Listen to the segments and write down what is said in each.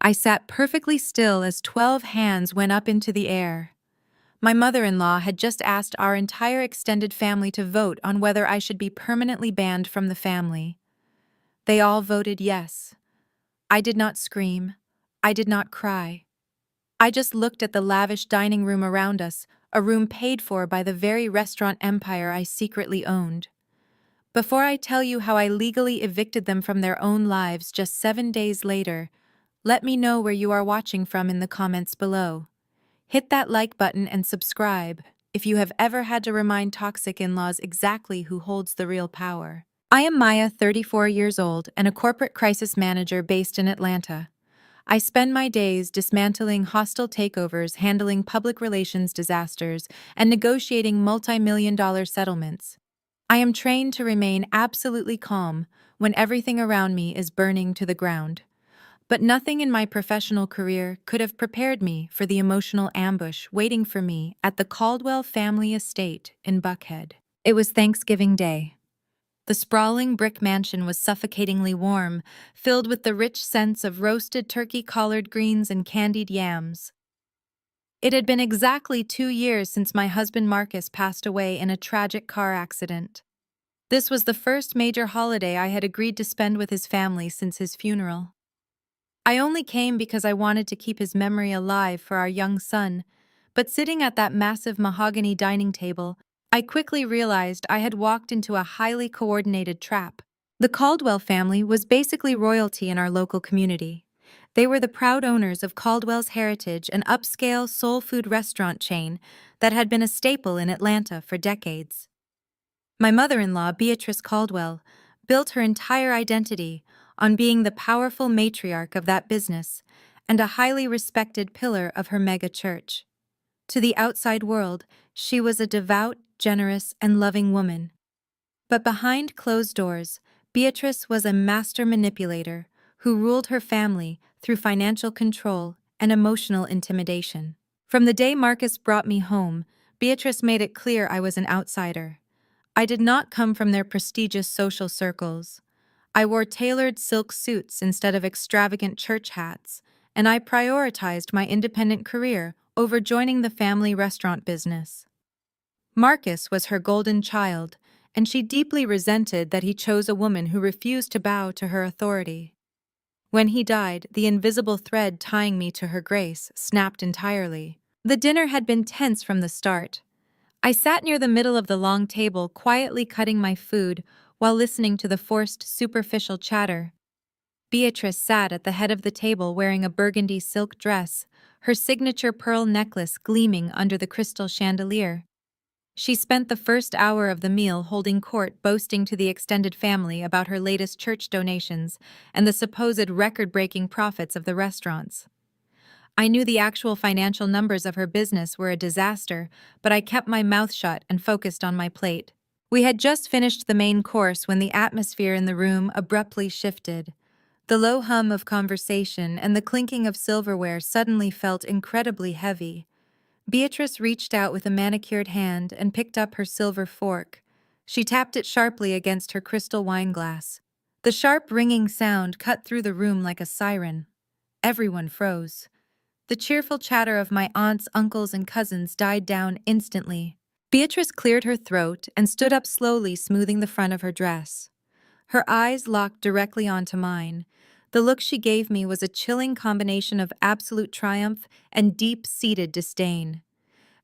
I sat perfectly still as 12 hands went up into the air. My mother-in-law had just asked our entire extended family to vote on whether I should be permanently banned from the family. They all voted yes. I did not scream. I did not cry. I just looked at the lavish dining room around us, a room paid for by the very restaurant empire I secretly owned. Before I tell you how I legally evicted them from their own lives just 7 days later, let me know where you are watching from in the comments below. Hit that like button and subscribe if you have ever had to remind toxic in-laws exactly who holds the real power. I am Maya, 34 years old, and a corporate crisis manager based in Atlanta. I spend my days dismantling hostile takeovers, handling public relations disasters, and negotiating multi-million-dollar settlements. I am trained to remain absolutely calm when everything around me is burning to the ground. But nothing in my professional career could have prepared me for the emotional ambush waiting for me at the Caldwell family estate in Buckhead. It was Thanksgiving Day. The sprawling brick mansion was suffocatingly warm, filled with the rich scents of roasted turkey, collard greens, and candied yams. It had been exactly 2 years since my husband Marcus passed away in a tragic car accident. This was the first major holiday I had agreed to spend with his family since his funeral. I only came because I wanted to keep his memory alive for our young son, but sitting at that massive mahogany dining table, I quickly realized I had walked into a highly coordinated trap. The Caldwell family was basically royalty in our local community. They were the proud owners of Caldwell's Heritage, an upscale soul food restaurant chain that had been a staple in Atlanta for decades. My mother-in-law, Beatrice Caldwell, built her entire identity on being the powerful matriarch of that business and a highly respected pillar of her mega church. To the outside world, she was a devout, generous, and loving woman. But behind closed doors, Beatrice was a master manipulator who ruled her family through financial control and emotional intimidation. From the day Marcus brought me home, Beatrice made it clear I was an outsider. I did not come from their prestigious social circles. I wore tailored silk suits instead of extravagant church hats, and I prioritized my independent career over joining the family restaurant business. Marcus was her golden child, and she deeply resented that he chose a woman who refused to bow to her authority. When he died, the invisible thread tying me to her grace snapped entirely. The dinner had been tense from the start. I sat near the middle of the long table, quietly cutting my food while listening to the forced, superficial chatter. Beatrice sat at the head of the table wearing a burgundy silk dress, her signature pearl necklace gleaming under the crystal chandelier. She spent the first hour of the meal holding court, boasting to the extended family about her latest church donations and the supposed record-breaking profits of the restaurants. I knew the actual financial numbers of her business were a disaster, but I kept my mouth shut and focused on my plate. We had just finished the main course when the atmosphere in the room abruptly shifted. The low hum of conversation and the clinking of silverware suddenly felt incredibly heavy. Beatrice reached out with a manicured hand and picked up her silver fork. She tapped it sharply against her crystal wine glass. The sharp, ringing sound cut through the room like a siren. Everyone froze. The cheerful chatter of my aunts, uncles, and cousins died down instantly. Beatrice cleared her throat and stood up slowly, smoothing the front of her dress. Her eyes locked directly onto mine. The look she gave me was a chilling combination of absolute triumph and deep-seated disdain.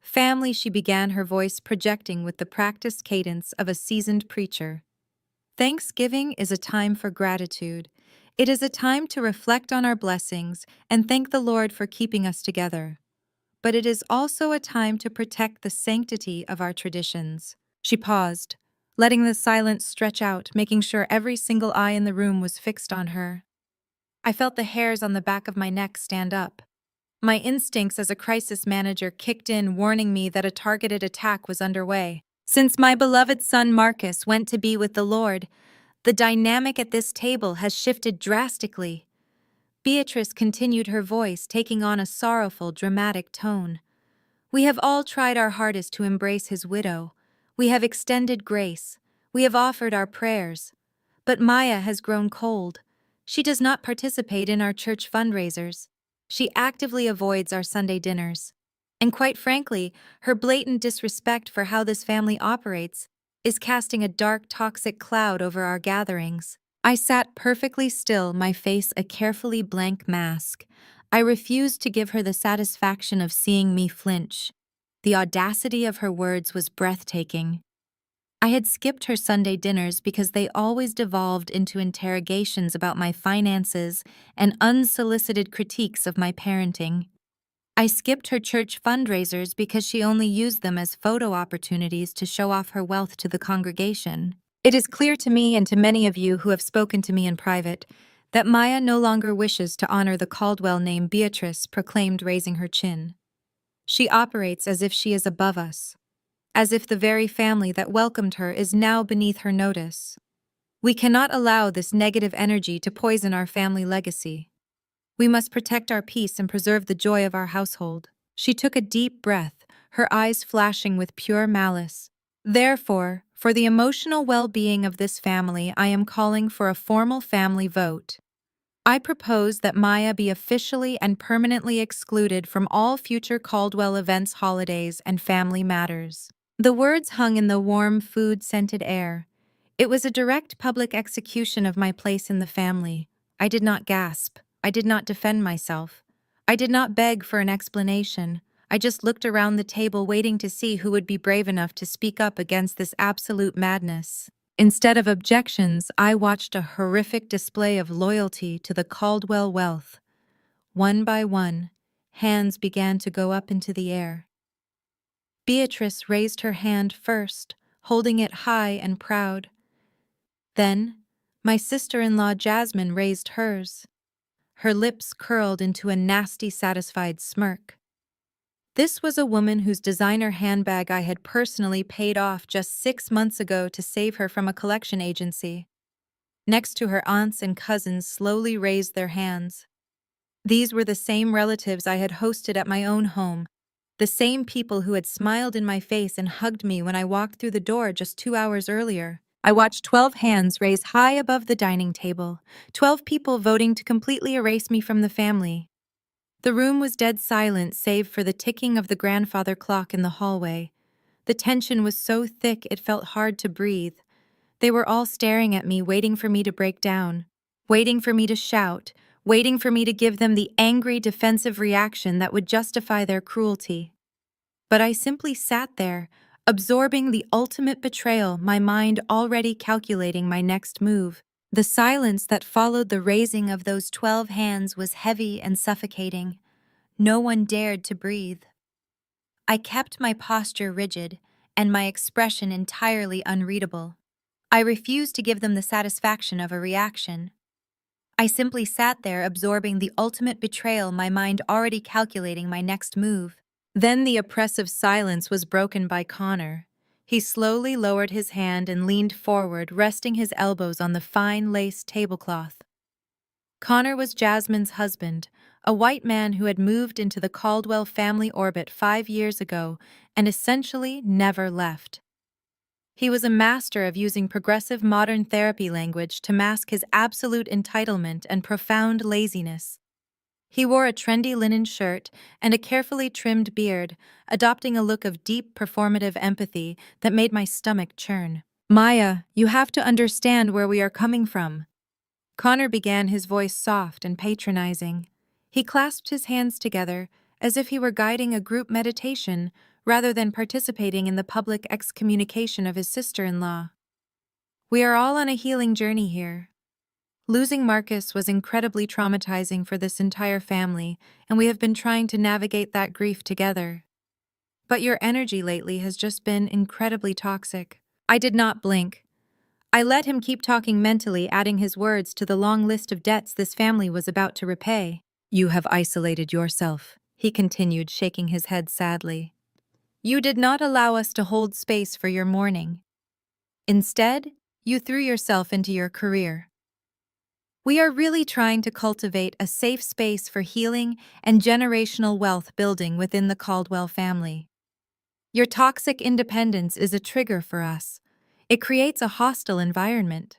"Family," she began, her voice projecting with the practiced cadence of a seasoned preacher. "Thanksgiving is a time for gratitude. It is a time to reflect on our blessings and thank the Lord for keeping us together. But it is also a time to protect the sanctity of our traditions." She paused, letting the silence stretch out, making sure every single eye in the room was fixed on her. I felt the hairs on the back of my neck stand up. My instincts as a crisis manager kicked in, warning me that a targeted attack was underway. Since my beloved son Marcus went to be with the Lord, the dynamic at this table has shifted drastically. Beatrice continued, her voice taking on a sorrowful, dramatic tone. "We have all tried our hardest to embrace his widow. We have extended grace. We have offered our prayers. But Maya has grown cold. She does not participate in our church fundraisers. She actively avoids our Sunday dinners. And quite frankly, her blatant disrespect for how this family operates is casting a dark, toxic cloud over our gatherings. I sat perfectly still, my face a carefully blank mask. I refused to give her the satisfaction of seeing me flinch. The audacity of her words was breathtaking. I had skipped her Sunday dinners because they always devolved into interrogations about my finances and unsolicited critiques of my parenting. I skipped her church fundraisers because she only used them as photo opportunities to show off her wealth to the congregation. It is clear to me and to many of you who have spoken to me in private that Maya no longer wishes to honor the Caldwell name Beatrice proclaimed, raising her chin. She operates as if she is above us, as if the very family that welcomed her is now beneath her notice. We cannot allow this negative energy to poison our family legacy. We must protect our peace and preserve the joy of our household. She took a deep breath, her eyes flashing with pure malice. Therefore, for the emotional well-being of this family, I am calling for a formal family vote. I propose that Maya be officially and permanently excluded from all future Caldwell events, holidays, and family matters. The words hung in the warm, food-scented air. It was a direct public execution of my place in the family. I did not gasp. I did not defend myself. I did not beg for an explanation. I just looked around the table waiting to see who would be brave enough to speak up against this absolute madness. Instead of objections, I watched a horrific display of loyalty to the Caldwell wealth. One by one, hands began to go up into the air. Beatrice raised her hand first, holding it high and proud. Then, my sister-in-law Jasmine raised hers. Her lips curled into a nasty, satisfied smirk. This was a woman whose designer handbag I had personally paid off just 6 months ago to save her from a collection agency. Next to her, aunts and cousins slowly raised their hands. These were the same relatives I had hosted at my own home, the same people who had smiled in my face and hugged me when I walked through the door just 2 hours earlier. I watched 12 hands raise high above the dining table, 12 people voting to completely erase me from the family. The room was dead silent save for the ticking of the grandfather clock in the hallway. The tension was so thick it felt hard to breathe. They were all staring at me, waiting for me to break down, waiting for me to shout, waiting for me to give them the angry, defensive reaction that would justify their cruelty. But I simply sat there, absorbing the ultimate betrayal, my mind already calculating my next move. The silence that followed the raising of those 12 hands was heavy and suffocating. No one dared to breathe. I kept my posture rigid and my expression entirely unreadable. I refused to give them the satisfaction of a reaction. I simply sat there absorbing the ultimate betrayal, my mind already calculating my next move. Then the oppressive silence was broken by Connor. He slowly lowered his hand and leaned forward, resting his elbows on the fine lace tablecloth. Connor was Jasmine's husband, a white man who had moved into the Caldwell family orbit 5 years ago and essentially never left. He was a master of using progressive modern therapy language to mask his absolute entitlement and profound laziness. He wore a trendy linen shirt and a carefully trimmed beard, adopting a look of deep performative empathy that made my stomach churn. "Maya, you have to understand where we are coming from." Connor began, his voice soft and patronizing. He clasped his hands together as if he were guiding a group meditation rather than participating in the public excommunication of his sister-in-law. "We are all on a healing journey here. Losing Marcus was incredibly traumatizing for this entire family, and we have been trying to navigate that grief together. But your energy lately has just been incredibly toxic." I did not blink. I let him keep talking mentally, adding his words to the long list of debts this family was about to repay. "You have isolated yourself," he continued, shaking his head sadly. "You did not allow us to hold space for your mourning. Instead, you threw yourself into your career. We are really trying to cultivate a safe space for healing and generational wealth building within the Caldwell family. Your toxic independence is a trigger for us. It creates a hostile environment."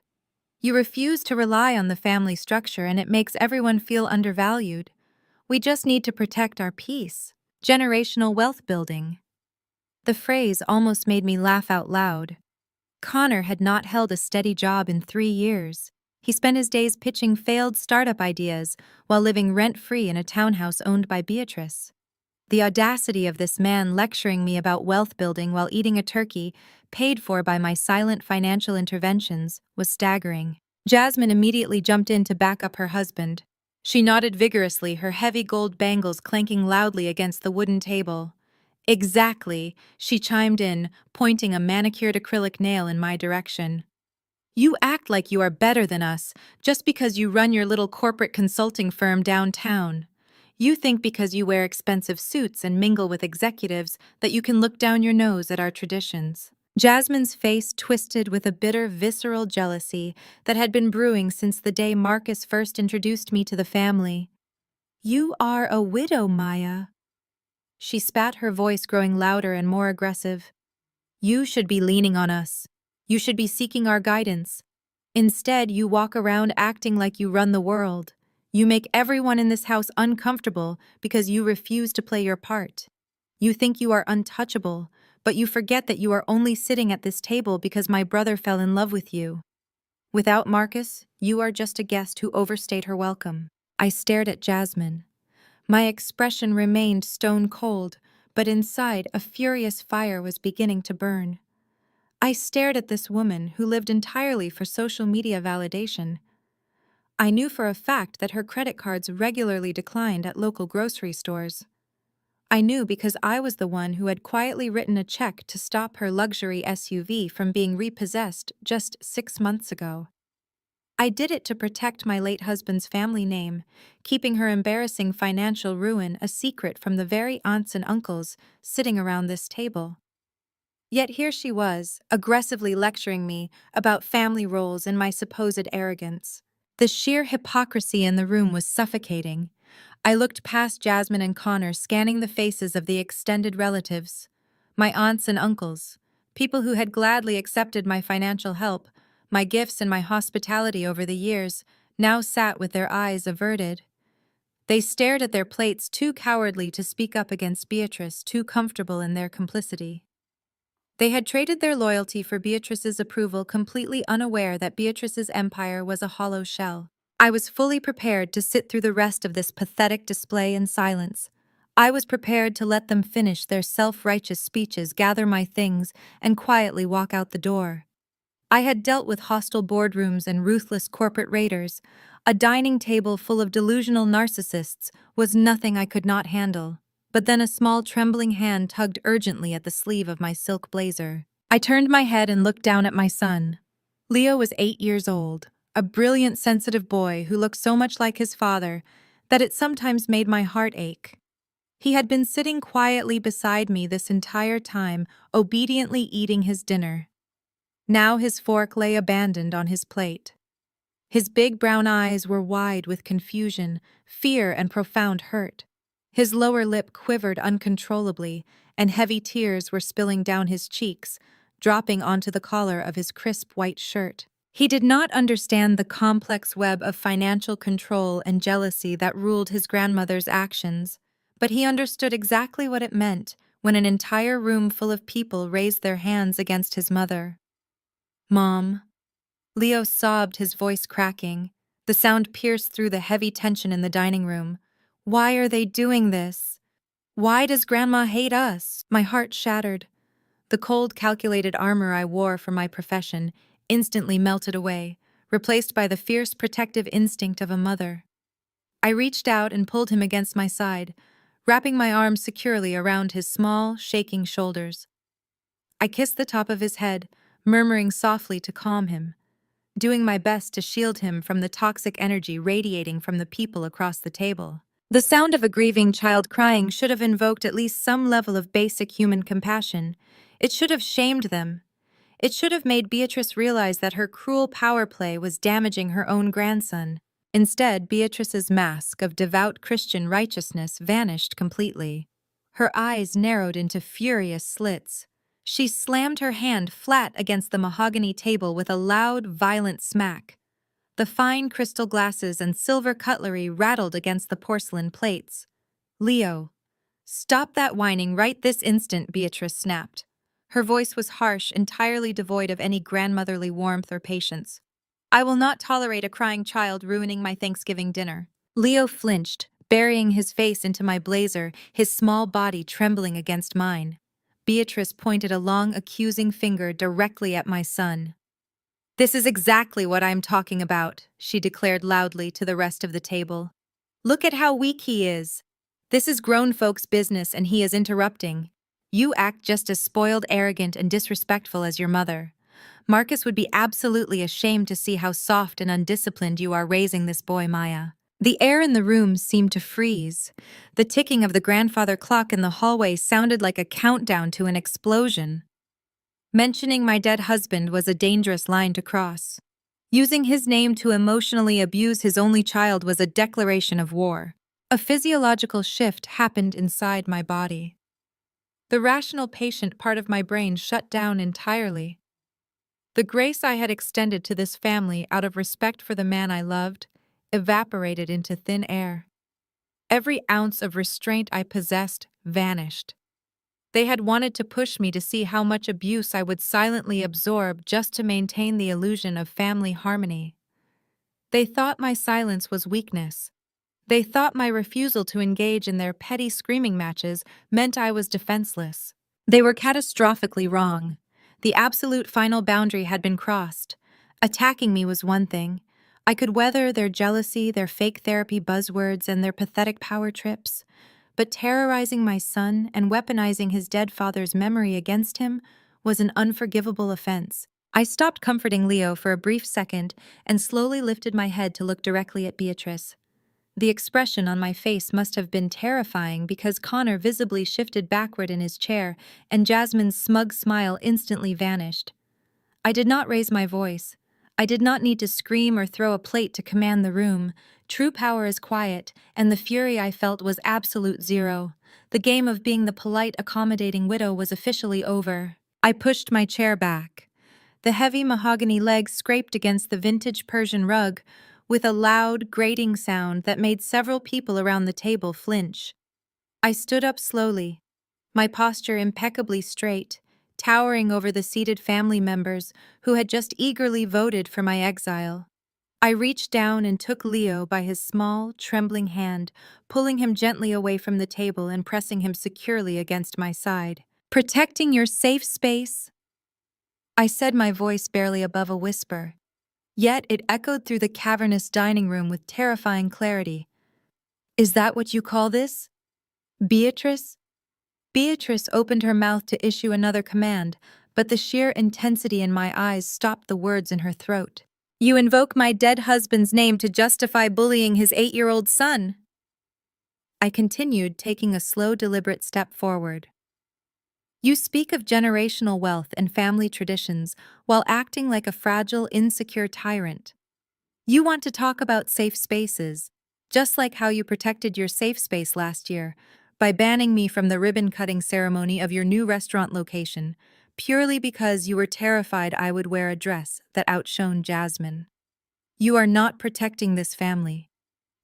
You refuse to rely on the family structure and it makes everyone feel undervalued. We just need to protect our peace. Generational wealth building. The phrase almost made me laugh out loud. Connor had not held a steady job in 3 years. He spent his days pitching failed startup ideas while living rent-free in a townhouse owned by Beatrice. The audacity of this man lecturing me about wealth building while eating a turkey, paid for by my silent financial interventions, was staggering. Jasmine immediately jumped in to back up her husband. She nodded vigorously, her heavy gold bangles clanking loudly against the wooden table. Exactly, she chimed in, pointing a manicured acrylic nail in my direction. You act like you are better than us, just because you run your little corporate consulting firm downtown. You think because you wear expensive suits and mingle with executives that you can look down your nose at our traditions. Jasmine's face twisted with a bitter, visceral jealousy that had been brewing since the day Marcus first introduced me to the family. You are a widow, Maya. She spat, her voice growing louder and more aggressive. You should be leaning on us. You should be seeking our guidance. Instead, you walk around acting like you run the world. You make everyone in this house uncomfortable because you refuse to play your part. You think you are untouchable, but you forget that you are only sitting at this table because my brother fell in love with you. Without Marcus, you are just a guest who overstayed her welcome. I stared at Jasmine. My expression remained stone cold, but inside a furious fire was beginning to burn. I stared at this woman who lived entirely for social media validation. I knew for a fact that her credit cards regularly declined at local grocery stores. I knew because I was the one who had quietly written a check to stop her luxury SUV from being repossessed just 6 months ago. I did it to protect my late husband's family name, keeping her embarrassing financial ruin a secret from the very aunts and uncles sitting around this table. Yet here she was, aggressively lecturing me about family roles and my supposed arrogance. The sheer hypocrisy in the room was suffocating. I looked past Jasmine and Connor, scanning the faces of the extended relatives. My aunts and uncles, people who had gladly accepted my financial help, my gifts and my hospitality over the years, now sat with their eyes averted. They stared at their plates, too cowardly to speak up against Beatrice, too comfortable in their complicity. They had traded their loyalty for Beatrice's approval, completely unaware that Beatrice's empire was a hollow shell. I was fully prepared to sit through the rest of this pathetic display in silence. I was prepared to let them finish their self-righteous speeches, gather my things, and quietly walk out the door. I had dealt with hostile boardrooms and ruthless corporate raiders. A dining table full of delusional narcissists was nothing I could not handle. But then a small trembling hand tugged urgently at the sleeve of my silk blazer. I turned my head and looked down at my son. Leo was 8 years old, a brilliant, sensitive boy who looked so much like his father that it sometimes made my heart ache. He had been sitting quietly beside me this entire time, obediently eating his dinner. Now his fork lay abandoned on his plate. His big brown eyes were wide with confusion, fear, and profound hurt. His lower lip quivered uncontrollably, and heavy tears were spilling down his cheeks, dropping onto the collar of his crisp white shirt. He did not understand the complex web of financial control and jealousy that ruled his grandmother's actions, but he understood exactly what it meant when an entire room full of people raised their hands against his mother. "Mom." Leo sobbed, his voice cracking. The sound pierced through the heavy tension in the dining room. "Why are they doing this? Why does Grandma hate us?" My heart shattered. The cold, calculated armor I wore for my profession instantly melted away, replaced by the fierce, protective instinct of a mother. I reached out and pulled him against my side, wrapping my arms securely around his small, shaking shoulders. I kissed the top of his head, murmuring softly to calm him, doing my best to shield him from the toxic energy radiating from the people across the table. The sound of a grieving child crying should have invoked at least some level of basic human compassion. It should have shamed them. It should have made Beatrice realize that her cruel power play was damaging her own grandson. Instead, Beatrice's mask of devout Christian righteousness vanished completely. Her eyes narrowed into furious slits. She slammed her hand flat against the mahogany table with a loud, violent smack. The fine crystal glasses and silver cutlery rattled against the porcelain plates. "Leo, stop that whining right this instant," Beatrice snapped. Her voice was harsh, entirely devoid of any grandmotherly warmth or patience. "I will not tolerate a crying child ruining my Thanksgiving dinner." Leo flinched, burying his face into my blazer, his small body trembling against mine. Beatrice pointed a long, accusing finger directly at my son. "This is exactly what I'm talking about," she declared loudly to the rest of the table. "Look at how weak he is. This is grown folks' business and he is interrupting. You act just as spoiled, arrogant, and disrespectful as your mother. Marcus would be absolutely ashamed to see how soft and undisciplined you are raising this boy, Maya." The air in the room seemed to freeze. The ticking of the grandfather clock in the hallway sounded like a countdown to an explosion. Mentioning my dead husband was a dangerous line to cross. Using his name to emotionally abuse his only child was a declaration of war. A physiological shift happened inside my body. The rational patient part of my brain shut down entirely. The grace I had extended to this family out of respect for the man I loved evaporated into thin air. Every ounce of restraint I possessed vanished. They had wanted to push me to see how much abuse I would silently absorb just to maintain the illusion of family harmony. They thought my silence was weakness. They thought my refusal to engage in their petty screaming matches meant I was defenseless. They were catastrophically wrong. The absolute final boundary had been crossed. Attacking me was one thing. I could weather their jealousy, their fake therapy buzzwords, and their pathetic power trips. But terrorizing my son and weaponizing his dead father's memory against him was an unforgivable offense. I stopped comforting Leo for a brief second and slowly lifted my head to look directly at Beatrice. The expression on my face must have been terrifying because Connor visibly shifted backward in his chair and Jasmine's smug smile instantly vanished. I did not raise my voice. I did not need to scream or throw a plate to command the room. True power is quiet, and the fury I felt was absolute zero. The game of being the polite, accommodating widow was officially over. I pushed my chair back. The heavy mahogany legs scraped against the vintage Persian rug with a loud, grating sound that made several people around the table flinch. I stood up slowly, my posture impeccably straight, towering over the seated family members who had just eagerly voted for my exile. I reached down and took Leo by his small, trembling hand, pulling him gently away from the table and pressing him securely against my side. "Protecting your safe space?" I said, my voice barely above a whisper. Yet it echoed through the cavernous dining room with terrifying clarity. "Is that what you call this? Beatrice?" Beatrice opened her mouth to issue another command, but the sheer intensity in my eyes stopped the words in her throat. "You invoke my dead husband's name to justify bullying his 8-year-old son." I continued, taking a slow, deliberate step forward. "You speak of generational wealth and family traditions while acting like a fragile, insecure tyrant. You want to talk about safe spaces, just like how you protected your safe space last year by banning me from the ribbon-cutting ceremony of your new restaurant location, purely because you were terrified I would wear a dress that outshone Jasmine. You are not protecting this family.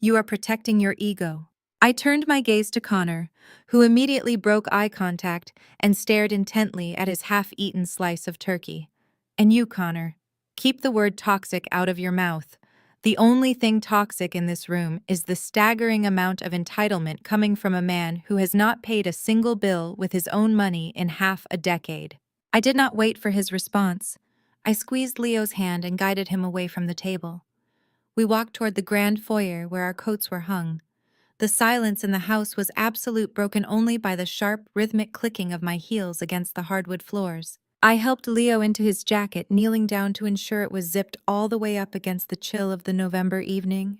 You are protecting your ego." I turned my gaze to Connor, who immediately broke eye contact and stared intently at his half-eaten slice of turkey. "And you, Connor, keep the word toxic out of your mouth. The only thing toxic in this room is the staggering amount of entitlement coming from a man who has not paid a single bill with his own money in half a decade." I did not wait for his response. I squeezed Leo's hand and guided him away from the table. We walked toward the grand foyer where our coats were hung. The silence in the house was absolute, broken only by the sharp, rhythmic clicking of my heels against the hardwood floors. I helped Leo into his jacket, kneeling down to ensure it was zipped all the way up against the chill of the November evening.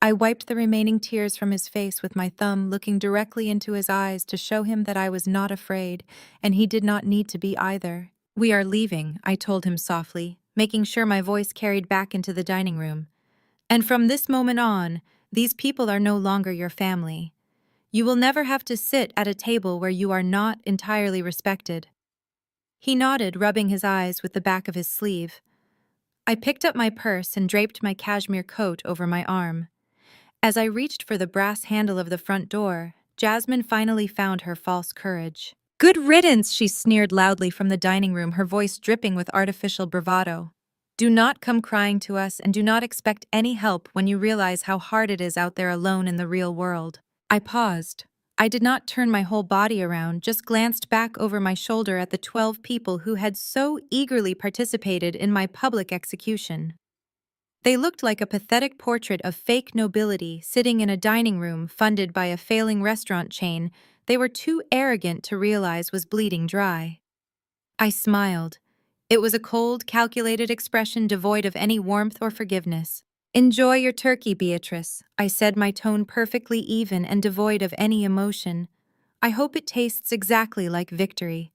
I wiped the remaining tears from his face with my thumb, looking directly into his eyes to show him that I was not afraid, and he did not need to be either. "We are leaving," I told him softly, making sure my voice carried back into the dining room. "And from this moment on, these people are no longer your family. You will never have to sit at a table where you are not entirely respected." He nodded, rubbing his eyes with the back of his sleeve. I picked up my purse and draped my cashmere coat over my arm. As I reached for the brass handle of the front door, Jasmine finally found her false courage. "Good riddance," she sneered loudly from the dining room, her voice dripping with artificial bravado. "Do not come crying to us and do not expect any help when you realize how hard it is out there alone in the real world." I paused. I did not turn my whole body around, just glanced back over my shoulder at the 12 people who had so eagerly participated in my public execution. They looked like a pathetic portrait of fake nobility sitting in a dining room funded by a failing restaurant chain they were too arrogant to realize was bleeding dry. I smiled. It was a cold, calculated expression devoid of any warmth or forgiveness. "Enjoy your turkey, Beatrice," I said, my tone perfectly even and devoid of any emotion. "I hope it tastes exactly like victory,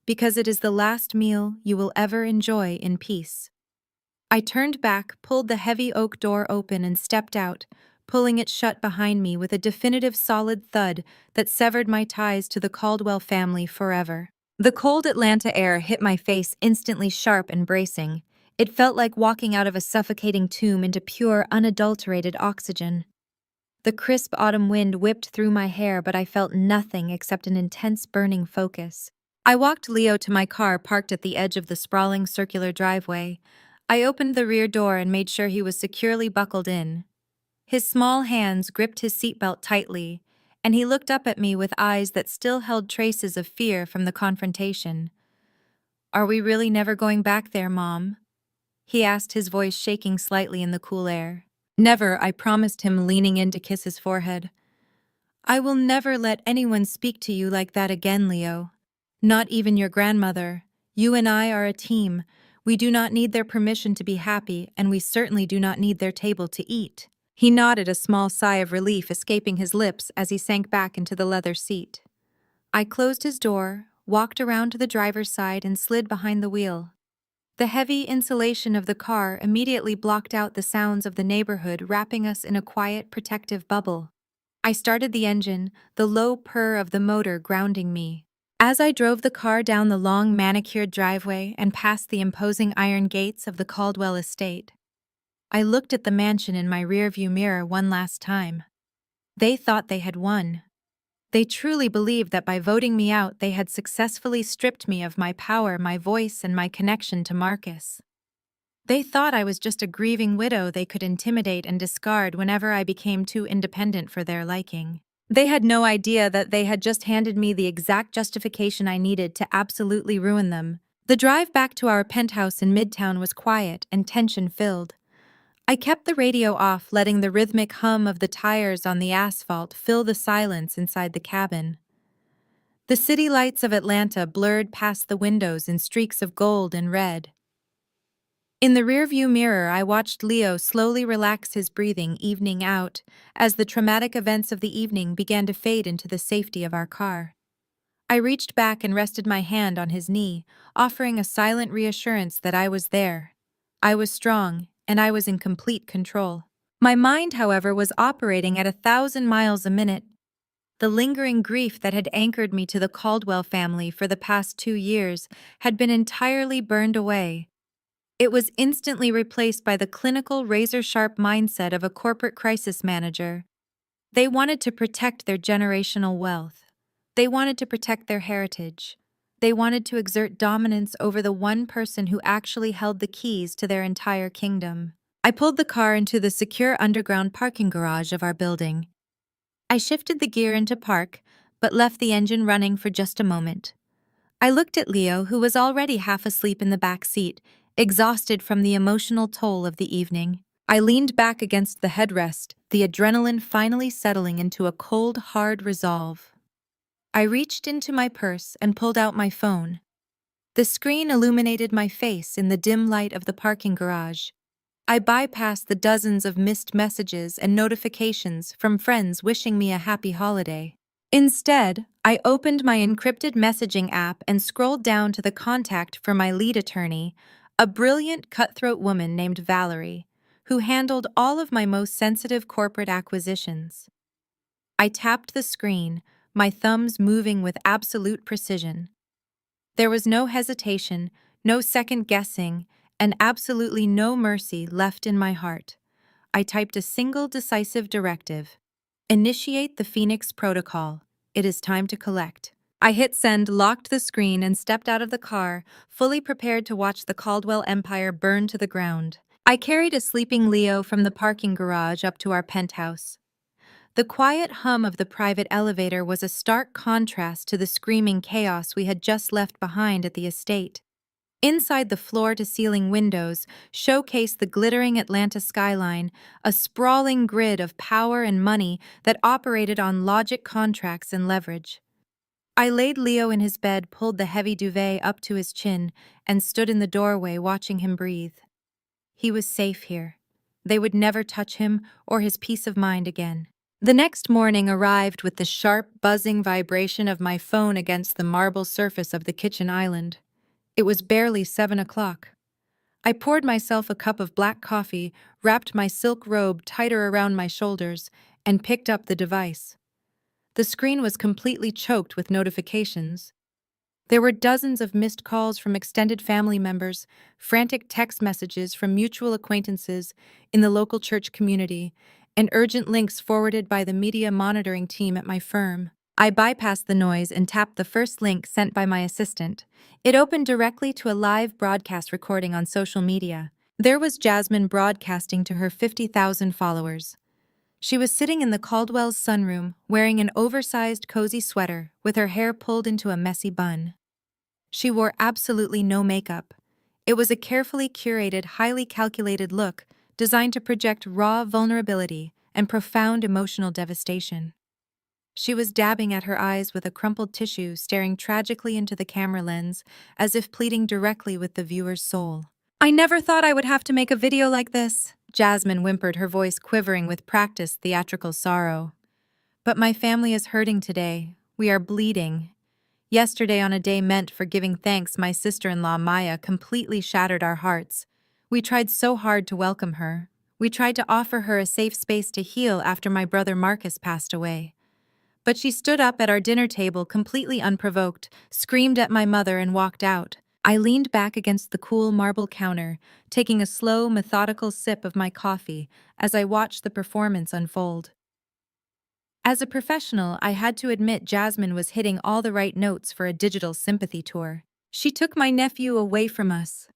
because it is the last meal you will ever enjoy in peace." I turned back, pulled the heavy oak door open and stepped out, pulling it shut behind me with a definitive solid thud that severed my ties to the Caldwell family forever. The cold Atlanta air hit my face, instantly sharp and bracing. It felt like walking out of a suffocating tomb into pure, unadulterated oxygen. The crisp autumn wind whipped through my hair, but I felt nothing except an intense burning focus. I walked Leo to my car parked at the edge of the sprawling circular driveway. I opened the rear door and made sure he was securely buckled in. His small hands gripped his seatbelt tightly, and he looked up at me with eyes that still held traces of fear from the confrontation. "Are we really never going back there, Mom?" he asked, his voice shaking slightly in the cool air. "Never," I promised him, leaning in to kiss his forehead. "I will never let anyone speak to you like that again, Leo. Not even your grandmother. You and I are a team. We do not need their permission to be happy, and we certainly do not need their table to eat." He nodded, a small sigh of relief escaping his lips as he sank back into the leather seat. I closed his door, walked around to the driver's side, and slid behind the wheel. The heavy insulation of the car immediately blocked out the sounds of the neighborhood, wrapping us in a quiet, protective bubble. I started the engine, the low purr of the motor grounding me. As I drove the car down the long, manicured driveway and past the imposing iron gates of the Caldwell estate, I looked at the mansion in my rearview mirror one last time. They thought they had won. They truly believed that by voting me out, they had successfully stripped me of my power, my voice, and my connection to Marcus. They thought I was just a grieving widow they could intimidate and discard whenever I became too independent for their liking. They had no idea that they had just handed me the exact justification I needed to absolutely ruin them. The drive back to our penthouse in Midtown was quiet and tension-filled. I kept the radio off, letting the rhythmic hum of the tires on the asphalt fill the silence inside the cabin. The city lights of Atlanta blurred past the windows in streaks of gold and red. In the rearview mirror, I watched Leo slowly relax his breathing, evening out, as the traumatic events of the evening began to fade into the safety of our car. I reached back and rested my hand on his knee, offering a silent reassurance that I was there. I was strong, and I was in complete control. My mind, however, was operating at 1,000 miles a minute. The lingering grief that had anchored me to the Caldwell family for the past 2 years had been entirely burned away. It was instantly replaced by the clinical, razor-sharp mindset of a corporate crisis manager. They wanted to protect their generational wealth. They wanted to protect their heritage. They wanted to exert dominance over the one person who actually held the keys to their entire kingdom. I pulled the car into the secure underground parking garage of our building. I shifted the gear into park, but left the engine running for just a moment. I looked at Leo, who was already half asleep in the back seat, exhausted from the emotional toll of the evening. I leaned back against the headrest, the adrenaline finally settling into a cold, hard resolve. I reached into my purse and pulled out my phone. The screen illuminated my face in the dim light of the parking garage. I bypassed the dozens of missed messages and notifications from friends wishing me a happy holiday. Instead, I opened my encrypted messaging app and scrolled down to the contact for my lead attorney, a brilliant cutthroat woman named Valerie, who handled all of my most sensitive corporate acquisitions. I tapped the screen, my thumbs moving with absolute precision. There was no hesitation, no second guessing, and absolutely no mercy left in my heart. I typed a single decisive directive. Initiate the Phoenix Protocol. It is time to collect. I hit send, locked the screen, and stepped out of the car, fully prepared to watch the Caldwell empire burn to the ground. I carried a sleeping Leo from the parking garage up to our penthouse. The quiet hum of the private elevator was a stark contrast to the screaming chaos we had just left behind at the estate. Inside, the floor-to-ceiling windows showcased the glittering Atlanta skyline, a sprawling grid of power and money that operated on logic, contracts, and leverage. I laid Leo in his bed, pulled the heavy duvet up to his chin, and stood in the doorway watching him breathe. He was safe here. They would never touch him or his peace of mind again. The next morning arrived with the sharp, buzzing vibration of my phone against the marble surface of the kitchen island. It was barely 7 o'clock. I poured myself a cup of black coffee, wrapped my silk robe tighter around my shoulders, and picked up the device. The screen was completely choked with notifications. There were dozens of missed calls from extended family members, frantic text messages from mutual acquaintances in the local church community, and urgent links forwarded by the media monitoring team at my firm. I bypassed the noise and tapped the first link sent by my assistant. It opened directly to a live broadcast recording on social media. There was Jasmine broadcasting to her 50,000 followers. She was sitting in the Caldwell's sunroom, wearing an oversized cozy sweater with her hair pulled into a messy bun. She wore absolutely no makeup. It was a carefully curated, highly calculated look designed to project raw vulnerability and profound emotional devastation. She was dabbing at her eyes with a crumpled tissue, staring tragically into the camera lens, as if pleading directly with the viewer's soul. "I never thought I would have to make a video like this," Jasmine whimpered, her voice quivering with practiced theatrical sorrow. "But my family is hurting today. We are bleeding. Yesterday, on a day meant for giving thanks, my sister-in-law Maya completely shattered our hearts. We tried so hard to welcome her. We tried to offer her a safe space to heal after my brother Marcus passed away. But she stood up at our dinner table completely unprovoked, screamed at my mother, and walked out. I leaned back against the cool marble counter, taking a slow, methodical sip of my coffee as I watched the performance unfold. As a professional, I had to admit Jasmine was hitting all the right notes for a digital sympathy tour. "She took my nephew away from us,"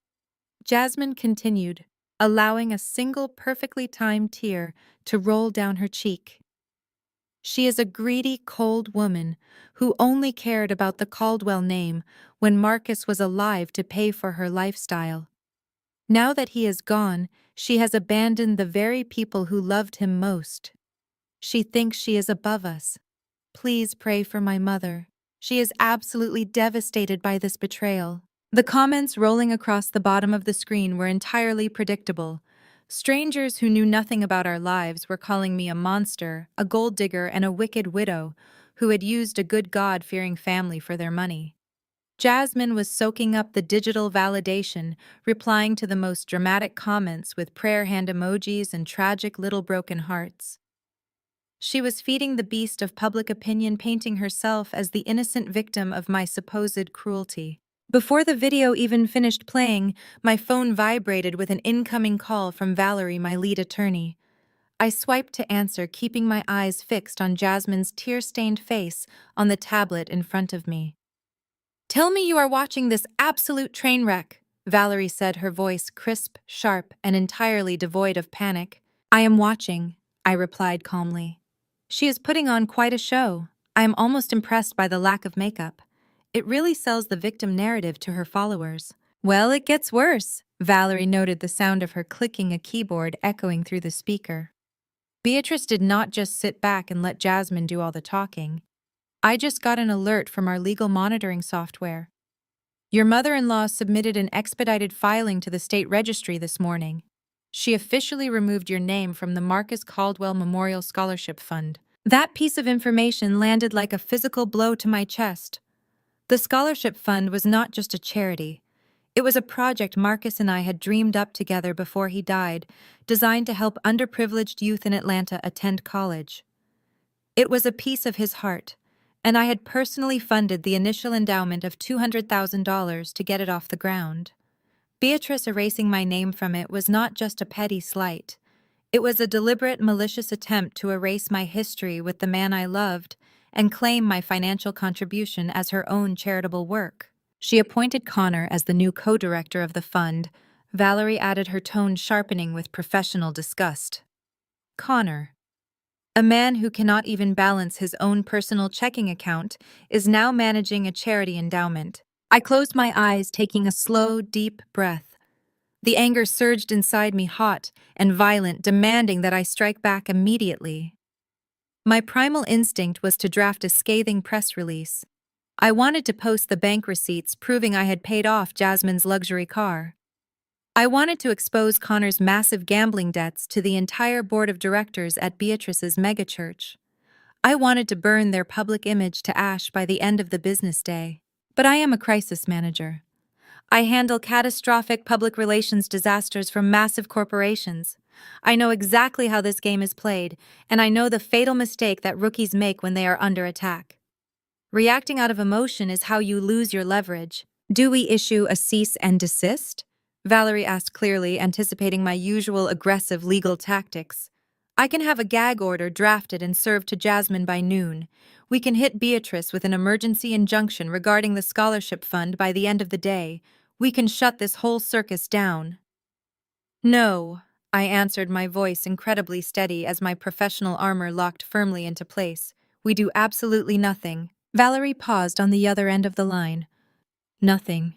Jasmine continued, allowing a single perfectly timed tear to roll down her cheek. "She is a greedy, cold woman who only cared about the Caldwell name when Marcus was alive to pay for her lifestyle. Now that he is gone, she has abandoned the very people who loved him most. She thinks she is above us. Please pray for my mother. She is absolutely devastated by this betrayal." The comments rolling across the bottom of the screen were entirely predictable. Strangers who knew nothing about our lives were calling me a monster, a gold digger, and a wicked widow who had used a good God-fearing family for their money. Jasmine was soaking up the digital validation, replying to the most dramatic comments with prayer hand emojis and tragic little broken hearts. She was feeding the beast of public opinion, painting herself as the innocent victim of my supposed cruelty. Before the video even finished playing, my phone vibrated with an incoming call from Valerie, my lead attorney. I swiped to answer, keeping my eyes fixed on Jasmine's tear-stained face on the tablet in front of me. "Tell me you are watching this absolute train wreck," Valerie said, her voice crisp, sharp, and entirely devoid of panic. "I am watching," I replied calmly. "She is putting on quite a show. I am almost impressed by the lack of makeup. It really sells the victim narrative to her followers." "Well, it gets worse," Valerie noted, the sound of her clicking a keyboard echoing through the speaker. "Beatrice did not just sit back and let Jasmine do all the talking. I just got an alert from our legal monitoring software. Your mother-in-law submitted an expedited filing to the state registry this morning. She officially removed your name from the Marcus Caldwell Memorial Scholarship Fund." That piece of information landed like a physical blow to my chest. The scholarship fund was not just a charity. It was a project Marcus and I had dreamed up together before he died, designed to help underprivileged youth in Atlanta attend college. It was a piece of his heart, and I had personally funded the initial endowment of $200,000 to get it off the ground. Beatrice erasing my name from it was not just a petty slight. It was a deliberate, malicious attempt to erase my history with the man I loved and claim my financial contribution as her own charitable work. She appointed Connor as the new co-director of the fund. Valerie added her tone, sharpening with professional disgust. Connor, a man who cannot even balance his own personal checking account, is now managing a charity endowment. I closed my eyes, taking a slow, deep breath. The anger surged inside me, hot and violent, demanding that I strike back immediately. My primal instinct was to draft a scathing press release. I wanted to post the bank receipts proving I had paid off Jasmine's luxury car. I wanted to expose Connor's massive gambling debts to the entire board of directors at Beatrice's megachurch. I wanted to burn their public image to ash by the end of the business day. But I am a crisis manager. I handle catastrophic public relations disasters from massive corporations. I know exactly how this game is played, and I know the fatal mistake that rookies make when they are under attack. Reacting out of emotion is how you lose your leverage. Do we issue a cease and desist? Valerie asked clearly, anticipating my usual aggressive legal tactics. I can have a gag order drafted and served to Jasmine by noon. We can hit Beatrice with an emergency injunction regarding the scholarship fund by the end of the day. We can shut this whole circus down. No, I answered, my voice incredibly steady as my professional armor locked firmly into place. We do absolutely nothing. Valerie paused on the other end of the line. Nothing.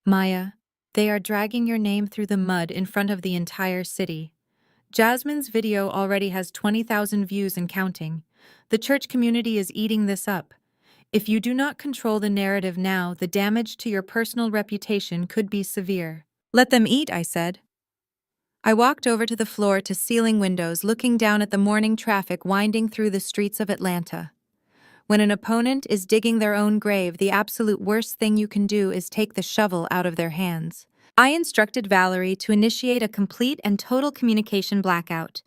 Maya, they are dragging your name through the mud in front of the entire city. Jasmine's video already has 20,000 views and counting. The church community is eating this up. If you do not control the narrative now, the damage to your personal reputation could be severe. Let them eat, I said. I walked over to the floor-to-ceiling windows, looking down at the morning traffic winding through the streets of Atlanta. When an opponent is digging their own grave, the absolute worst thing you can do is take the shovel out of their hands. I instructed Valerie to initiate a complete and total communication blackout.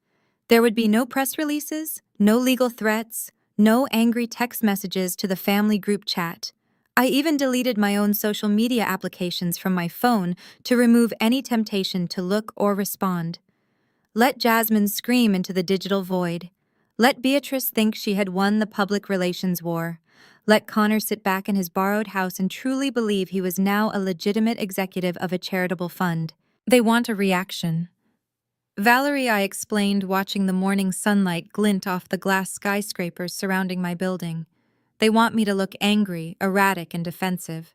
There would be no press releases, no legal threats, no angry text messages to the family group chat. I even deleted my own social media applications from my phone to remove any temptation to look or respond. Let Jasmine scream into the digital void. Let Beatrice think she had won the public relations war. Let Connor sit back in his borrowed house and truly believe he was now a legitimate executive of a charitable fund. They want a reaction. Valerie, I explained, watching the morning sunlight glint off the glass skyscrapers surrounding my building. They want me to look angry, erratic, and defensive.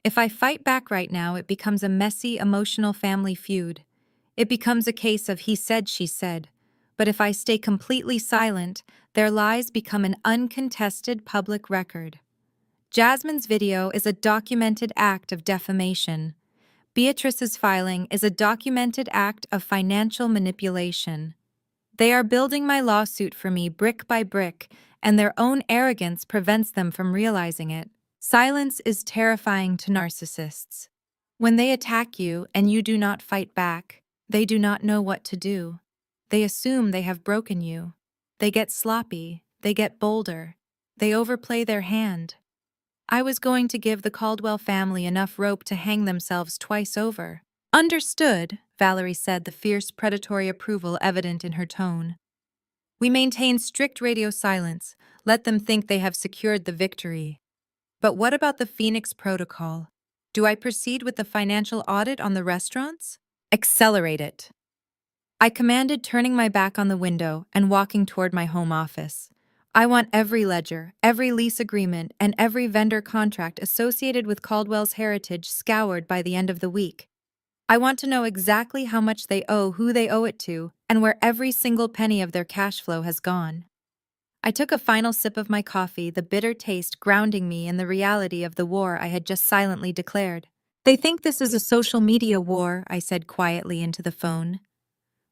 If I fight back right now, it becomes a messy, emotional family feud. It becomes a case of he said, she said. But if I stay completely silent, their lies become an uncontested public record. Jasmine's video is a documented act of defamation. Beatrice's filing is a documented act of financial manipulation. They are building my lawsuit for me brick by brick, and their own arrogance prevents them from realizing it. Silence is terrifying to narcissists. When they attack you and you do not fight back, they do not know what to do. They assume they have broken you. They get sloppy. They get bolder. They overplay their hand. I was going to give the Caldwell family enough rope to hang themselves twice over. Understood, Valerie said, the fierce predatory approval evident in her tone. We maintain strict radio silence. Let them think they have secured the victory. But what about the Phoenix Protocol? Do I proceed with the financial audit on the restaurants? Accelerate it. I commanded, turning my back on the window and walking toward my home office. I want every ledger, every lease agreement, and every vendor contract associated with Caldwell's heritage scoured by the end of the week. I want to know exactly how much they owe, who they owe it to, and where every single penny of their cash flow has gone. I took a final sip of my coffee, the bitter taste grounding me in the reality of the war I had just silently declared. They think this is a social media war, I said quietly into the phone.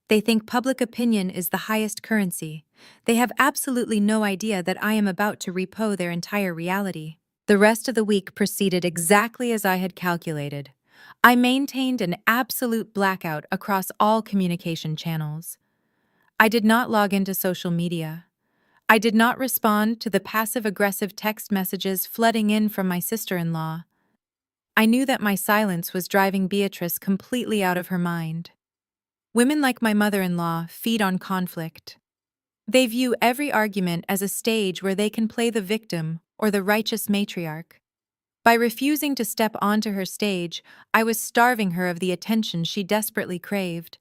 They think public opinion is the highest currency. They have absolutely no idea that I am about to repo their entire reality. The rest of the week proceeded exactly as I had calculated. I maintained an absolute blackout across all communication channels. I did not log into social media. I did not respond to the passive-aggressive text messages flooding in from my sister-in-law. I knew that my silence was driving Beatrice completely out of her mind. Women like my mother-in-law feed on conflict. They view every argument as a stage where they can play the victim or the righteous matriarch. By refusing to step onto her stage, I was starving her of the attention she desperately craved.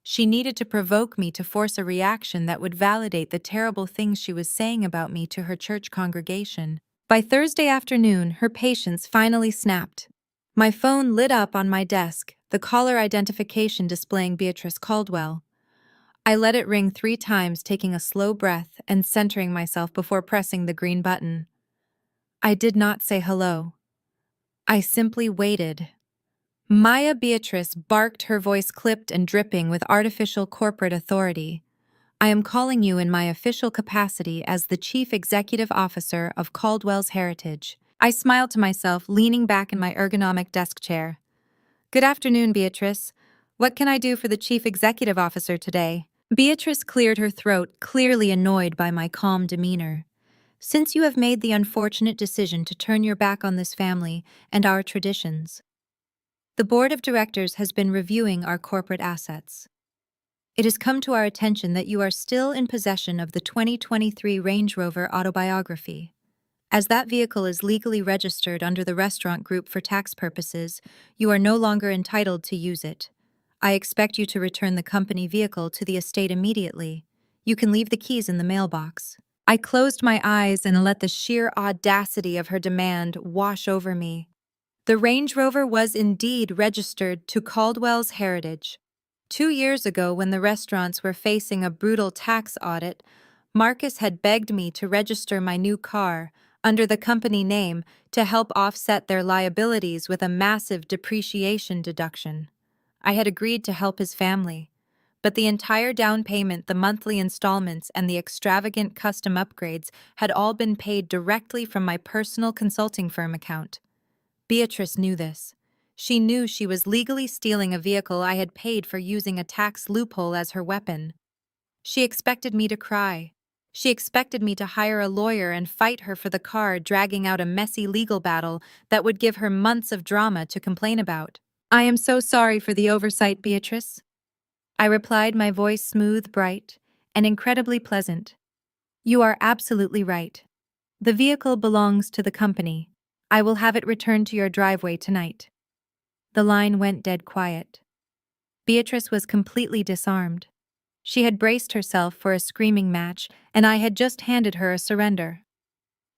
She needed to provoke me to force a reaction that would validate the terrible things she was saying about me to her church congregation. By Thursday afternoon, her patience finally snapped. My phone lit up on my desk, the caller identification displaying Beatrice Caldwell. I let it ring 3 times, taking a slow breath and centering myself before pressing the green button. I did not say hello. I simply waited. Maya Beatrice barked, her voice clipped and dripping with artificial corporate authority. I am calling you in my official capacity as the Chief Executive Officer of Caldwell's Heritage. I smiled to myself, leaning back in my ergonomic desk chair. Good afternoon, Beatrice. What can I do for the Chief Executive Officer today? Beatrice cleared her throat, clearly annoyed by my calm demeanor. Since you have made the unfortunate decision to turn your back on this family and our traditions, the Board of Directors has been reviewing our corporate assets. It has come to our attention that you are still in possession of the 2023 Range Rover autobiography. As that vehicle is legally registered under the restaurant group for tax purposes, you are no longer entitled to use it. I expect you to return the company vehicle to the estate immediately. You can leave the keys in the mailbox. I closed my eyes and let the sheer audacity of her demand wash over me. The Range Rover was indeed registered to Caldwell's Heritage. 2 years ago, when the restaurants were facing a brutal tax audit, Marcus had begged me to register my new car under the company name to help offset their liabilities with a massive depreciation deduction. I had agreed to help his family, but the entire down payment, the monthly installments, and the extravagant custom upgrades had all been paid directly from my personal consulting firm account. Beatrice knew this. She knew she was legally stealing a vehicle I had paid for, using a tax loophole as her weapon. She expected me to cry. She expected me to hire a lawyer and fight her for the car, dragging out a messy legal battle that would give her months of drama to complain about. I am so sorry for the oversight, Beatrice. I replied, my voice smooth, bright, and incredibly pleasant. You are absolutely right. The vehicle belongs to the company. I will have it returned to your driveway tonight. The line went dead quiet. Beatrice was completely disarmed. She had braced herself for a screaming match, and I had just handed her a surrender.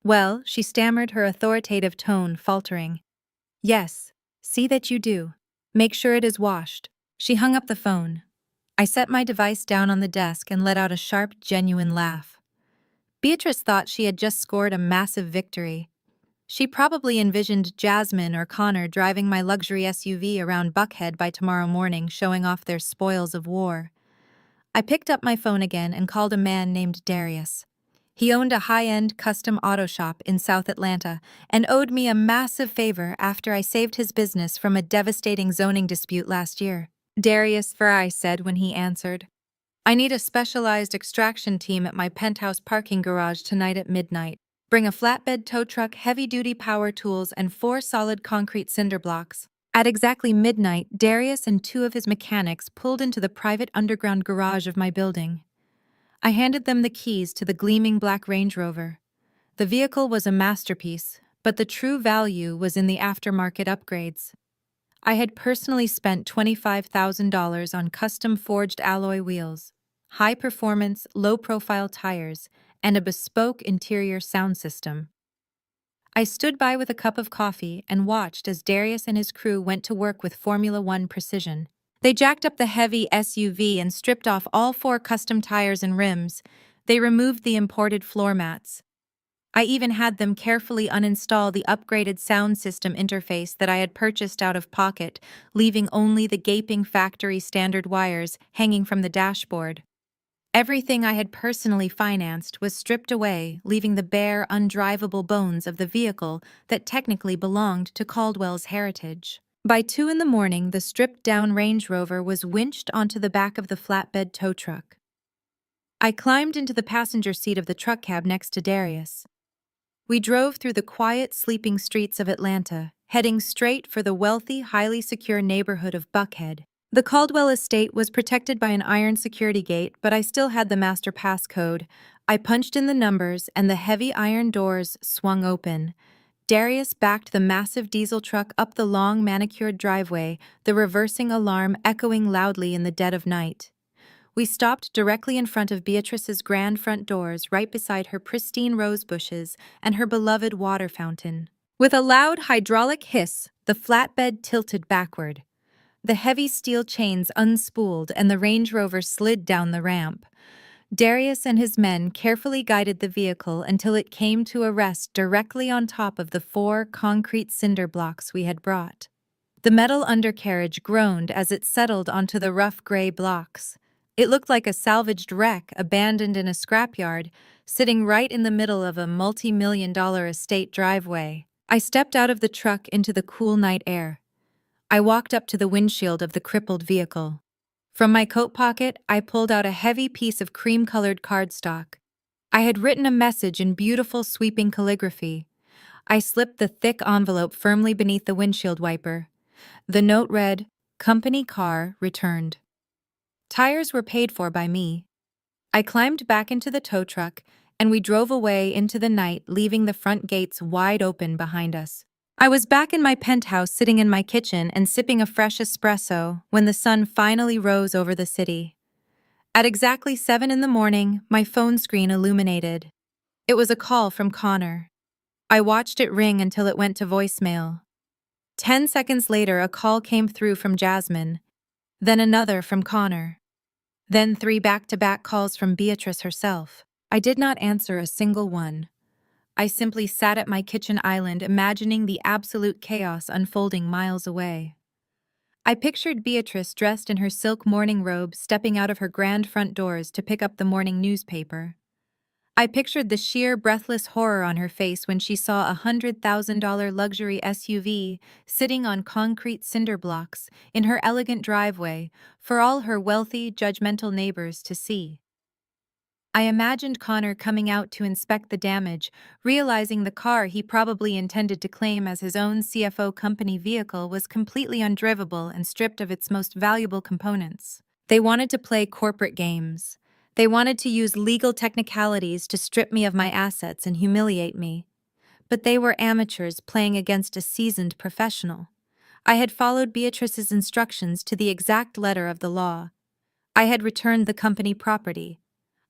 Well, she stammered, her authoritative tone faltering. Yes, see that you do. Make sure it is washed. She hung up the phone. I set my device down on the desk and let out a sharp, genuine laugh. Beatrice thought she had just scored a massive victory. She probably envisioned Jasmine or Connor driving my luxury SUV around Buckhead by tomorrow morning, showing off their spoils of war. I picked up my phone again and called a man named Darius. He owned a high-end custom auto shop in South Atlanta and owed me a massive favor after I saved his business from a devastating zoning dispute last year. Darius, I said when he answered. I need a specialized extraction team at my penthouse parking garage tonight at midnight. Bring a flatbed tow truck, heavy-duty power tools, and 4 solid concrete cinder blocks. At exactly midnight, Darius and 2 of his mechanics pulled into the private underground garage of my building. I handed them the keys to the gleaming black Range Rover. The vehicle was a masterpiece, but the true value was in the aftermarket upgrades. I had personally spent $25,000 on custom-forged alloy wheels, high-performance, low-profile tires, and a bespoke interior sound system. I stood by with a cup of coffee and watched as Darius and his crew went to work with Formula One precision. They jacked up the heavy SUV and stripped off all 4 custom tires and rims. They removed the imported floor mats. I even had them carefully uninstall the upgraded sound system interface that I had purchased out of pocket, leaving only the gaping factory standard wires hanging from the dashboard. Everything I had personally financed was stripped away, leaving the bare, undrivable bones of the vehicle that technically belonged to Caldwell's Heritage. By 2 in the morning, the stripped-down Range Rover was winched onto the back of the flatbed tow truck. I climbed into the passenger seat of the truck cab next to Darius. We drove through the quiet, sleeping streets of Atlanta, heading straight for the wealthy, highly secure neighborhood of Buckhead. The Caldwell estate was protected by an iron security gate, but I still had the master pass code. I punched in the numbers, and the heavy iron doors swung open. Darius backed the massive diesel truck up the long, manicured driveway, the reversing alarm echoing loudly in the dead of night. We stopped directly in front of Beatrice's grand front doors, right beside her pristine rose bushes and her beloved water fountain. With a loud hydraulic hiss, the flatbed tilted backward. The heavy steel chains unspooled and the Range Rover slid down the ramp. Darius and his men carefully guided the vehicle until it came to a rest directly on top of the 4 concrete cinder blocks we had brought. The metal undercarriage groaned as it settled onto the rough gray blocks. It looked like a salvaged wreck abandoned in a scrapyard, sitting right in the middle of a multi-million-dollar estate driveway. I stepped out of the truck into the cool night air. I walked up to the windshield of the crippled vehicle. From my coat pocket, I pulled out a heavy piece of cream-colored cardstock. I had written a message in beautiful, sweeping calligraphy. I slipped the thick envelope firmly beneath the windshield wiper. The note read, "Company car returned." Tires were paid for by me. I climbed back into the tow truck, and we drove away into the night, leaving the front gates wide open behind us. I was back in my penthouse sitting in my kitchen and sipping a fresh espresso when the sun finally rose over the city. At exactly 7 in the morning, my phone screen illuminated. It was a call from Connor. I watched it ring until it went to voicemail. 10 seconds later, a call came through from Jasmine, then another from Connor. Then 3 back-to-back calls from Beatrice herself. I did not answer a single one. I simply sat at my kitchen island imagining the absolute chaos unfolding miles away. I pictured Beatrice dressed in her silk morning robe stepping out of her grand front doors to pick up the morning newspaper. I pictured the sheer, breathless horror on her face when she saw a $100,000 luxury SUV sitting on concrete cinder blocks in her elegant driveway for all her wealthy, judgmental neighbors to see. I imagined Connor coming out to inspect the damage, realizing the car he probably intended to claim as his own CFO company vehicle was completely undrivable and stripped of its most valuable components. They wanted to play corporate games. They wanted to use legal technicalities to strip me of my assets and humiliate me. But they were amateurs playing against a seasoned professional. I had followed Beatrice's instructions to the exact letter of the law. I had returned the company property.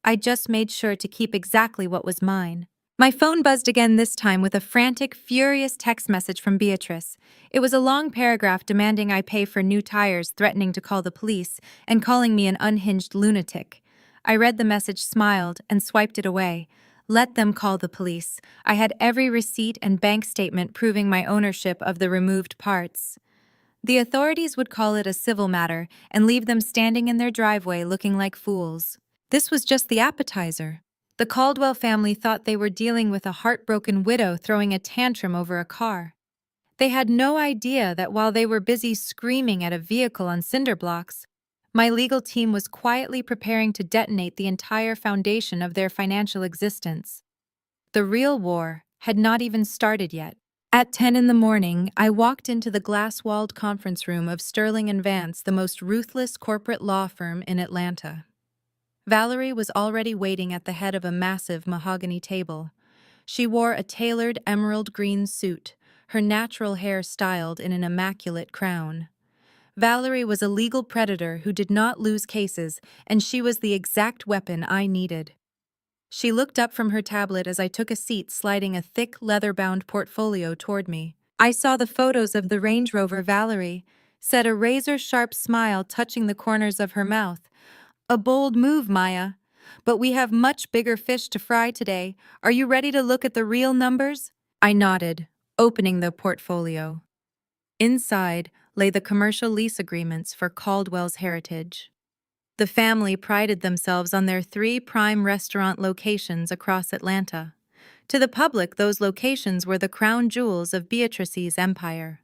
I just made sure to keep exactly what was mine. My phone buzzed again, this time with a frantic, furious text message from Beatrice. It was a long paragraph demanding I pay for new tires, threatening to call the police, and calling me an unhinged lunatic. I read the message, smiled, and swiped it away. Let them call the police. I had every receipt and bank statement proving my ownership of the removed parts. The authorities would call it a civil matter and leave them standing in their driveway looking like fools. This was just the appetizer. The Caldwell family thought they were dealing with a heartbroken widow throwing a tantrum over a car. They had no idea that while they were busy screaming at a vehicle on cinder blocks, my legal team was quietly preparing to detonate the entire foundation of their financial existence. The real war had not even started yet. At 10 in the morning, I walked into the glass-walled conference room of Sterling & Vance, the most ruthless corporate law firm in Atlanta. Valerie was already waiting at the head of a massive mahogany table. She wore a tailored emerald green suit, her natural hair styled in an immaculate crown. Valerie was a legal predator who did not lose cases, and she was the exact weapon I needed. She looked up from her tablet as I took a seat, sliding a thick, leather-bound portfolio toward me. I saw the photos of the Range Rover. Valerie said, a razor-sharp smile touching the corners of her mouth. "A bold move, Maya. But we have much bigger fish to fry today. Are you ready to look at the real numbers?" I nodded, opening the portfolio. Inside lay the commercial lease agreements for Caldwell's Heritage. The family prided themselves on their 3 prime restaurant locations across Atlanta. To the public, those locations were the crown jewels of Beatrice's empire.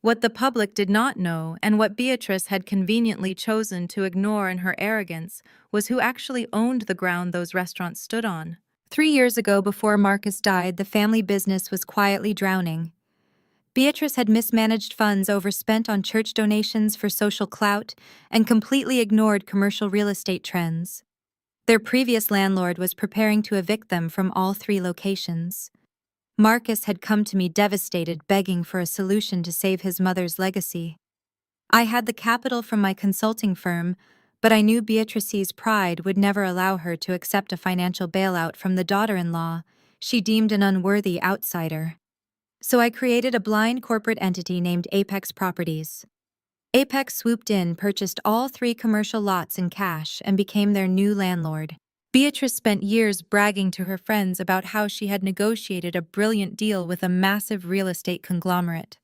What the public did not know, and what Beatrice had conveniently chosen to ignore in her arrogance, was who actually owned the ground those restaurants stood on. 3 years ago, before Marcus died, the family business was quietly drowning. Beatrice had mismanaged funds overspent on church donations for social clout and completely ignored commercial real estate trends. Their previous landlord was preparing to evict them from all 3 locations. Marcus had come to me devastated, begging for a solution to save his mother's legacy. I had the capital from my consulting firm, but I knew Beatrice's pride would never allow her to accept a financial bailout from the daughter-in-law she deemed an unworthy outsider. So I created a blind corporate entity named Apex Properties. Apex swooped in, purchased all 3 commercial lots in cash, and became their new landlord. Beatrice spent years bragging to her friends about how she had negotiated a brilliant deal with a massive real estate conglomerate.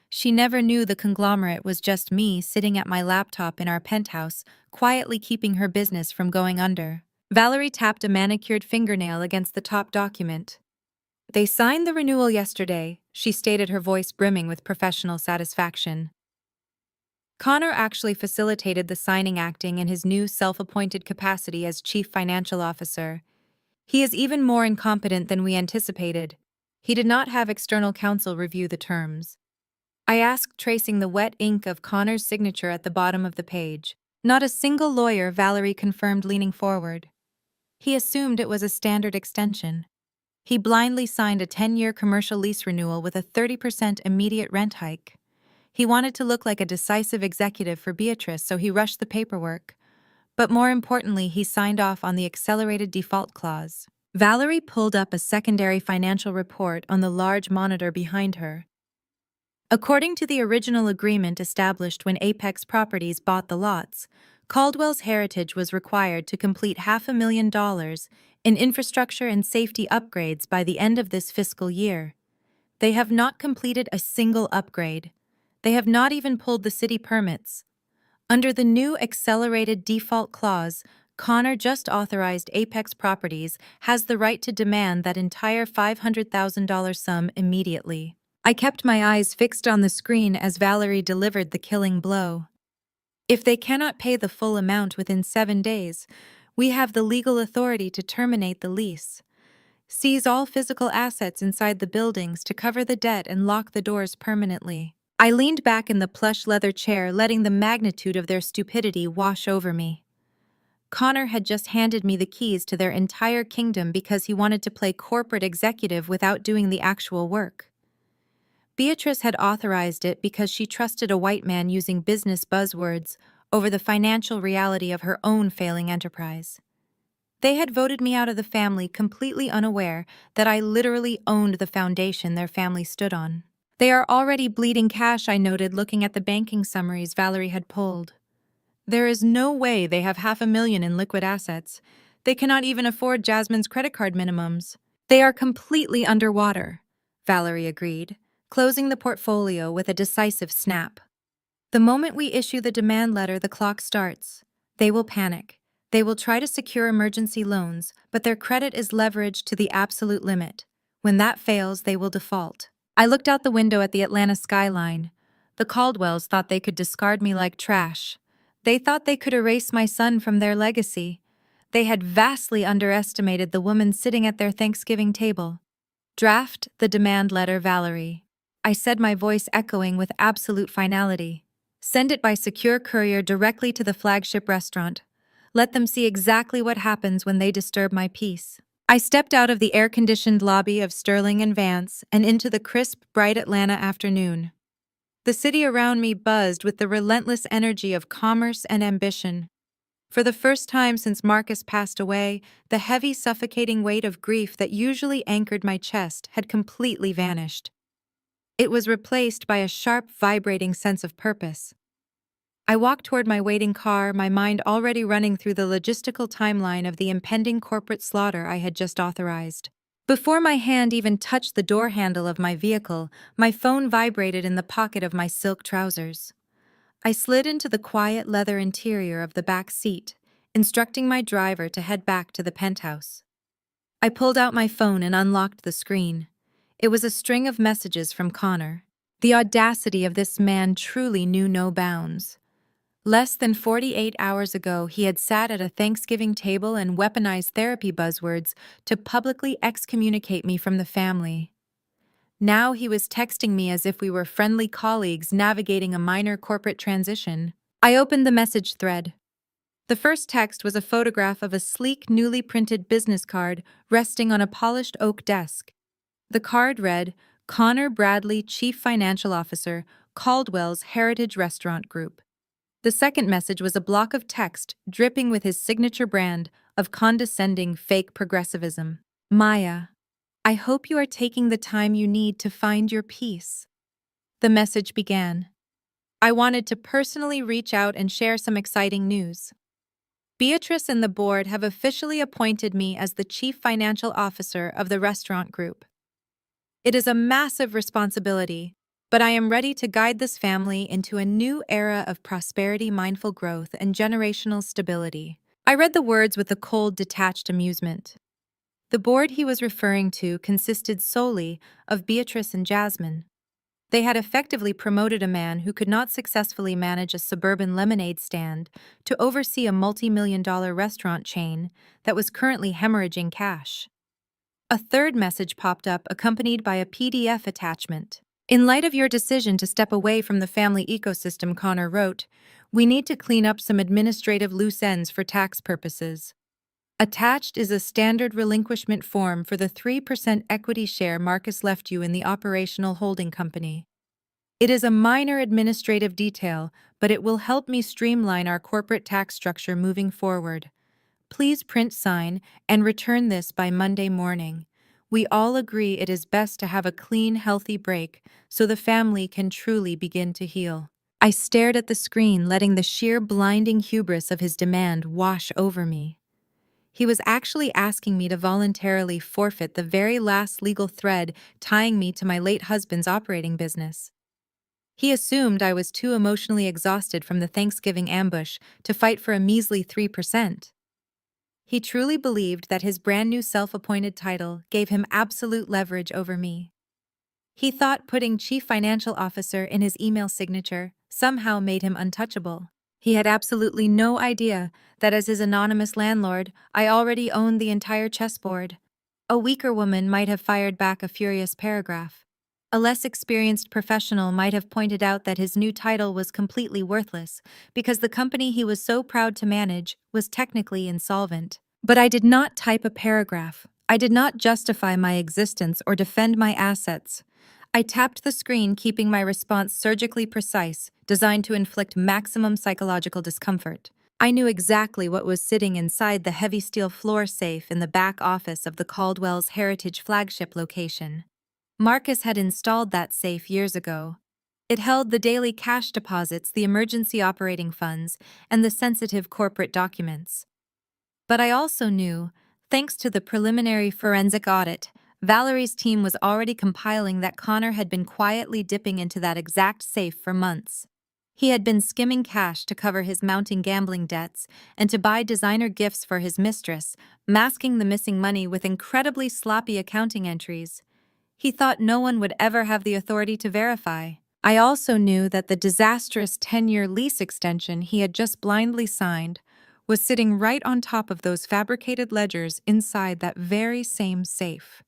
She never knew the conglomerate was just me sitting at my laptop in our penthouse, quietly keeping her business from going under. Valerie tapped a manicured fingernail against the top document. "They signed the renewal yesterday," she stated, her voice brimming with professional satisfaction. Connor actually facilitated the signing, acting in his new self-appointed capacity as Chief Financial Officer. He is even more incompetent than we anticipated. He did not have external counsel review the terms. I asked, tracing the wet ink of Connor's signature at the bottom of the page. "Not a single lawyer," Valerie confirmed, leaning forward. "He assumed it was a standard extension. He blindly signed a 10-year commercial lease renewal with a 30% immediate rent hike. He wanted to look like a decisive executive for Beatrice, so he rushed the paperwork. But more importantly, he signed off on the accelerated default clause." Valerie pulled up a secondary financial report on the large monitor behind her. According to the original agreement established when Apex Properties bought the lots, Caldwell's Heritage was required to complete $500,000 in infrastructure and safety upgrades by the end of this fiscal year. They have not completed a single upgrade. They have not even pulled the city permits. Under the new accelerated default clause, Connor, just authorized Apex Properties, has the right to demand that entire $500,000 sum immediately. I kept my eyes fixed on the screen as Valerie delivered the killing blow. "If they cannot pay the full amount within 7 days, we have the legal authority to terminate the lease, seize all physical assets inside the buildings to cover the debt, and lock the doors permanently." I leaned back in the plush leather chair, letting the magnitude of their stupidity wash over me. Connor had just handed me the keys to their entire kingdom because he wanted to play corporate executive without doing the actual work. Beatrice had authorized it because she trusted a white man using business buzzwords over the financial reality of her own failing enterprise. They had voted me out of the family, completely unaware that I literally owned the foundation their family stood on. "They are already bleeding cash," I noted, looking at the banking summaries Valerie had pulled. "There is no way they have $500,000 in liquid assets. They cannot even afford Jasmine's credit card minimums." "They are completely underwater," Valerie agreed, closing the portfolio with a decisive snap. "The moment we issue the demand letter, the clock starts. They will panic. They will try to secure emergency loans, but their credit is leveraged to the absolute limit. When that fails, they will default." I looked out the window at the Atlanta skyline. The Caldwells thought they could discard me like trash. They thought they could erase my son from their legacy. They had vastly underestimated the woman sitting at their Thanksgiving table. "Draft the demand letter, Valerie," I said, my voice echoing with absolute finality. "Send it by secure courier directly to the flagship restaurant. Let them see exactly what happens when they disturb my peace." I stepped out of the air-conditioned lobby of Sterling and Vance and into the crisp, bright Atlanta afternoon. The city around me buzzed with the relentless energy of commerce and ambition. For the first time since Marcus passed away, the heavy, suffocating weight of grief that usually anchored my chest had completely vanished. It was replaced by a sharp, vibrating sense of purpose. I walked toward my waiting car, my mind already running through the logistical timeline of the impending corporate slaughter I had just authorized. Before my hand even touched the door handle of my vehicle, my phone vibrated in the pocket of my silk trousers. I slid into the quiet leather interior of the back seat, instructing my driver to head back to the penthouse. I pulled out my phone and unlocked the screen. It was a string of messages from Connor. The audacity of this man truly knew no bounds. Less than 48 hours ago, he had sat at a Thanksgiving table and weaponized therapy buzzwords to publicly excommunicate me from the family. Now he was texting me as if we were friendly colleagues navigating a minor corporate transition. I opened the message thread. The first text was a photograph of a sleek, newly printed business card resting on a polished oak desk. The card read, Connor Bradley, Chief Financial Officer, Caldwell's Heritage Restaurant Group. The second message was a block of text dripping with his signature brand of condescending fake progressivism. Maya, I hope you are taking the time you need to find your peace. The message began. I wanted to personally reach out and share some exciting news. Beatrice and the board have officially appointed me as the Chief Financial Officer of the restaurant group. It is a massive responsibility, but I am ready to guide this family into a new era of prosperity, mindful growth, and generational stability. I read the words with a cold, detached amusement. The board he was referring to consisted solely of Beatrice and Jasmine. They had effectively promoted a man who could not successfully manage a suburban lemonade stand to oversee a multi-million-dollar restaurant chain that was currently hemorrhaging cash. A third message popped up accompanied by a PDF attachment. In light of your decision to step away from the family ecosystem, Connor wrote, we need to clean up some administrative loose ends for tax purposes. Attached is a standard relinquishment form for the 3% equity share Marcus left you in the operational holding company. It is a minor administrative detail, but it will help me streamline our corporate tax structure moving forward. Please print, sign, and return this by Monday morning. We all agree it is best to have a clean, healthy break so the family can truly begin to heal. I stared at the screen, letting the sheer blinding hubris of his demand wash over me. He was actually asking me to voluntarily forfeit the very last legal thread tying me to my late husband's operating business. He assumed I was too emotionally exhausted from the Thanksgiving ambush to fight for a measly 3%. He truly believed that his brand new self-appointed title gave him absolute leverage over me. He thought putting Chief Financial Officer in his email signature somehow made him untouchable. He had absolutely no idea that as his anonymous landlord, I already owned the entire chessboard. A weaker woman might have fired back a furious paragraph. A less experienced professional might have pointed out that his new title was completely worthless because the company he was so proud to manage was technically insolvent. But I did not type a paragraph. I did not justify my existence or defend my assets. I tapped the screen, keeping my response surgically precise, designed to inflict maximum psychological discomfort. I knew exactly what was sitting inside the heavy steel floor safe in the back office of the Caldwell's Heritage flagship location. Marcus had installed that safe years ago. It held the daily cash deposits, the emergency operating funds, and the sensitive corporate documents. But I also knew, thanks to the preliminary forensic audit, Valerie's team was already compiling that Connor had been quietly dipping into that exact safe for months. He had been skimming cash to cover his mounting gambling debts and to buy designer gifts for his mistress, masking the missing money with incredibly sloppy accounting entries. He thought no one would ever have the authority to verify. I also knew that the disastrous 10-year lease extension he had just blindly signed was sitting right on top of those fabricated ledgers inside that very same safe.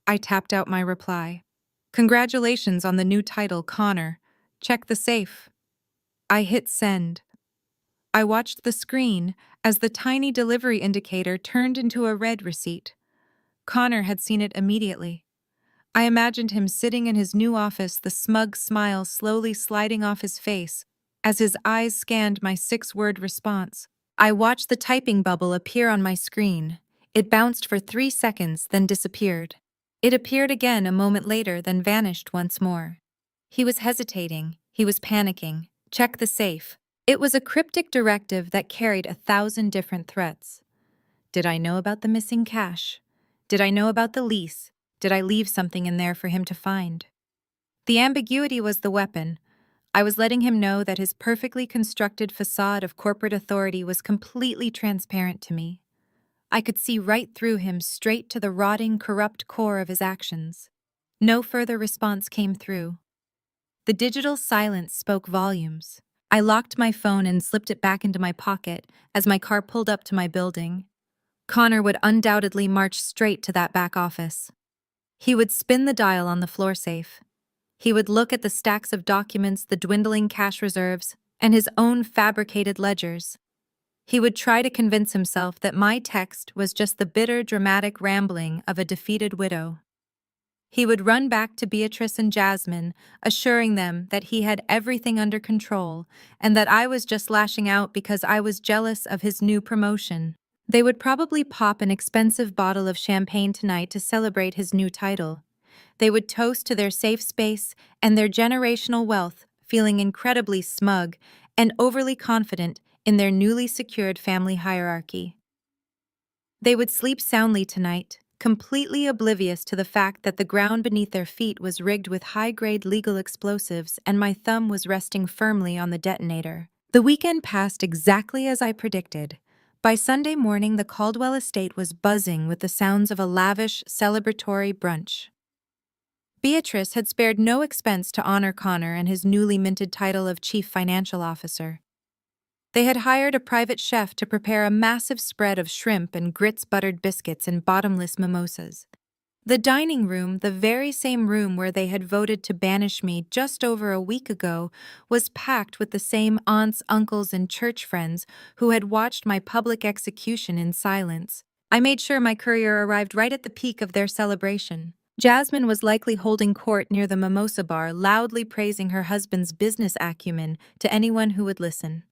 I tapped out my reply. Congratulations on the new title, Connor. Check the safe. I hit send. I watched the screen as the tiny delivery indicator turned into a red receipt. Connor had seen it immediately. I imagined him sitting in his new office, the smug smile slowly sliding off his face as his eyes scanned my 6-word response. I watched the typing bubble appear on my screen. It bounced for 3 seconds, then disappeared. It appeared again a moment later, then vanished once more. He was hesitating. He was panicking. Check the safe. It was a cryptic directive that carried 1,000 different threats. Did I know about the missing cash? Did I know about the lease? Did I leave something in there for him to find? The ambiguity was the weapon. I was letting him know that his perfectly constructed facade of corporate authority was completely transparent to me. I could see right through him, straight to the rotting, corrupt core of his actions. No further response came through. The digital silence spoke volumes. I locked my phone and slipped it back into my pocket as my car pulled up to my building. Connor would undoubtedly march straight to that back office. He would spin the dial on the floor safe. He would look at the stacks of documents, the dwindling cash reserves, and his own fabricated ledgers. He would try to convince himself that my text was just the bitter, dramatic rambling of a defeated widow. He would run back to Beatrice and Jasmine, assuring them that he had everything under control and that I was just lashing out because I was jealous of his new promotion. They would probably pop an expensive bottle of champagne tonight to celebrate his new title. They would toast to their safe space and their generational wealth, feeling incredibly smug and overly confident in their newly secured family hierarchy. They would sleep soundly tonight, completely oblivious to the fact that the ground beneath their feet was rigged with high-grade legal explosives and my thumb was resting firmly on the detonator. The weekend passed exactly as I predicted. By Sunday morning, the Caldwell estate was buzzing with the sounds of a lavish, celebratory brunch. Beatrice had spared no expense to honor Connor and his newly minted title of Chief Financial Officer. They had hired a private chef to prepare a massive spread of shrimp and grits-buttered biscuits and bottomless mimosas. The dining room, the very same room where they had voted to banish me just over a week ago, was packed with the same aunts, uncles, and church friends who had watched my public execution in silence. I made sure my courier arrived right at the peak of their celebration. Jasmine was likely holding court near the mimosa bar, loudly praising her husband's business acumen to anyone who would listen.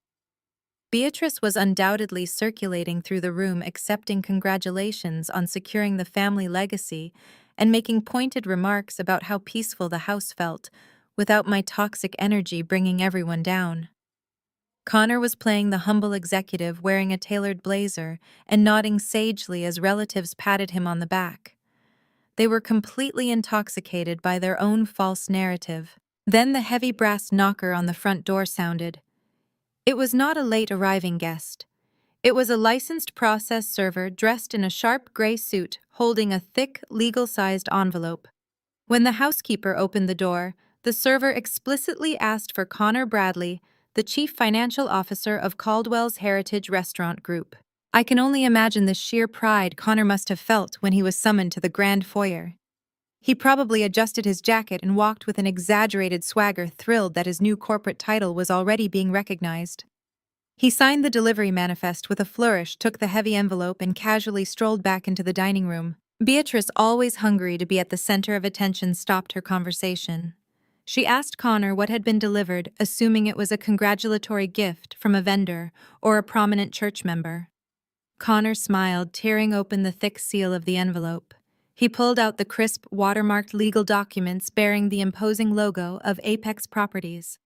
Beatrice was undoubtedly circulating through the room accepting congratulations on securing the family legacy and making pointed remarks about how peaceful the house felt, without my toxic energy bringing everyone down. Connor was playing the humble executive wearing a tailored blazer and nodding sagely as relatives patted him on the back. They were completely intoxicated by their own false narrative. Then the heavy brass knocker on the front door sounded. It was not a late-arriving guest. It was a licensed process server dressed in a sharp gray suit, holding a thick, legal-sized envelope. When the housekeeper opened the door, the server explicitly asked for Connor Bradley, the Chief Financial Officer of Caldwell's Heritage Restaurant Group. I can only imagine the sheer pride Connor must have felt when he was summoned to the grand foyer. He probably adjusted his jacket and walked with an exaggerated swagger, thrilled that his new corporate title was already being recognized. He signed the delivery manifest with a flourish, took the heavy envelope, and casually strolled back into the dining room. Beatrice, always hungry to be at the center of attention, stopped her conversation. She asked Connor what had been delivered, assuming it was a congratulatory gift from a vendor or a prominent church member. Connor smiled, tearing open the thick seal of the envelope. He pulled out the crisp, watermarked legal documents bearing the imposing logo of Apex Properties.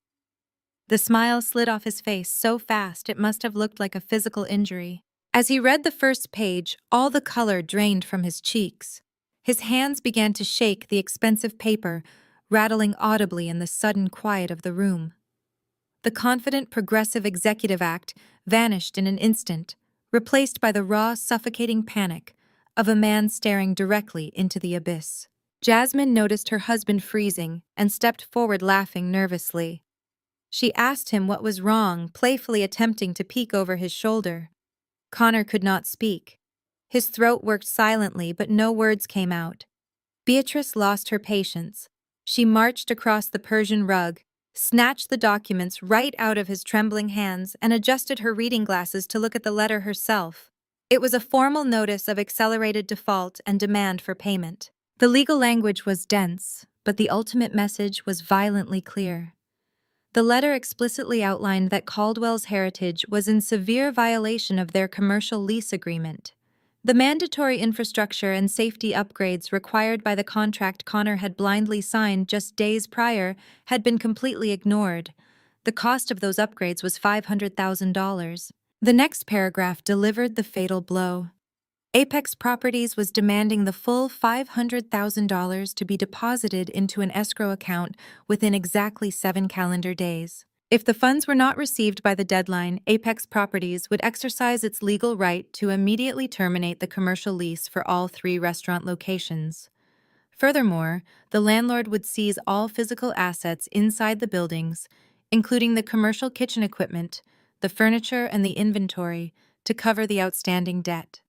The smile slid off his face so fast it must have looked like a physical injury. As he read the first page, all the color drained from his cheeks. His hands began to shake the expensive paper, rattling audibly in the sudden quiet of the room. The confident, progressive executive act vanished in an instant, replaced by the raw, suffocating panic of a man staring directly into the abyss. Jasmine noticed her husband freezing and stepped forward, laughing nervously. She asked him what was wrong, playfully attempting to peek over his shoulder. Connor could not speak. His throat worked silently, but no words came out. Beatrice lost her patience. She marched across the Persian rug, snatched the documents right out of his trembling hands, and adjusted her reading glasses to look at the letter herself. It was a formal notice of accelerated default and demand for payment. The legal language was dense, but the ultimate message was violently clear. The letter explicitly outlined that Caldwell's Heritage was in severe violation of their commercial lease agreement. The mandatory infrastructure and safety upgrades required by the contract Connor had blindly signed just days prior had been completely ignored. The cost of those upgrades was $500,000. The next paragraph delivered the fatal blow. Apex Properties was demanding the full $500,000 to be deposited into an escrow account within exactly 7 calendar days. If the funds were not received by the deadline, Apex Properties would exercise its legal right to immediately terminate the commercial lease for all 3 restaurant locations. Furthermore, the landlord would seize all physical assets inside the buildings, including the commercial kitchen equipment, the furniture, and the inventory, to cover the outstanding debt.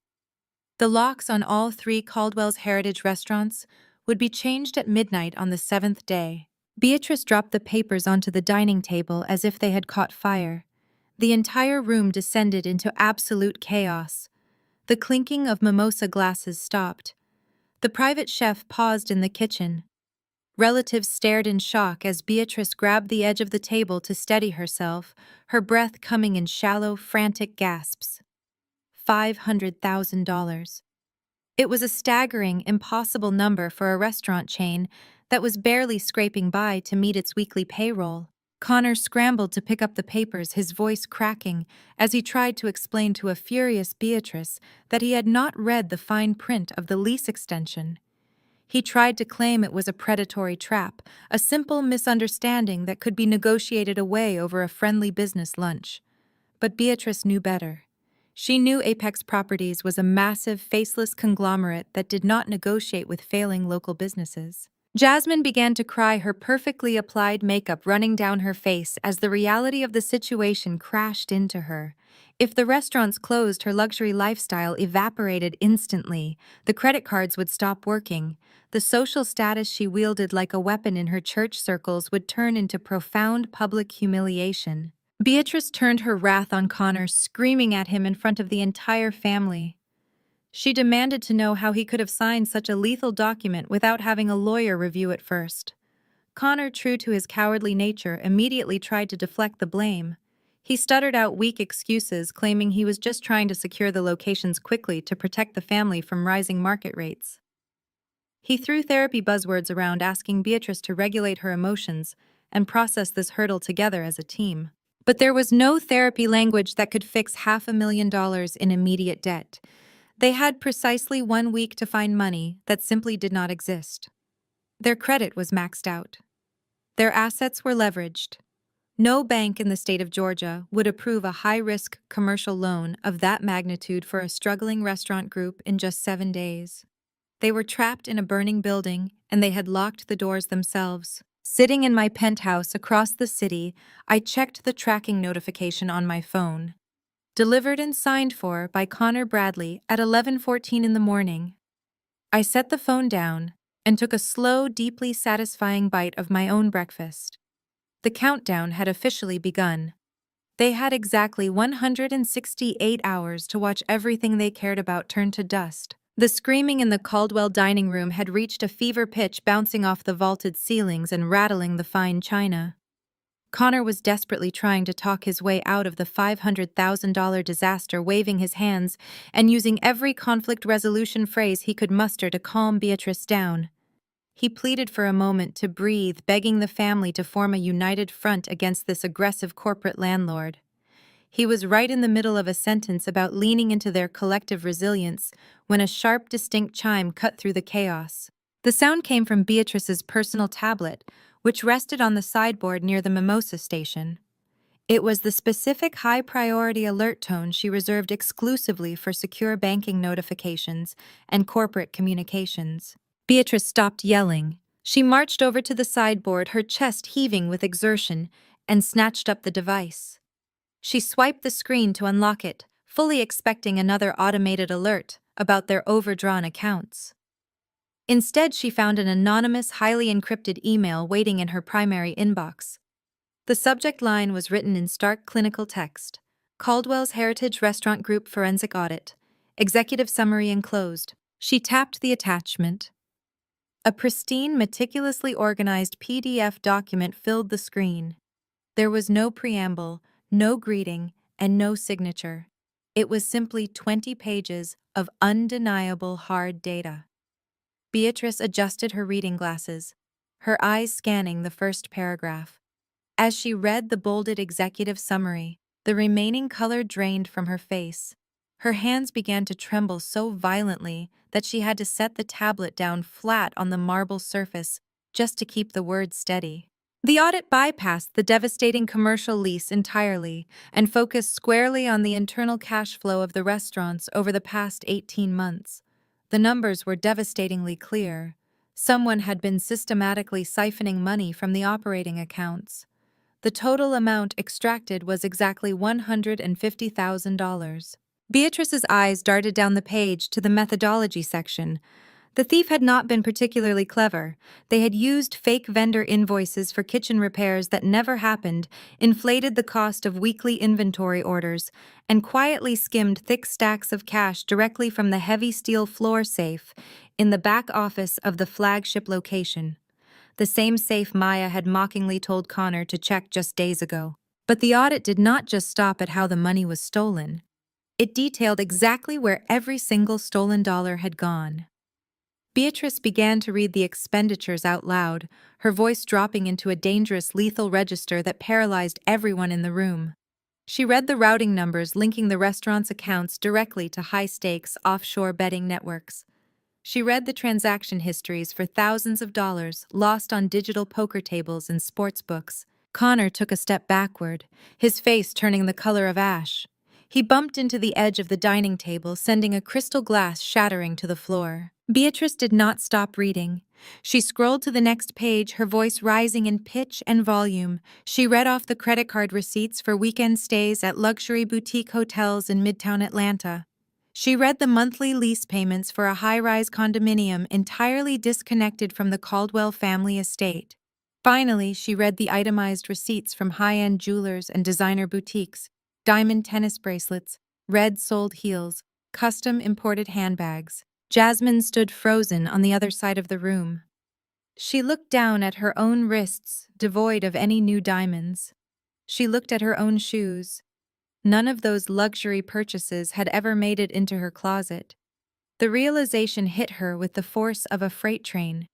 The locks on all three Caldwell's Heritage restaurants would be changed at midnight on the seventh day. Beatrice dropped the papers onto the dining table as if they had caught fire. The entire room descended into absolute chaos. The clinking of mimosa glasses stopped. The private chef paused in the kitchen. Relatives stared in shock as Beatrice grabbed the edge of the table to steady herself, her breath coming in shallow, frantic gasps. $500,000. It was a staggering, impossible number for a restaurant chain that was barely scraping by to meet its weekly payroll. Connor scrambled to pick up the papers, his voice cracking, as he tried to explain to a furious Beatrice that he had not read the fine print of the lease extension. He tried to claim it was a predatory trap, a simple misunderstanding that could be negotiated away over a friendly business lunch. But Beatrice knew better. She knew Apex Properties was a massive, faceless conglomerate that did not negotiate with failing local businesses. Jasmine began to cry, her perfectly applied makeup running down her face as the reality of the situation crashed into her. If the restaurants closed, her luxury lifestyle evaporated instantly. The credit cards would stop working. The social status she wielded like a weapon in her church circles would turn into profound public humiliation. Beatrice turned her wrath on Connor, screaming at him in front of the entire family. She demanded to know how he could have signed such a lethal document without having a lawyer review it first. Connor, true to his cowardly nature, immediately tried to deflect the blame. He stuttered out weak excuses, claiming he was just trying to secure the locations quickly to protect the family from rising market rates. He threw therapy buzzwords around, asking Beatrice to regulate her emotions and process this hurdle together as a team. But there was no therapy language that could fix $500,000 in immediate debt. They had precisely 1 week to find money that simply did not exist. Their credit was maxed out. Their assets were leveraged. No bank in the state of Georgia would approve a high-risk commercial loan of that magnitude for a struggling restaurant group in just 7 days. They were trapped in a burning building, and they had locked the doors themselves. Sitting in my penthouse across the city, I checked the tracking notification on my phone. Delivered and signed for by Connor Bradley at 11:14 in the morning. I set the phone down and took a slow, deeply satisfying bite of my own breakfast. The countdown had officially begun. They had exactly 168 hours to watch everything they cared about turn to dust. The screaming in the Caldwell dining room had reached a fever pitch, bouncing off the vaulted ceilings and rattling the fine china. Connor was desperately trying to talk his way out of the $500,000 disaster, waving his hands and using every conflict resolution phrase he could muster to calm Beatrice down. He pleaded for a moment to breathe, begging the family to form a united front against this aggressive corporate landlord. He was right in the middle of a sentence about leaning into their collective resilience when a sharp, distinct chime cut through the chaos. The sound came from Beatrice's personal tablet, which rested on the sideboard near the mimosa station. It was the specific high-priority alert tone she reserved exclusively for secure banking notifications and corporate communications. Beatrice stopped yelling. She marched over to the sideboard, her chest heaving with exertion, and snatched up the device. She swiped the screen to unlock it, fully expecting another automated alert about their overdrawn accounts. Instead, she found an anonymous, highly encrypted email waiting in her primary inbox. The subject line was written in stark clinical text: Caldwell's Heritage Restaurant Group Forensic Audit. Executive Summary enclosed. She tapped the attachment. A pristine, meticulously organized PDF document filled the screen. There was no preamble, no greeting, and no signature. It was simply 20 pages of undeniable hard data. Beatrice adjusted her reading glasses, her eyes scanning the first paragraph. As she read the bolded executive summary, the remaining color drained from her face. Her hands began to tremble so violently that she had to set the tablet down flat on the marble surface just to keep the words steady. The audit bypassed the devastating commercial lease entirely and focused squarely on the internal cash flow of the restaurants over the past 18 months. The numbers were devastatingly clear. Someone had been systematically siphoning money from the operating accounts. The total amount extracted was exactly $150,000. Beatrice's eyes darted down the page to the methodology section. The thief had not been particularly clever. They had used fake vendor invoices for kitchen repairs that never happened, inflated the cost of weekly inventory orders, and quietly skimmed thick stacks of cash directly from the heavy steel floor safe in the back office of the flagship location. The same safe Maya had mockingly told Connor to check just days ago. But the audit did not just stop at how the money was stolen. It detailed exactly where every single stolen dollar had gone. Beatrice began to read the expenditures out loud, her voice dropping into a dangerous, lethal register that paralyzed everyone in the room. She read the routing numbers linking the restaurant's accounts directly to high-stakes offshore betting networks. She read the transaction histories for thousands of dollars lost on digital poker tables and sports books. Connor took a step backward, his face turning the color of ash. He bumped into the edge of the dining table, sending a crystal glass shattering to the floor. Beatrice did not stop reading. She scrolled to the next page, her voice rising in pitch and volume. She read off the credit card receipts for weekend stays at luxury boutique hotels in Midtown Atlanta. She read the monthly lease payments for a high-rise condominium entirely disconnected from the Caldwell family estate. Finally, she read the itemized receipts from high-end jewelers and designer boutiques, diamond tennis bracelets, red-soled heels, custom imported handbags. Jasmine stood frozen on the other side of the room. She looked down at her own wrists, devoid of any new diamonds. She looked at her own shoes. None of those luxury purchases had ever made it into her closet. The realization hit her with the force of a freight train.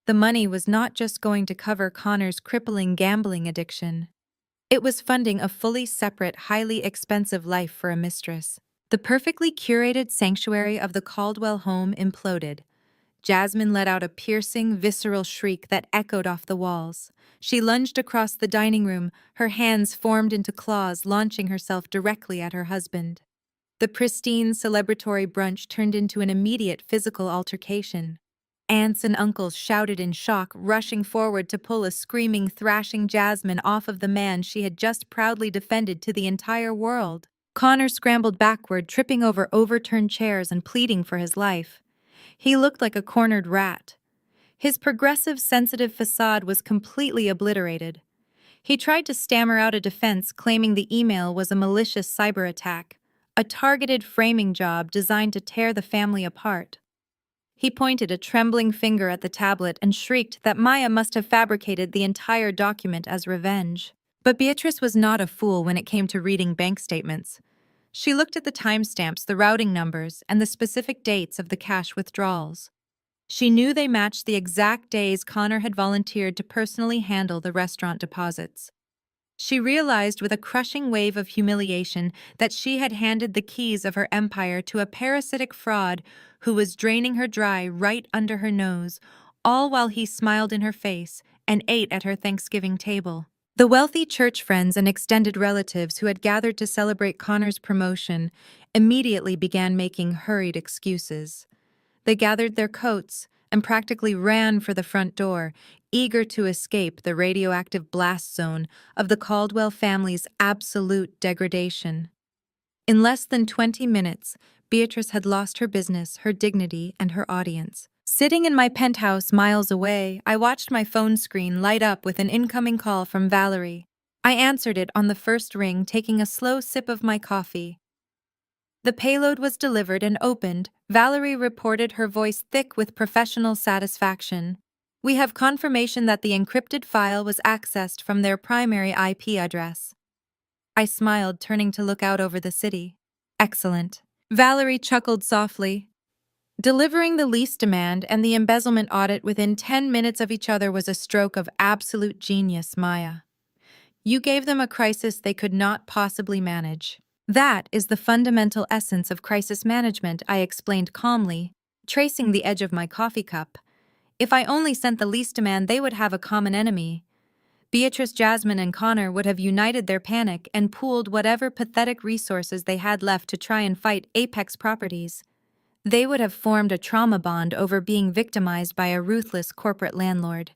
The money was not just going to cover Connor's crippling gambling addiction. It was funding a fully separate, highly expensive life for a mistress. The perfectly curated sanctuary of the Caldwell home imploded. Jasmine let out a piercing, visceral shriek that echoed off the walls. She lunged across the dining room, her hands formed into claws, launching herself directly at her husband. The pristine, celebratory brunch turned into an immediate physical altercation. Aunts and uncles shouted in shock, rushing forward to pull a screaming, thrashing Jasmine off of the man she had just proudly defended to the entire world. Connor scrambled backward, tripping over overturned chairs and pleading for his life. He looked like a cornered rat. His progressive, sensitive facade was completely obliterated. He tried to stammer out a defense, claiming the email was a malicious cyber attack, a targeted framing job designed to tear the family apart. He pointed a trembling finger at the tablet and shrieked that Maya must have fabricated the entire document as revenge. But Beatrice was not a fool when it came to reading bank statements. She looked at the timestamps, the routing numbers, and the specific dates of the cash withdrawals. She knew they matched the exact days Connor had volunteered to personally handle the restaurant deposits. She realized with a crushing wave of humiliation that she had handed the keys of her empire to a parasitic fraud who was draining her dry right under her nose, all while he smiled in her face and ate at her Thanksgiving table. The wealthy church friends and extended relatives who had gathered to celebrate Connor's promotion immediately began making hurried excuses. They gathered their coats and practically ran for the front door, eager to escape the radioactive blast zone of the Caldwell family's absolute degradation. In less than 20 minutes, Beatrice had lost her business, her dignity, and her audience. Sitting in my penthouse miles away, I watched my phone screen light up with an incoming call from Valerie. I answered it on the first ring, taking a slow sip of my coffee. The payload was delivered and opened. Valerie reported, her voice thick with professional satisfaction. "We have confirmation that the encrypted file was accessed from their primary IP address." I smiled, turning to look out over the city. "Excellent." Valerie chuckled softly. Delivering the lease demand and the embezzlement audit within 10 minutes of each other was a stroke of absolute genius, Maya. You gave them a crisis they could not possibly manage. That is the fundamental essence of crisis management, I explained calmly, tracing the edge of my coffee cup. If I only sent the lease demand, they would have a common enemy. Beatrice, Jasmine, and Connor would have united their panic and pooled whatever pathetic resources they had left to try and fight Apex Properties. They would have formed a trauma bond over being victimized by a ruthless corporate landlord.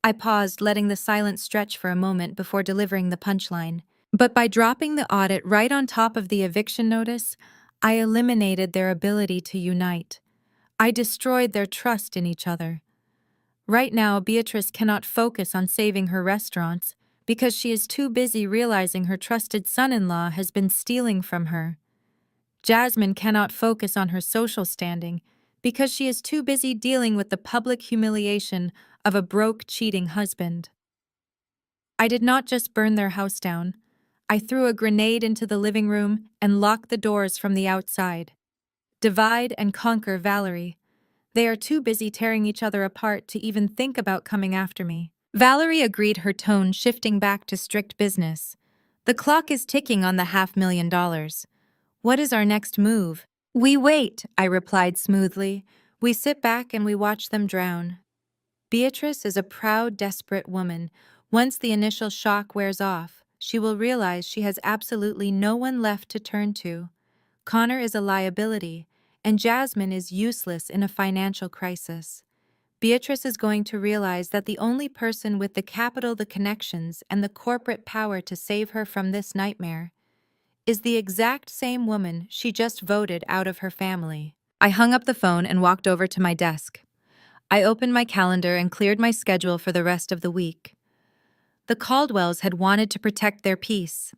I paused, letting the silence stretch for a moment before delivering the punchline. But by dropping the audit right on top of the eviction notice, I eliminated their ability to unite. I destroyed their trust in each other. Right now, Beatrice cannot focus on saving her restaurants because she is too busy realizing her trusted son-in-law has been stealing from her. Jasmine cannot focus on her social standing because she is too busy dealing with the public humiliation of a broke, cheating husband. I did not just burn their house down. I threw a grenade into the living room and locked the doors from the outside. Divide and conquer Valerie. They are too busy tearing each other apart to even think about coming after me. Valerie agreed, her tone shifting back to strict business. The clock is ticking on the $500,000. What is our next move? We wait, I replied smoothly. We sit back and we watch them drown. Beatrice is a proud, desperate woman. Once the initial shock wears off, she will realize she has absolutely no one left to turn to. Connor is a liability, and Jasmine is useless in a financial crisis. Beatrice is going to realize that the only person with the capital, the connections, and the corporate power to save her from this nightmare is the exact same woman she just voted out of her family. I hung up the phone and walked over to my desk. I opened my calendar and cleared my schedule for the rest of the week. The Caldwells had wanted to protect their peace.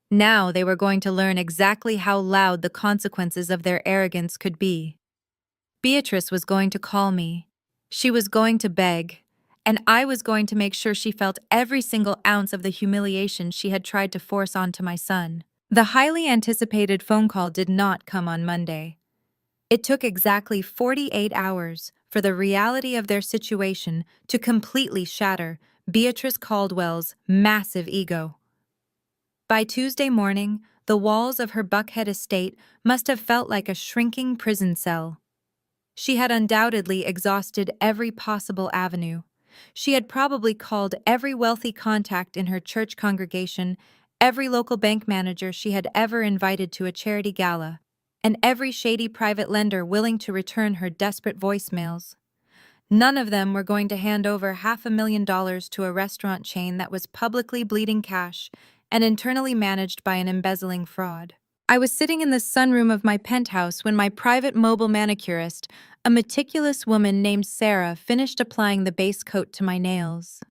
Now they were going to learn exactly how loud the consequences of their arrogance could be. Beatrice was going to call me. She was going to beg, and I was going to make sure she felt every single ounce of the humiliation she had tried to force onto my son. The highly anticipated phone call did not come on Monday. It took exactly 48 hours for the reality of their situation to completely shatter Beatrice Caldwell's massive ego. By Tuesday morning, the walls of her Buckhead estate must have felt like a shrinking prison cell. She had undoubtedly exhausted every possible avenue. She had probably called every wealthy contact in her church congregation, every local bank manager she had ever invited to a charity gala, and every shady private lender willing to return her desperate voicemails. None of them were going to hand over $500,000 to a restaurant chain that was publicly bleeding cash and internally managed by an embezzling fraud. I was sitting in the sunroom of my penthouse when my private mobile manicurist, a meticulous woman named Sarah, finished applying the base coat to my nails.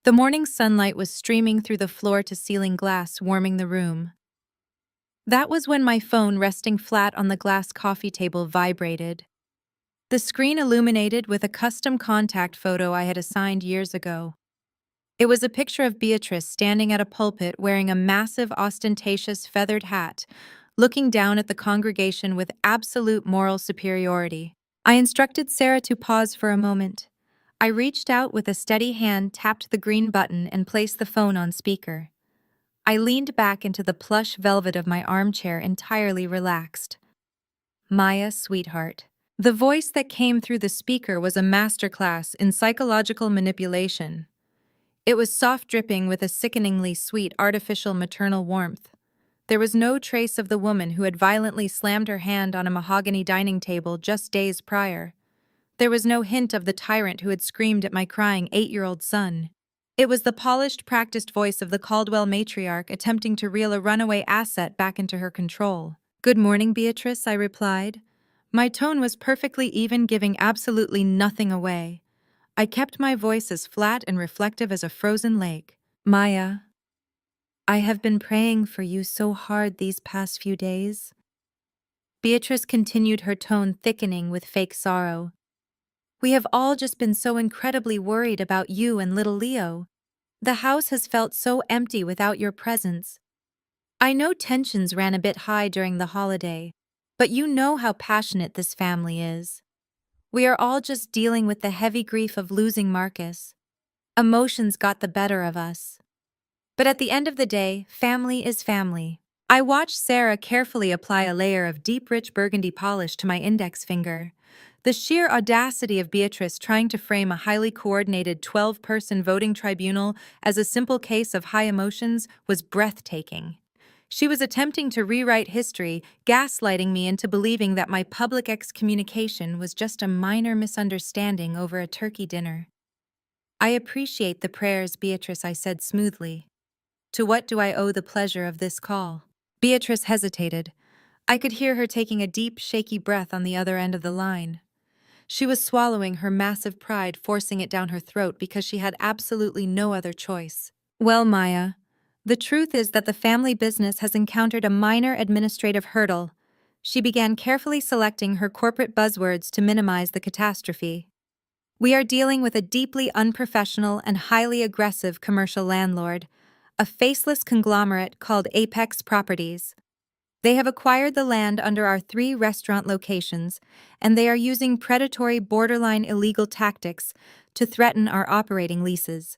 The morning sunlight was streaming through the floor-to-ceiling glass, warming the room. That was when my phone, resting flat on the glass coffee table, vibrated. The screen illuminated with a custom contact photo I had assigned years ago. It was a picture of Beatrice standing at a pulpit wearing a massive, ostentatious feathered hat, looking down at the congregation with absolute moral superiority. I instructed Sarah to pause for a moment. I reached out with a steady hand, tapped the green button, and placed the phone on speaker. I leaned back into the plush velvet of my armchair, entirely relaxed. Maya, sweetheart. The voice that came through the speaker was a masterclass in psychological manipulation. It was soft, dripping with a sickeningly sweet, artificial maternal warmth. There was no trace of the woman who had violently slammed her hand on a mahogany dining table just days prior. There was no hint of the tyrant who had screamed at my crying 8-year-old son. It was the polished, practiced voice of the Caldwell matriarch attempting to reel a runaway asset back into her control. "Good morning, Beatrice," I replied. My tone was perfectly even, giving absolutely nothing away. I kept my voice as flat and reflective as a frozen lake. "Maya, I have been praying for you so hard these past few days." Beatrice continued, her tone thickening with fake sorrow. "We have all just been so incredibly worried about you and little Leo. The house has felt so empty without your presence. I know tensions ran a bit high during the holiday, but you know how passionate this family is. We are all just dealing with the heavy grief of losing Marcus. Emotions got the better of us. But at the end of the day, family is family." I watched Sarah carefully apply a layer of deep, rich burgundy polish to my index finger. The sheer audacity of Beatrice trying to frame a highly coordinated 12-person voting tribunal as a simple case of high emotions was breathtaking. She was attempting to rewrite history, gaslighting me into believing that my public excommunication was just a minor misunderstanding over a turkey dinner. I appreciate the prayers, Beatrice, I said smoothly. To what do I owe the pleasure of this call? Beatrice hesitated. I could hear her taking a deep, shaky breath on the other end of the line. She was swallowing her massive pride, forcing it down her throat because she had absolutely no other choice. Well, Maya, the truth is that the family business has encountered a minor administrative hurdle. She began carefully selecting her corporate buzzwords to minimize the catastrophe. We are dealing with a deeply unprofessional and highly aggressive commercial landlord, a faceless conglomerate called Apex Properties. They have acquired the land under our 3 restaurant locations, and they are using predatory, borderline illegal tactics to threaten our operating leases.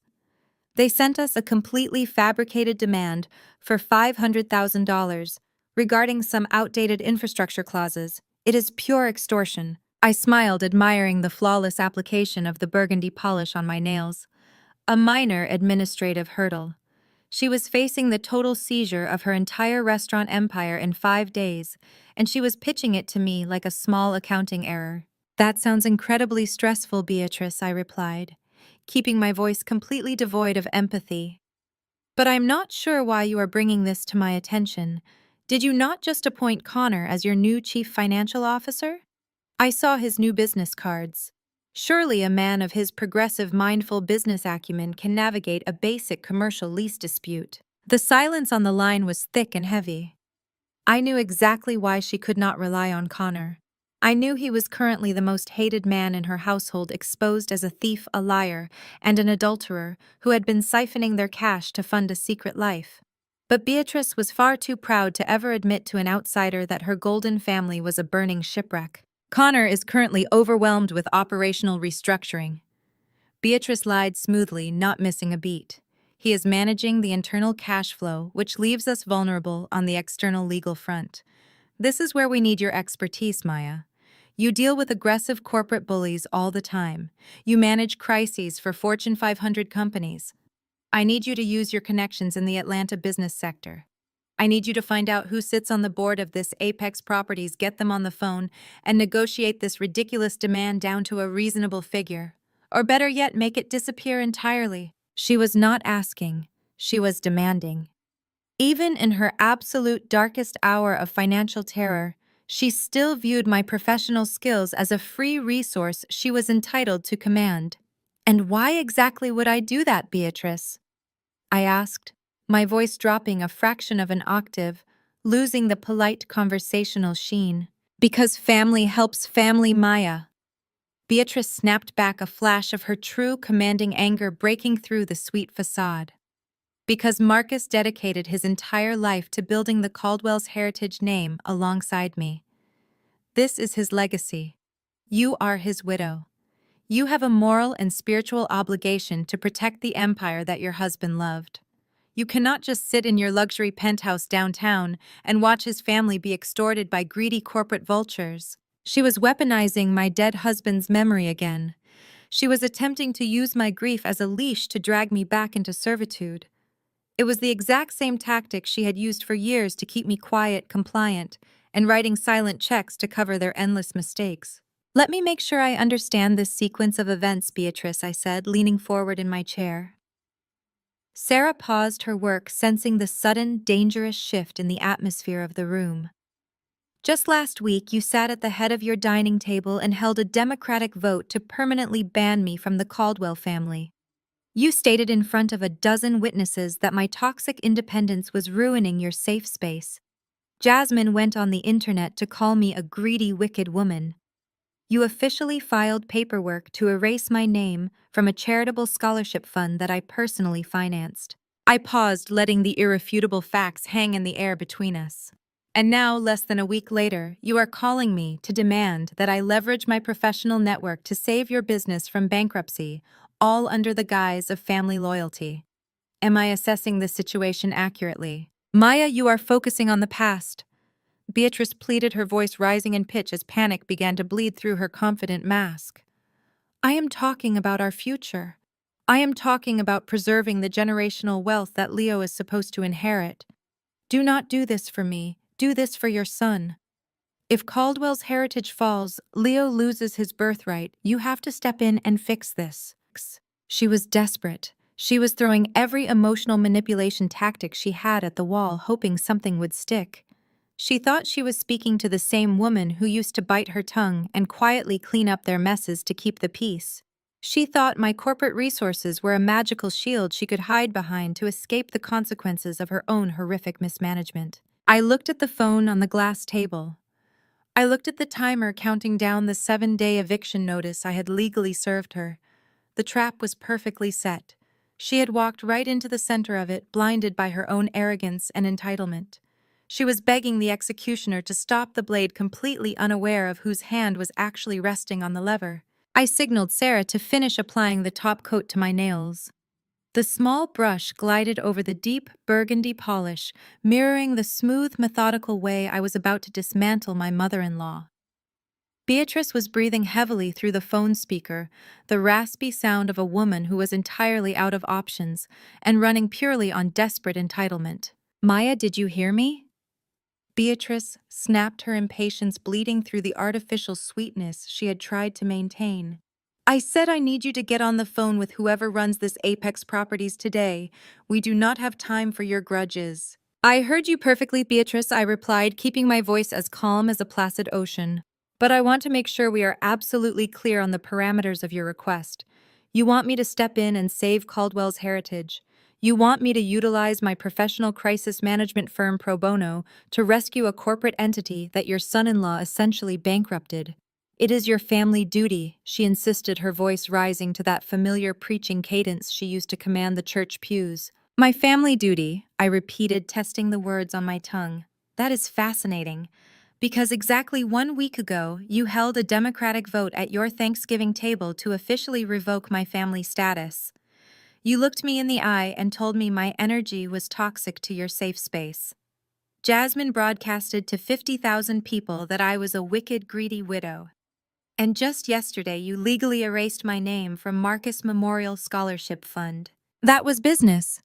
They sent us a completely fabricated demand for $500,000 regarding some outdated infrastructure clauses. It is pure extortion. I smiled, admiring the flawless application of the burgundy polish on my nails. A minor administrative hurdle. She was facing the total seizure of her entire restaurant empire in 5 days, and she was pitching it to me like a small accounting error. That sounds incredibly stressful, Beatrice, I replied, keeping my voice completely devoid of empathy. But I'm not sure why you are bringing this to my attention. Did you not just appoint Connor as your new chief financial officer? I saw his new business cards. Surely a man of his progressive, mindful business acumen can navigate a basic commercial lease dispute. The silence on the line was thick and heavy. I knew exactly why she could not rely on Connor. I knew he was currently the most hated man in her household, exposed as a thief, a liar, and an adulterer who had been siphoning their cash to fund a secret life. But Beatrice was far too proud to ever admit to an outsider that her golden family was a burning shipwreck. Connor is currently overwhelmed with operational restructuring. Beatrice lied smoothly, not missing a beat. He is managing the internal cash flow, which leaves us vulnerable on the external legal front. This is where we need your expertise, Maya. You deal with aggressive corporate bullies all the time. You manage crises for Fortune 500 companies. I need you to use your connections in the Atlanta business sector. I need you to find out who sits on the board of this Apex Properties, get them on the phone, and negotiate this ridiculous demand down to a reasonable figure. Or better yet, make it disappear entirely. She was not asking, she was demanding. Even in her absolute darkest hour of financial terror, she still viewed my professional skills as a free resource she was entitled to command. And why exactly would I do that, Beatrice? I asked, my voice dropping a fraction of an octave, losing the polite conversational sheen. Because family helps family, Maya. Beatrice snapped back, a flash of her true commanding anger breaking through the sweet facade. Because Marcus dedicated his entire life to building the Caldwell's heritage name alongside me. This is his legacy. You are his widow. You have a moral and spiritual obligation to protect the empire that your husband loved. You cannot just sit in your luxury penthouse downtown and watch his family be extorted by greedy corporate vultures. She was weaponizing my dead husband's memory again. She was attempting to use my grief as a leash to drag me back into servitude. It was the exact same tactic she had used for years to keep me quiet, compliant, and writing silent checks to cover their endless mistakes. Let me make sure I understand this sequence of events, Beatrice, I said, leaning forward in my chair. Sarah paused her work, sensing the sudden, dangerous shift in the atmosphere of the room. Just last week, you sat at the head of your dining table and held a democratic vote to permanently ban me from the Caldwell family. You stated in front of a dozen witnesses that my toxic independence was ruining your safe space. Jasmine went on the internet to call me a greedy, wicked woman. You officially filed paperwork to erase my name from a charitable scholarship fund that I personally financed. I paused, letting the irrefutable facts hang in the air between us. And now, less than a week later, you are calling me to demand that I leverage my professional network to save your business from bankruptcy, all under the guise of family loyalty. Am I assessing this situation accurately? Maya, you are focusing on the past. Beatrice pleaded, her voice rising in pitch as panic began to bleed through her confident mask. I am talking about our future. I am talking about preserving the generational wealth that Leo is supposed to inherit. Do not do this for me. Do this for your son. If Caldwell's heritage falls, Leo loses his birthright. You have to step in and fix this. She was desperate. She was throwing every emotional manipulation tactic she had at the wall, hoping something would stick. She thought she was speaking to the same woman who used to bite her tongue and quietly clean up their messes to keep the peace. She thought my corporate resources were a magical shield she could hide behind to escape the consequences of her own horrific mismanagement. I looked at the phone on the glass table. I looked at the timer counting down the 7-day eviction notice I had legally served her. The trap was perfectly set. She had walked right into the center of it, blinded by her own arrogance and entitlement. She was begging the executioner to stop the blade, completely unaware of whose hand was actually resting on the lever. I signaled Sarah to finish applying the top coat to my nails. The small brush glided over the deep burgundy polish, mirroring the smooth, methodical way I was about to dismantle my mother-in-law. Beatrice was breathing heavily through the phone speaker, the raspy sound of a woman who was entirely out of options and running purely on desperate entitlement. "Maya, did you hear me?" Beatrice snapped, her impatience bleeding through the artificial sweetness she had tried to maintain. "I said I need you to get on the phone with whoever runs this Apex Properties today. We do not have time for your grudges." "I heard you perfectly, Beatrice," I replied, keeping my voice as calm as a placid ocean. "But I want to make sure we are absolutely clear on the parameters of your request. You want me to step in and save Caldwell's heritage. You want me to utilize my professional crisis management firm pro bono to rescue a corporate entity that your son-in-law essentially bankrupted. It is your family duty," she insisted, her voice rising to that familiar preaching cadence she used to command the church pews. "My family duty," I repeated, testing the words on my tongue. "That is fascinating. Because exactly 1 week ago, you held a democratic vote at your Thanksgiving table to officially revoke my family status. You looked me in the eye and told me my energy was toxic to your safe space. Jasmine broadcasted to 50,000 people that I was a wicked, greedy widow. And just yesterday, you legally erased my name from Marcus Memorial Scholarship Fund." "That was business,"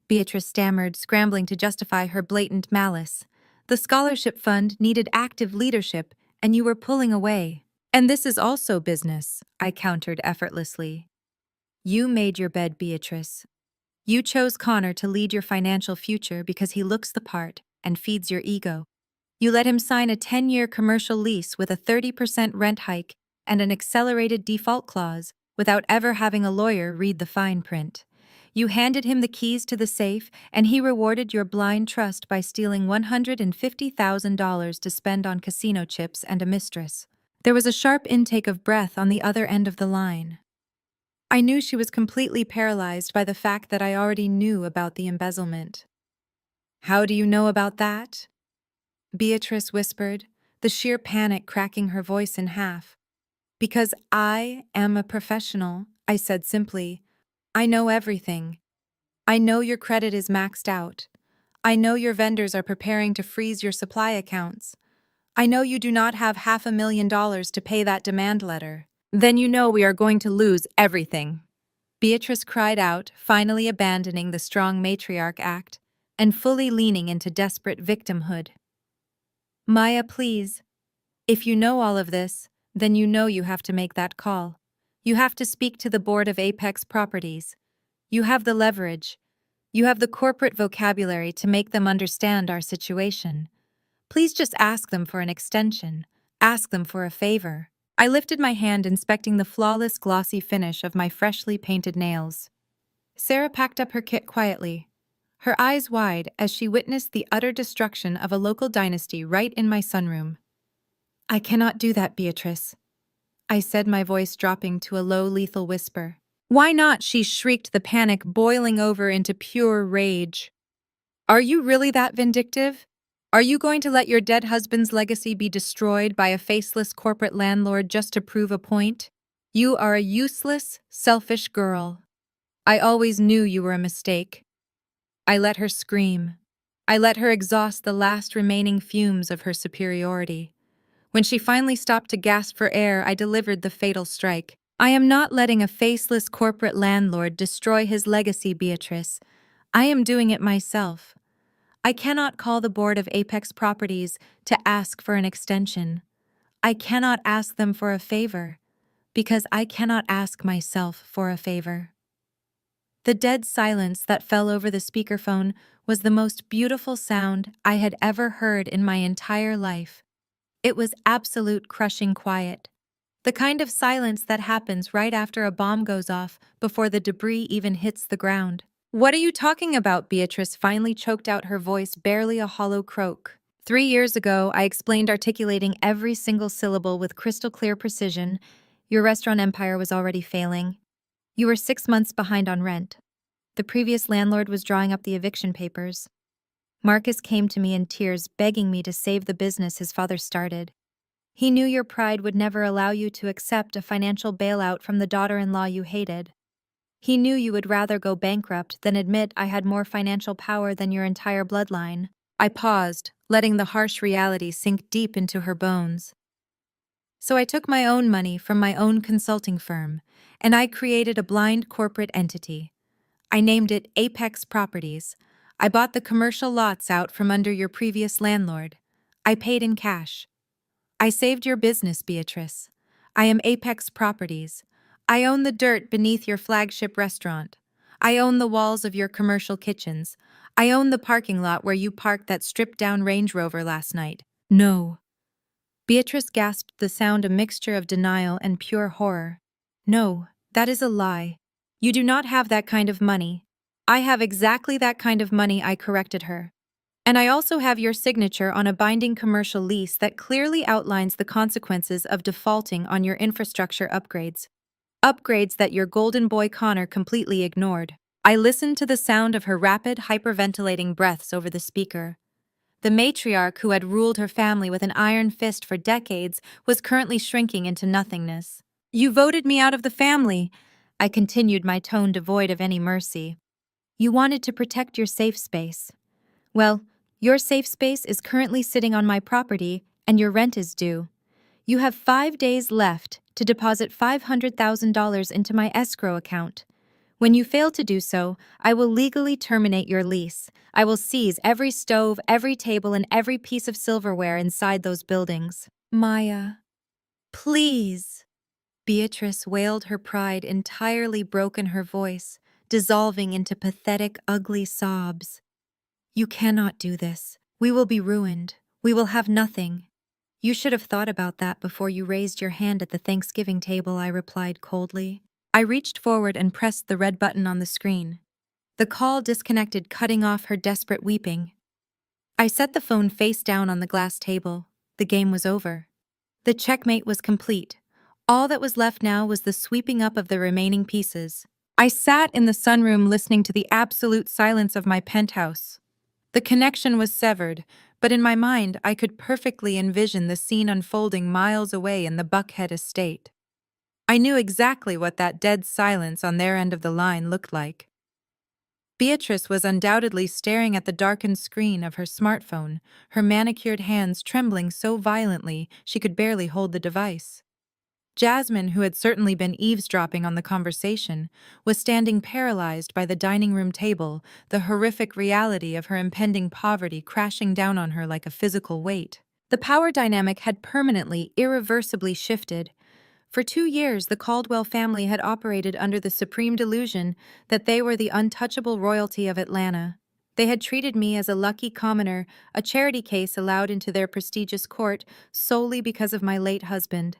Beatrice stammered, scrambling to justify her blatant malice. "The scholarship fund needed active leadership, and you were pulling away." "And this is also business," I countered effortlessly. "You made your bed, Beatrice. You chose Connor to lead your financial future because he looks the part and feeds your ego. You let him sign a 10-year commercial lease with a 30% rent hike and an accelerated default clause without ever having a lawyer read the fine print. You handed him the keys to the safe, and he rewarded your blind trust by stealing $150,000 to spend on casino chips and a mistress." There was a sharp intake of breath on the other end of the line. I knew she was completely paralyzed by the fact that I already knew about the embezzlement. "How do you know about that?" Beatrice whispered, the sheer panic cracking her voice in half. "Because I am a professional," I said simply. "I know everything. I know your credit is maxed out. I know your vendors are preparing to freeze your supply accounts. I know you do not have $500,000 to pay that demand letter." "Then you know we are going to lose everything," Beatrice cried out, finally abandoning the strong matriarch act and fully leaning into desperate victimhood. "Maya, please. If you know all of this, then you know you have to make that call. You have to speak to the board of Apex Properties. You have the leverage. You have the corporate vocabulary to make them understand our situation. Please just ask them for an extension. Ask them for a favor." I lifted my hand, inspecting the flawless, glossy finish of my freshly painted nails. Sarah packed up her kit quietly, her eyes wide as she witnessed the utter destruction of a local dynasty right in my sunroom. "I cannot do that, Beatrice," I said, my voice dropping to a low, lethal whisper. "Why not?" she shrieked, the panic boiling over into pure rage. "Are you really that vindictive? Are you going to let your dead husband's legacy be destroyed by a faceless corporate landlord just to prove a point? You are a useless, selfish girl. I always knew you were a mistake." I let her scream. I let her exhaust the last remaining fumes of her superiority. When she finally stopped to gasp for air, I delivered the fatal strike. "I am not letting a faceless corporate landlord destroy his legacy, Beatrice. I am doing it myself. I cannot call the board of Apex Properties to ask for an extension. I cannot ask them for a favor, because I cannot ask myself for a favor." The dead silence that fell over the speakerphone was the most beautiful sound I had ever heard in my entire life. It was absolute crushing quiet. The kind of silence that happens right after a bomb goes off before the debris even hits the ground. "What are you talking about?" Beatrice finally choked out, her voice barely a hollow croak. 3 years ago, I explained, articulating every single syllable with crystal clear precision. Your restaurant empire was already failing. You were 6 months behind on rent. The previous landlord was drawing up the eviction papers. Marcus came to me in tears, begging me to save the business his father started. He knew your pride would never allow you to accept a financial bailout from the daughter-in-law you hated. He knew you would rather go bankrupt than admit I had more financial power than your entire bloodline. I paused, letting the harsh reality sink deep into her bones. So I took my own money from my own consulting firm, and I created a blind corporate entity. I named it Apex Properties. I bought the commercial lots out from under your previous landlord. I paid in cash. I saved your business, Beatrice. I am Apex Properties. I own the dirt beneath your flagship restaurant. I own the walls of your commercial kitchens. I own the parking lot where you parked that stripped-down Range Rover last night. No. Beatrice gasped, the sound a mixture of denial and pure horror. No, that is a lie. You do not have that kind of money. I have exactly that kind of money, I corrected her. And I also have your signature on a binding commercial lease that clearly outlines the consequences of defaulting on your infrastructure upgrades. Upgrades that your golden boy Connor completely ignored. I listened to the sound of her rapid, hyperventilating breaths over the speaker. The matriarch who had ruled her family with an iron fist for decades was currently shrinking into nothingness. You voted me out of the family, I continued, my tone devoid of any mercy. You wanted to protect your safe space. Well, your safe space is currently sitting on my property, and your rent is due. You have 5 days left to deposit $500,000 into my escrow account. When you fail to do so, I will legally terminate your lease. I will seize every stove, every table, and every piece of silverware inside those buildings. Maya, please. Beatrice wailed, her pride entirely broken, her voice dissolving into pathetic, ugly sobs. You cannot do this. We will be ruined. We will have nothing. You should have thought about that before you raised your hand at the Thanksgiving table, I replied coldly. I reached forward and pressed the red button on the screen. The call disconnected, cutting off her desperate weeping. I set the phone face down on the glass table. The game was over. The checkmate was complete. All that was left now was the sweeping up of the remaining pieces. I sat in the sunroom listening to the absolute silence of my penthouse. The connection was severed, but in my mind I could perfectly envision the scene unfolding miles away in the Buckhead estate. I knew exactly what that dead silence on their end of the line looked like. Beatrice was undoubtedly staring at the darkened screen of her smartphone, her manicured hands trembling so violently she could barely hold the device. Jasmine, who had certainly been eavesdropping on the conversation, was standing paralyzed by the dining room table, the horrific reality of her impending poverty crashing down on her like a physical weight. The power dynamic had permanently, irreversibly shifted. For 2 years, the Caldwell family had operated under the supreme delusion that they were the untouchable royalty of Atlanta. They had treated me as a lucky commoner, a charity case allowed into their prestigious court solely because of my late husband.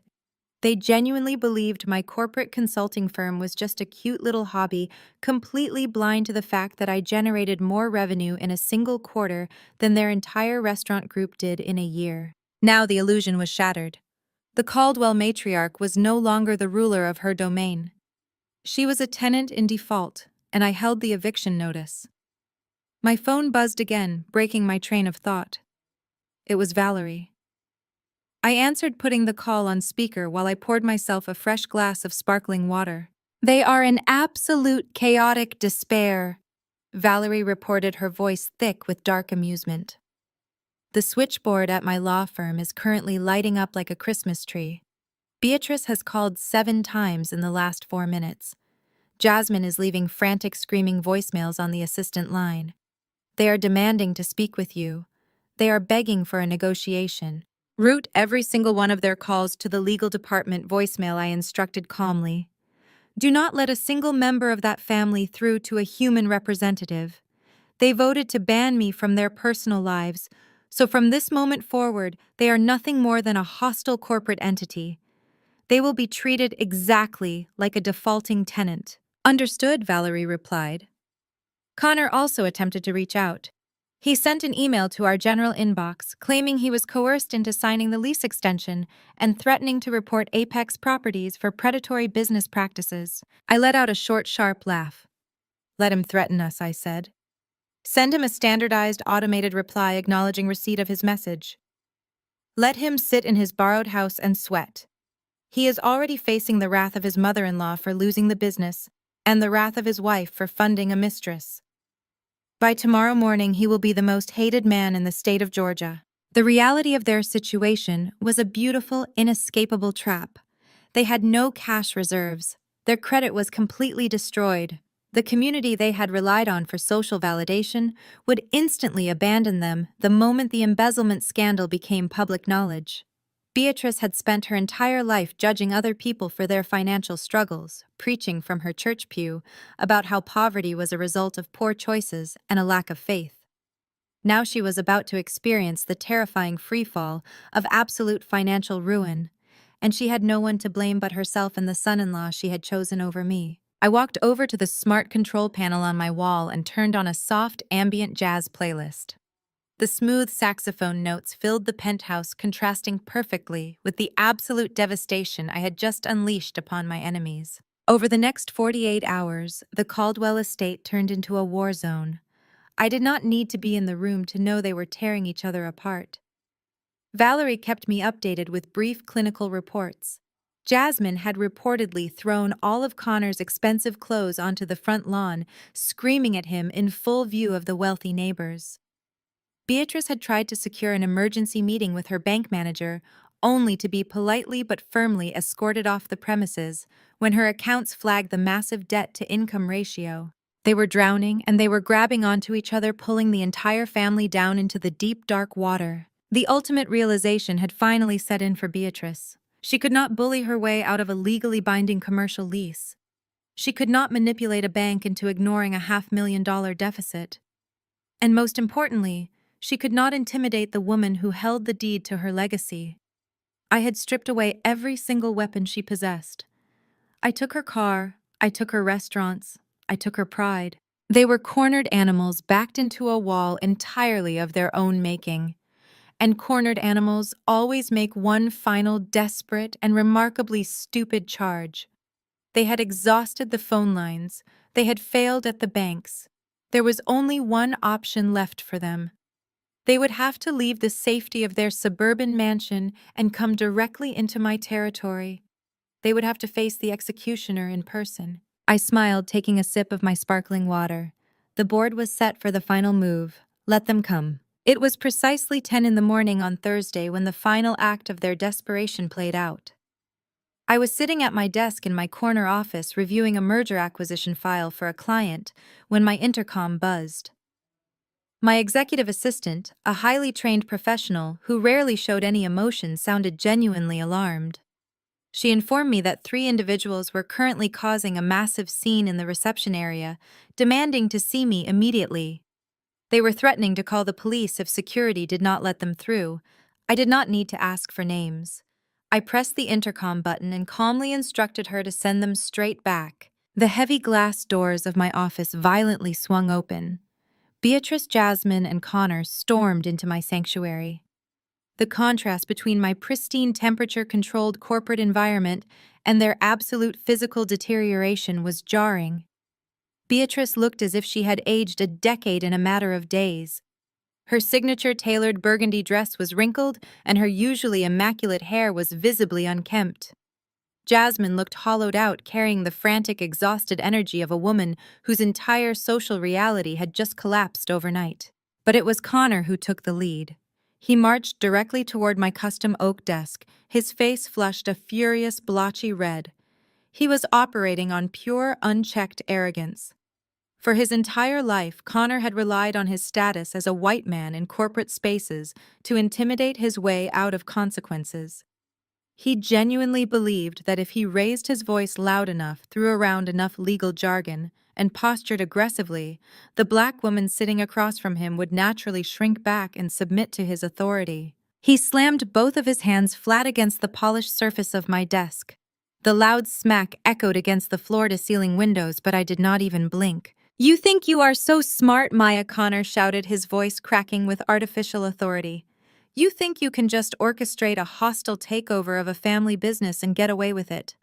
They genuinely believed my corporate consulting firm was just a cute little hobby, completely blind to the fact that I generated more revenue in a single quarter than their entire restaurant group did in a year. Now the illusion was shattered. The Caldwell matriarch was no longer the ruler of her domain. She was a tenant in default, and I held the eviction notice. My phone buzzed again, breaking my train of thought. It was Valerie. I answered, putting the call on speaker while I poured myself a fresh glass of sparkling water. They are in absolute chaotic despair, Valerie reported, her voice thick with dark amusement. The switchboard at my law firm is currently lighting up like a Christmas tree. Beatrice has called 7 times in the last 4 minutes. Jasmine is leaving frantic, screaming voicemails on the assistant line. They are demanding to speak with you. They are begging for a negotiation. Route every single one of their calls to the legal department voicemail, I instructed calmly. Do not let a single member of that family through to a human representative. They voted to ban me from their personal lives, so from this moment forward, they are nothing more than a hostile corporate entity. They will be treated exactly like a defaulting tenant. Understood, Valerie replied. Connor also attempted to reach out. He sent an email to our general inbox claiming he was coerced into signing the lease extension and threatening to report Apex Properties for predatory business practices. I let out a short, sharp laugh. Let him threaten us, I said. Send him a standardized automated reply acknowledging receipt of his message. Let him sit in his borrowed house and sweat. He is already facing the wrath of his mother-in-law for losing the business and the wrath of his wife for funding a mistress. By tomorrow morning, he will be the most hated man in the state of Georgia. The reality of their situation was a beautiful, inescapable trap. They had no cash reserves. Their credit was completely destroyed. The community they had relied on for social validation would instantly abandon them the moment the embezzlement scandal became public knowledge. Beatrice had spent her entire life judging other people for their financial struggles, preaching from her church pew about how poverty was a result of poor choices and a lack of faith. Now she was about to experience the terrifying freefall of absolute financial ruin, and she had no one to blame but herself and the son-in-law she had chosen over me. I walked over to the smart control panel on my wall and turned on a soft ambient jazz playlist. The smooth saxophone notes filled the penthouse, contrasting perfectly with the absolute devastation I had just unleashed upon my enemies. Over the next 48 hours, the Caldwell estate turned into a war zone. I did not need to be in the room to know they were tearing each other apart. Valerie kept me updated with brief clinical reports. Jasmine had reportedly thrown all of Connor's expensive clothes onto the front lawn, screaming at him in full view of the wealthy neighbors. Beatrice had tried to secure an emergency meeting with her bank manager, only to be politely but firmly escorted off the premises when her accounts flagged the massive debt-to-income ratio. They were drowning, and they were grabbing onto each other, pulling the entire family down into the deep, dark water. The ultimate realization had finally set in for Beatrice. She could not bully her way out of a legally binding commercial lease. She could not manipulate a bank into ignoring a $500,000 deficit. And most importantly, she could not intimidate the woman who held the deed to her legacy. I had stripped away every single weapon she possessed. I took her car, I took her restaurants, I took her pride. They were cornered animals backed into a wall entirely of their own making. And cornered animals always make one final desperate and remarkably stupid charge. They had exhausted the phone lines. They had failed at the banks. There was only one option left for them. They would have to leave the safety of their suburban mansion and come directly into my territory. They would have to face the executioner in person. I smiled, taking a sip of my sparkling water. The board was set for the final move. Let them come. It was precisely 10 in the morning on Thursday when the final act of their desperation played out. I was sitting at my desk in my corner office reviewing a merger acquisition file for a client when my intercom buzzed. My executive assistant, a highly trained professional who rarely showed any emotion, sounded genuinely alarmed. She informed me that 3 individuals were currently causing a massive scene in the reception area, demanding to see me immediately. They were threatening to call the police if security did not let them through. I did not need to ask for names. I pressed the intercom button and calmly instructed her to send them straight back. The heavy glass doors of my office violently swung open. Beatrice, Jasmine, and Connor stormed into my sanctuary. The contrast between my pristine temperature-controlled corporate environment and their absolute physical deterioration was jarring. Beatrice looked as if she had aged a decade in a matter of days. Her signature tailored burgundy dress was wrinkled, and her usually immaculate hair was visibly unkempt. Jasmine looked hollowed out, carrying the frantic, exhausted energy of a woman whose entire social reality had just collapsed overnight. But it was Connor who took the lead. He marched directly toward my custom oak desk, his face flushed a furious, blotchy red. He was operating on pure, unchecked arrogance. For his entire life, Connor had relied on his status as a white man in corporate spaces to intimidate his way out of consequences. He genuinely believed that if he raised his voice loud enough, threw around enough legal jargon, and postured aggressively, the black woman sitting across from him would naturally shrink back and submit to his authority. He slammed both of his hands flat against the polished surface of my desk. The loud smack echoed against the floor-to-ceiling windows, but I did not even blink. "You think you are so smart," Maya Connor shouted, his voice cracking with artificial authority. "You think you can just orchestrate a hostile takeover of a family business and get away with it.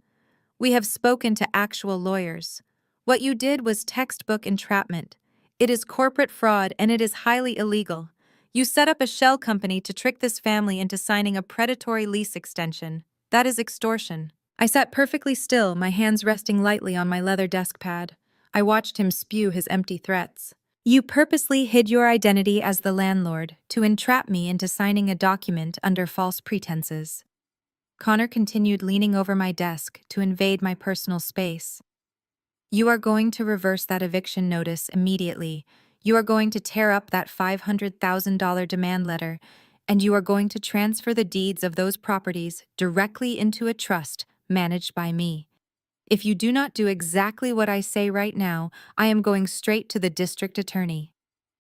We have spoken to actual lawyers. What you did was textbook entrapment. It is corporate fraud and it is highly illegal. You set up a shell company to trick this family into signing a predatory lease extension. That is extortion." I sat perfectly still, my hands resting lightly on my leather desk pad. I watched him spew his empty threats. "You purposely hid your identity as the landlord to entrap me into signing a document under false pretenses." Connor continued, leaning over my desk to invade my personal space. "You are going to reverse that eviction notice immediately. You are going to tear up that $500,000 demand letter, and you are going to transfer the deeds of those properties directly into a trust managed by me. If you do not do exactly what I say right now, I am going straight to the district attorney.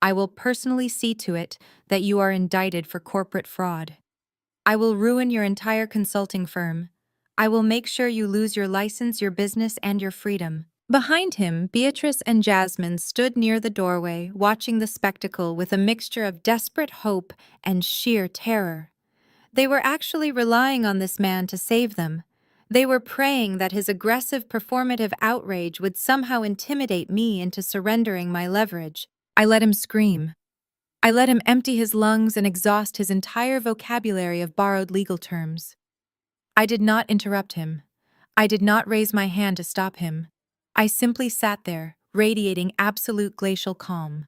I will personally see to it that you are indicted for corporate fraud. I will ruin your entire consulting firm. I will make sure you lose your license, your business, and your freedom." Behind him, Beatrice and Jasmine stood near the doorway, watching the spectacle with a mixture of desperate hope and sheer terror. They were actually relying on this man to save them. They were praying that his aggressive performative outrage would somehow intimidate me into surrendering my leverage. I let him scream. I let him empty his lungs and exhaust his entire vocabulary of borrowed legal terms. I did not interrupt him. I did not raise my hand to stop him. I simply sat there, radiating absolute glacial calm.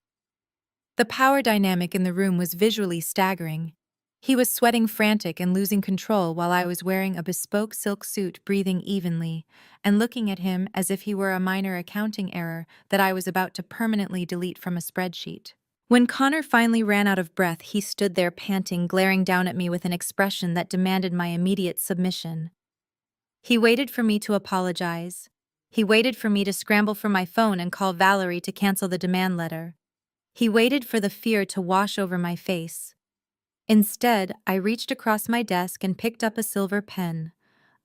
The power dynamic in the room was visually staggering. He was sweating frantic and losing control while I was wearing a bespoke silk suit, breathing evenly, and looking at him as if he were a minor accounting error that I was about to permanently delete from a spreadsheet. When Connor finally ran out of breath, he stood there panting, glaring down at me with an expression that demanded my immediate submission. He waited for me to apologize. He waited for me to scramble for my phone and call Valerie to cancel the demand letter. He waited for the fear to wash over my face. Instead, I reached across my desk and picked up a silver pen.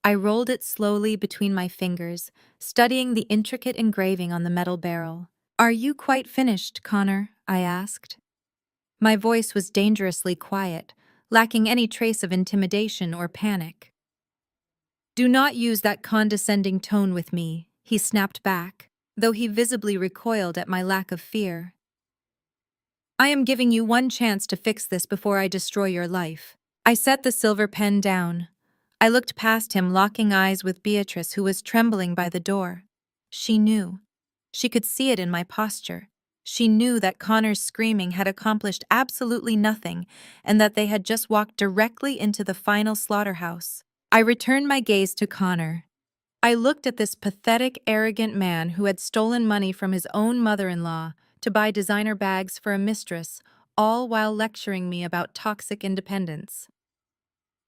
I rolled it slowly between my fingers, studying the intricate engraving on the metal barrel. "Are you quite finished, Connor?" I asked. My voice was dangerously quiet, lacking any trace of intimidation or panic. "Do not use that condescending tone with me," he snapped back, though he visibly recoiled at my lack of fear. "I am giving you one chance to fix this before I destroy your life." I set the silver pen down. I looked past him, locking eyes with Beatrice, who was trembling by the door. She knew. She could see it in my posture. She knew that Connor's screaming had accomplished absolutely nothing and that they had just walked directly into the final slaughterhouse. I returned my gaze to Connor. I looked at this pathetic, arrogant man who had stolen money from his own mother-in-law to buy designer bags for a mistress, all while lecturing me about toxic independence.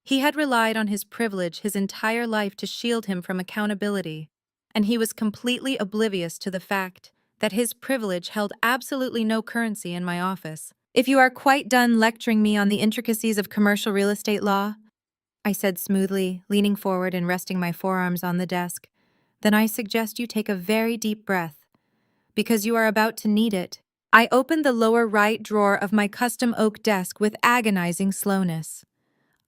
He had relied on his privilege his entire life to shield him from accountability, and he was completely oblivious to the fact that his privilege held absolutely no currency in my office. "If you are quite done lecturing me on the intricacies of commercial real estate law," I said smoothly, leaning forward and resting my forearms on the desk, "then I suggest you take a very deep breath, because you are about to need it." I opened the lower right drawer of my custom oak desk with agonizing slowness.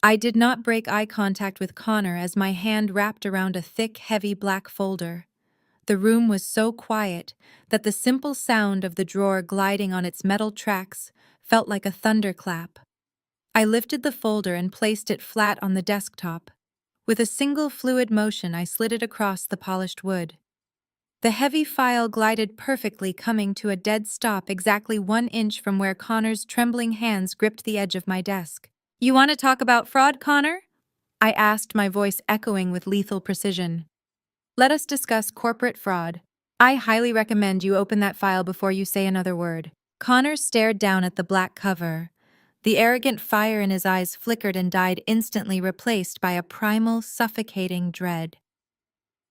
I did not break eye contact with Connor as my hand wrapped around a thick, heavy black folder. The room was so quiet that the simple sound of the drawer gliding on its metal tracks felt like a thunderclap. I lifted the folder and placed it flat on the desktop. With a single fluid motion, I slid it across the polished wood. The heavy file glided perfectly, coming to a dead stop exactly 1 inch from where Connor's trembling hands gripped the edge of my desk. "You want to talk about fraud, Connor?" I asked, my voice echoing with lethal precision. "Let us discuss corporate fraud. I highly recommend you open that file before you say another word." Connor stared down at the black cover. The arrogant fire in his eyes flickered and died instantly, replaced by a primal, suffocating dread.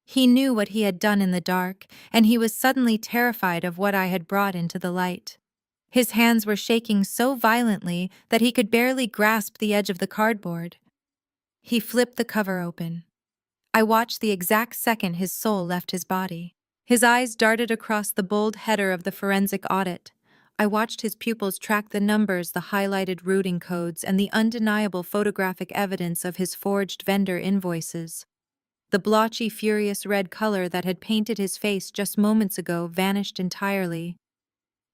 He knew what he had done in the dark, and he was suddenly terrified of what I had brought into the light. His hands were shaking so violently that he could barely grasp the edge of the cardboard. He flipped the cover open. I watched the exact second his soul left his body. His eyes darted across the bold header of the forensic audit. I watched his pupils track the numbers, the highlighted routing codes, and the undeniable photographic evidence of his forged vendor invoices. The blotchy, furious red color that had painted his face just moments ago vanished entirely.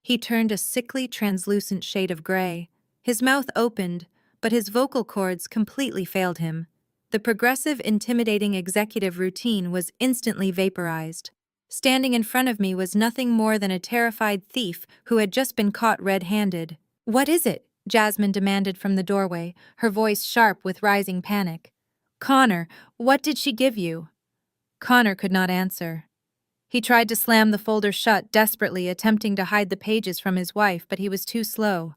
He turned a sickly, translucent shade of gray. His mouth opened, but his vocal cords completely failed him. The progressive, intimidating executive routine was instantly vaporized. Standing in front of me was nothing more than a terrified thief who had just been caught red-handed. "What is it?" Jasmine demanded from the doorway, her voice sharp with rising panic. "Connor, what did she give you?" Connor could not answer. He tried to slam the folder shut, desperately attempting to hide the pages from his wife, but he was too slow.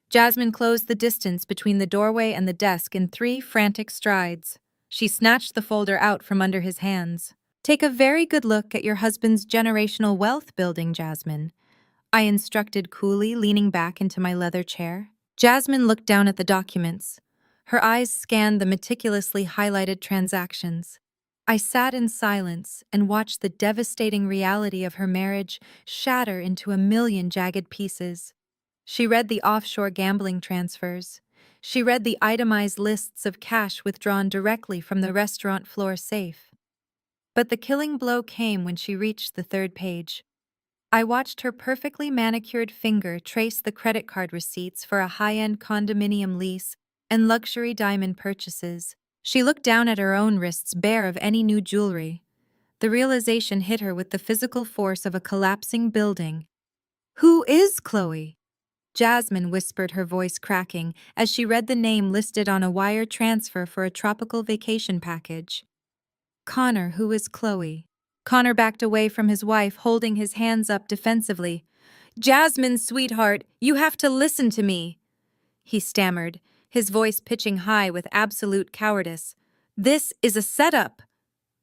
Jasmine closed the distance between the doorway and the desk in 3 frantic strides. She snatched the folder out from under his hands. "Take a very good look at your husband's generational wealth building, Jasmine," I instructed coolly, leaning back into my leather chair. Jasmine looked down at the documents. Her eyes scanned the meticulously highlighted transactions. I sat in silence and watched the devastating reality of her marriage shatter into a million jagged pieces. She read the offshore gambling transfers. She read the itemized lists of cash withdrawn directly from the restaurant floor safe. But the killing blow came when she reached the 3rd page. I watched her perfectly manicured finger trace the credit card receipts for a high-end condominium lease and luxury diamond purchases. She looked down at her own wrists bare of any new jewelry. The realization hit her with the physical force of a collapsing building. "Who is Chloe?" Jasmine whispered, her voice cracking, as she read the name listed on a wire transfer for a tropical vacation package. "Connor, who is Chloe?" Connor backed away from his wife, holding his hands up defensively. "Jasmine, sweetheart, you have to listen to me," he stammered, his voice pitching high with absolute cowardice. "This is a setup."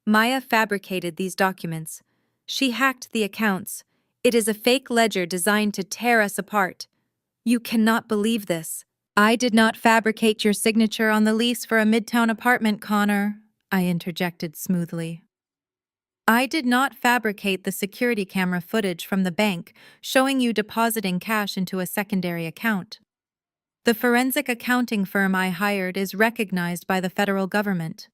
Maya fabricated these documents. She hacked the accounts. It is a fake ledger designed to tear us apart. "You cannot believe this." "I did not fabricate your signature on the lease for a midtown apartment, Connor," I interjected smoothly. "I did not fabricate the security camera footage from the bank showing you depositing cash into a secondary account. The forensic accounting firm I hired is recognized by the federal government.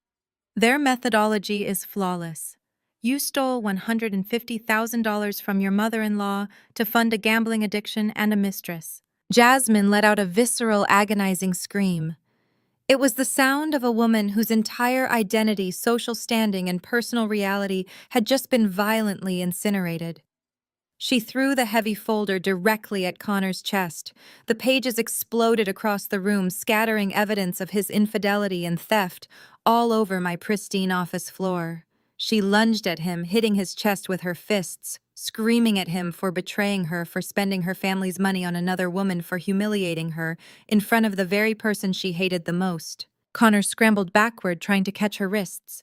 Their methodology is flawless. You stole $150,000 from your mother-in-law to fund a gambling addiction and a mistress." Jasmine let out a visceral, agonizing scream. It was the sound of a woman whose entire identity, social standing, and personal reality had just been violently incinerated. She threw the heavy folder directly at Connor's chest. The pages exploded across the room, scattering evidence of his infidelity and theft all over my pristine office floor. She lunged at him, hitting his chest with her fists, screaming at him for betraying her, for spending her family's money on another woman, for humiliating her in front of the very person she hated the most. Connor scrambled backward, trying to catch her wrists.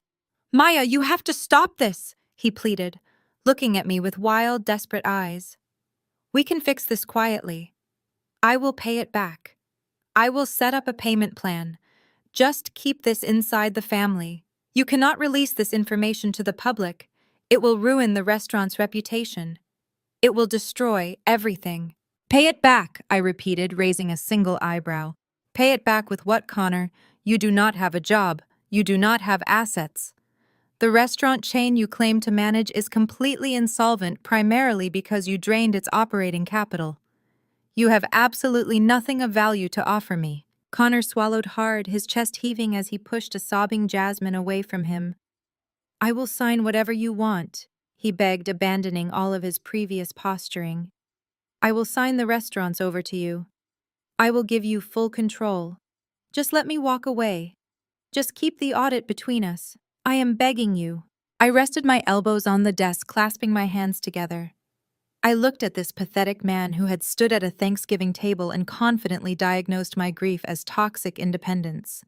"Maya, you have to stop this," he pleaded, looking at me with wild, desperate eyes. "We can fix this quietly. I will pay it back. I will set up a payment plan. Just keep this inside the family. You cannot release this information to the public. It will ruin the restaurant's reputation. It will destroy everything." "Pay it back," I repeated, raising a single eyebrow. "Pay it back with what, Connor? You do not have a job. You do not have assets. The restaurant chain you claim to manage is completely insolvent, primarily because you drained its operating capital. You have absolutely nothing of value to offer me." Connor swallowed hard, his chest heaving as he pushed a sobbing Jasmine away from him. "I will sign whatever you want," he begged, abandoning all of his previous posturing. "I will sign the restaurants over to you. I will give you full control. Just let me walk away. Just keep the audit between us. I am begging you." I rested my elbows on the desk, clasping my hands together. I looked at this pathetic man who had stood at a Thanksgiving table and confidently diagnosed my grief as toxic independence.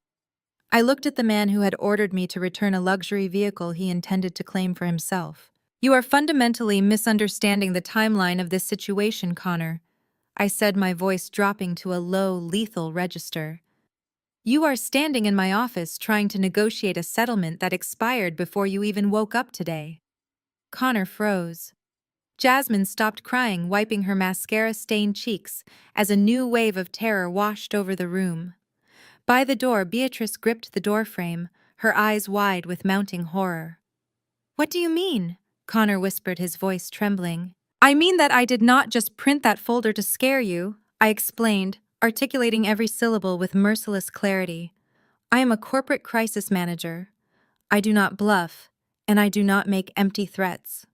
I looked at the man who had ordered me to return a luxury vehicle he intended to claim for himself. You are fundamentally misunderstanding the timeline of this situation, Connor, I said, my voice dropping to a low, lethal register. You are standing in my office trying to negotiate a settlement that expired before you even woke up today. Connor froze. Jasmine stopped crying, wiping her mascara-stained cheeks as a new wave of terror washed over the room. By the door, Beatrice gripped the doorframe, her eyes wide with mounting horror. What do you mean? Connor whispered, his voice trembling. I mean that I did not just print that folder to scare you, I explained, articulating every syllable with merciless clarity. I am a corporate crisis manager. I do not bluff, and I do not make empty threats.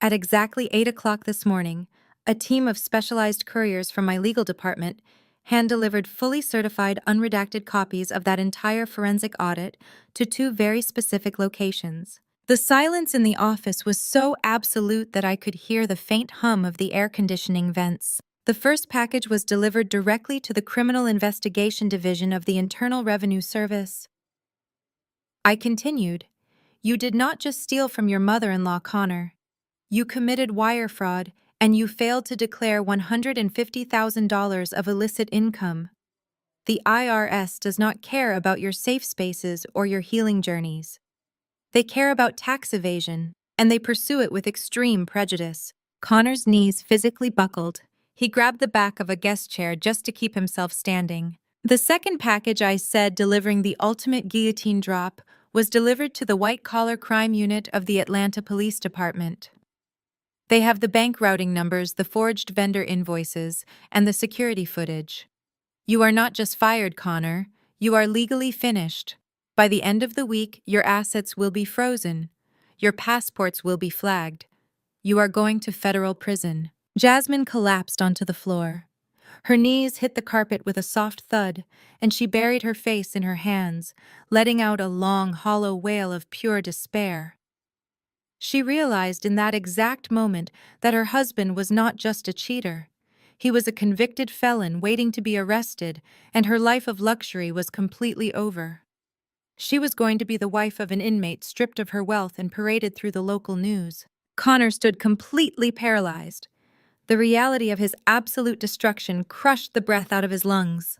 At exactly 8 o'clock this morning, a team of specialized couriers from my legal department hand-delivered fully certified unredacted copies of that entire forensic audit to 2 very specific locations. The silence in the office was so absolute that I could hear the faint hum of the air conditioning vents. The first package was delivered directly to the Criminal Investigation Division of the Internal Revenue Service. I continued, You did not just steal from your mother-in-law, Connor. You committed wire fraud, and you failed to declare $150,000 of illicit income. The IRS does not care about your safe spaces or your healing journeys. They care about tax evasion, and they pursue it with extreme prejudice. Connor's knees physically buckled. He grabbed the back of a guest chair just to keep himself standing. The second package, I said, delivering the ultimate guillotine drop, was delivered to the white-collar crime unit of the Atlanta Police Department. They have the bank routing numbers, the forged vendor invoices, and the security footage. You are not just fired, Connor. You are legally finished. By the end of the week, your assets will be frozen. Your passports will be flagged. You are going to federal prison. Jasmine collapsed onto the floor. Her knees hit the carpet with a soft thud, and she buried her face in her hands, letting out a long, hollow wail of pure despair. She realized in that exact moment that her husband was not just a cheater. He was a convicted felon waiting to be arrested, and her life of luxury was completely over. She was going to be the wife of an inmate stripped of her wealth and paraded through the local news. Connor stood completely paralyzed. The reality of his absolute destruction crushed the breath out of his lungs.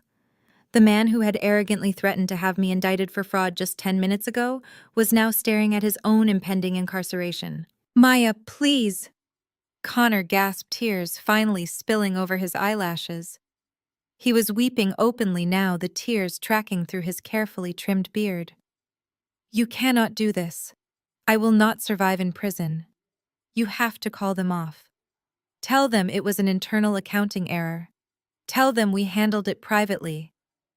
The man who had arrogantly threatened to have me indicted for fraud just 10 minutes ago was now staring at his own impending incarceration. Maya, please! Connor gasped, tears finally spilling over his eyelashes. He was weeping openly now, the tears tracking through his carefully trimmed beard. You cannot do this. I will not survive in prison. You have to call them off. Tell them it was an internal accounting error. Tell them we handled it privately.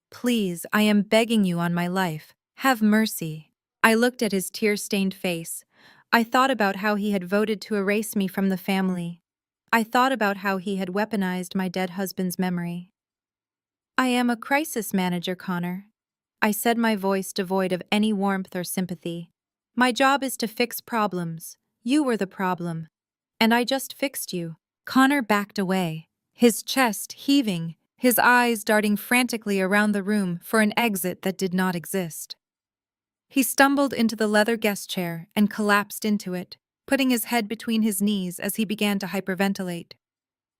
Please, I am begging you on my life. Have mercy. I looked at his tear-stained face. I thought about how he had voted to erase me from the family. I thought about how he had weaponized my dead husband's memory. I am a crisis manager, Connor. I said, my voice devoid of any warmth or sympathy. My job is to fix problems. You were the problem. And I just fixed you. Connor backed away, his chest heaving, his eyes darting frantically around the room for an exit that did not exist. He stumbled into the leather guest chair and collapsed into it, putting his head between his knees as he began to hyperventilate.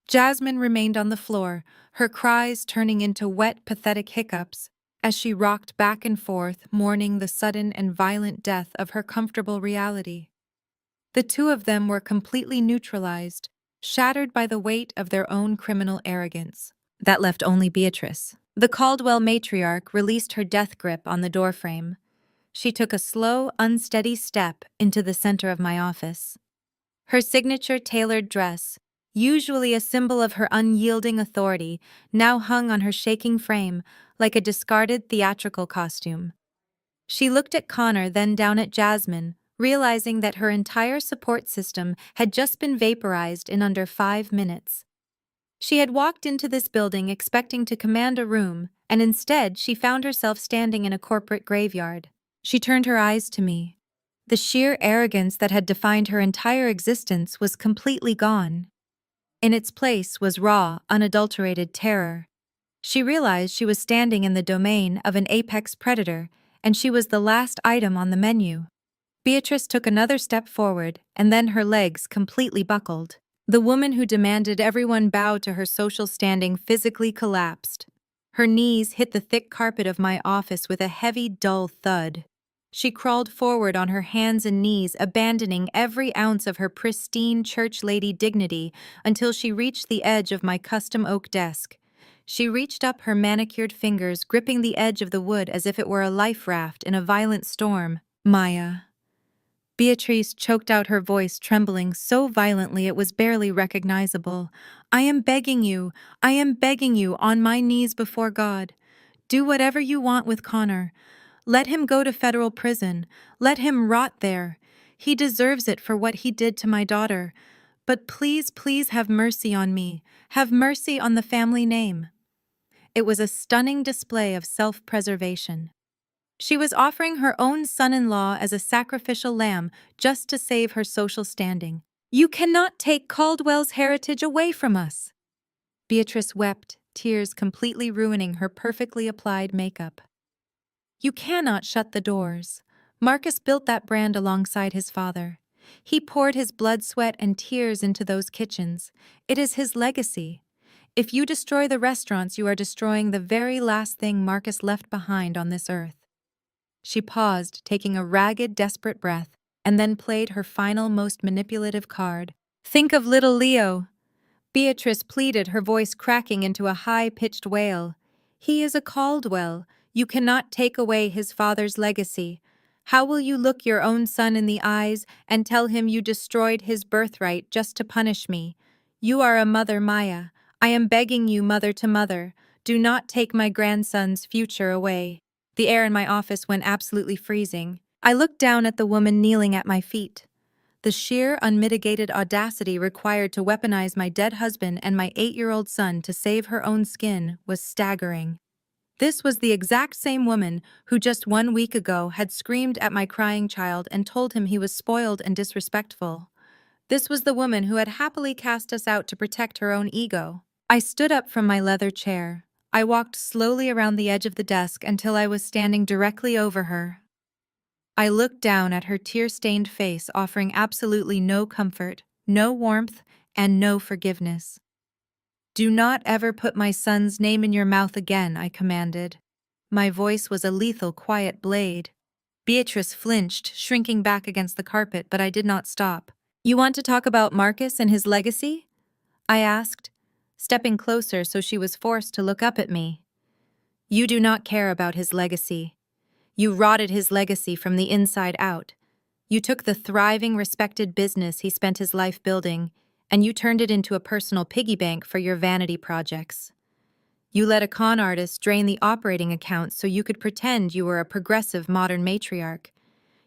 Jasmine remained on the floor, her cries turning into wet, pathetic hiccups as she rocked back and forth, mourning the sudden and violent death of her comfortable reality. The two of them were completely neutralized, shattered by the weight of their own criminal arrogance. That left only Beatrice. The Caldwell matriarch released her death grip on the doorframe. She took a slow, unsteady step into the center of my office. Her signature tailored dress, usually a symbol of her unyielding authority, now hung on her shaking frame like a discarded theatrical costume. She looked at Connor, then down at Jasmine, realizing that her entire support system had just been vaporized in under 5 minutes. She had walked into this building expecting to command a room, and instead she found herself standing in a corporate graveyard. She turned her eyes to me. The sheer arrogance that had defined her entire existence was completely gone. In its place was raw, unadulterated terror. She realized she was standing in the domain of an apex predator, and she was the last item on the menu. Beatrice took another step forward, and then her legs completely buckled. The woman who demanded everyone bow to her social standing physically collapsed. Her knees hit the thick carpet of my office with a heavy, dull thud. She crawled forward on her hands and knees, abandoning every ounce of her pristine church lady dignity until she reached the edge of my custom oak desk. She reached up her manicured fingers, gripping the edge of the wood as if it were a life raft in a violent storm. Maya. Beatrice choked out her voice, trembling so violently it was barely recognizable. I am begging you, on my knees before God. Do whatever you want with Connor. Let him go to federal prison. Let him rot there. He deserves it for what he did to my daughter. But please, please have mercy on me. Have mercy on the family name. It was a stunning display of self-preservation. She was offering her own son-in-law as a sacrificial lamb just to save her social standing. You cannot take Caldwell's heritage away from us. Beatrice wept, tears completely ruining her perfectly applied makeup. You cannot shut the doors. Marcus built that brand alongside his father. He poured his blood, sweat, and tears into those kitchens. It is his legacy. If you destroy the restaurants, you are destroying the very last thing Marcus left behind on this earth. She paused, taking a ragged, desperate breath, and then played her final, most manipulative card. Think of little Leo. Beatrice pleaded, her voice cracking into a high-pitched wail. He is a Caldwell. You cannot take away his father's legacy. How will you look your own son in the eyes and tell him you destroyed his birthright just to punish me? You are a mother, Maya. I am begging you, mother to mother. Do not take my grandson's future away. The air in my office went absolutely freezing. I looked down at the woman kneeling at my feet. The sheer, unmitigated audacity required to weaponize my dead husband and my 8-year-old son to save her own skin was staggering. This was the exact same woman who just 1 week ago had screamed at my crying child and told him he was spoiled and disrespectful. This was the woman who had happily cast us out to protect her own ego. I stood up from my leather chair. I walked slowly around the edge of the desk until I was standing directly over her. I looked down at her tear-stained face, offering absolutely no comfort, no warmth, and no forgiveness. Do not ever put my son's name in your mouth again, I commanded. My voice was a lethal, quiet blade. Beatrice flinched, shrinking back against the carpet, but I did not stop. You want to talk about Marcus and his legacy? I asked, stepping closer so she was forced to look up at me. You do not care about his legacy. You rotted his legacy from the inside out. You took the thriving, respected business he spent his life building, and you turned it into a personal piggy bank for your vanity projects. You let a con artist drain the operating accounts so you could pretend you were a progressive modern matriarch.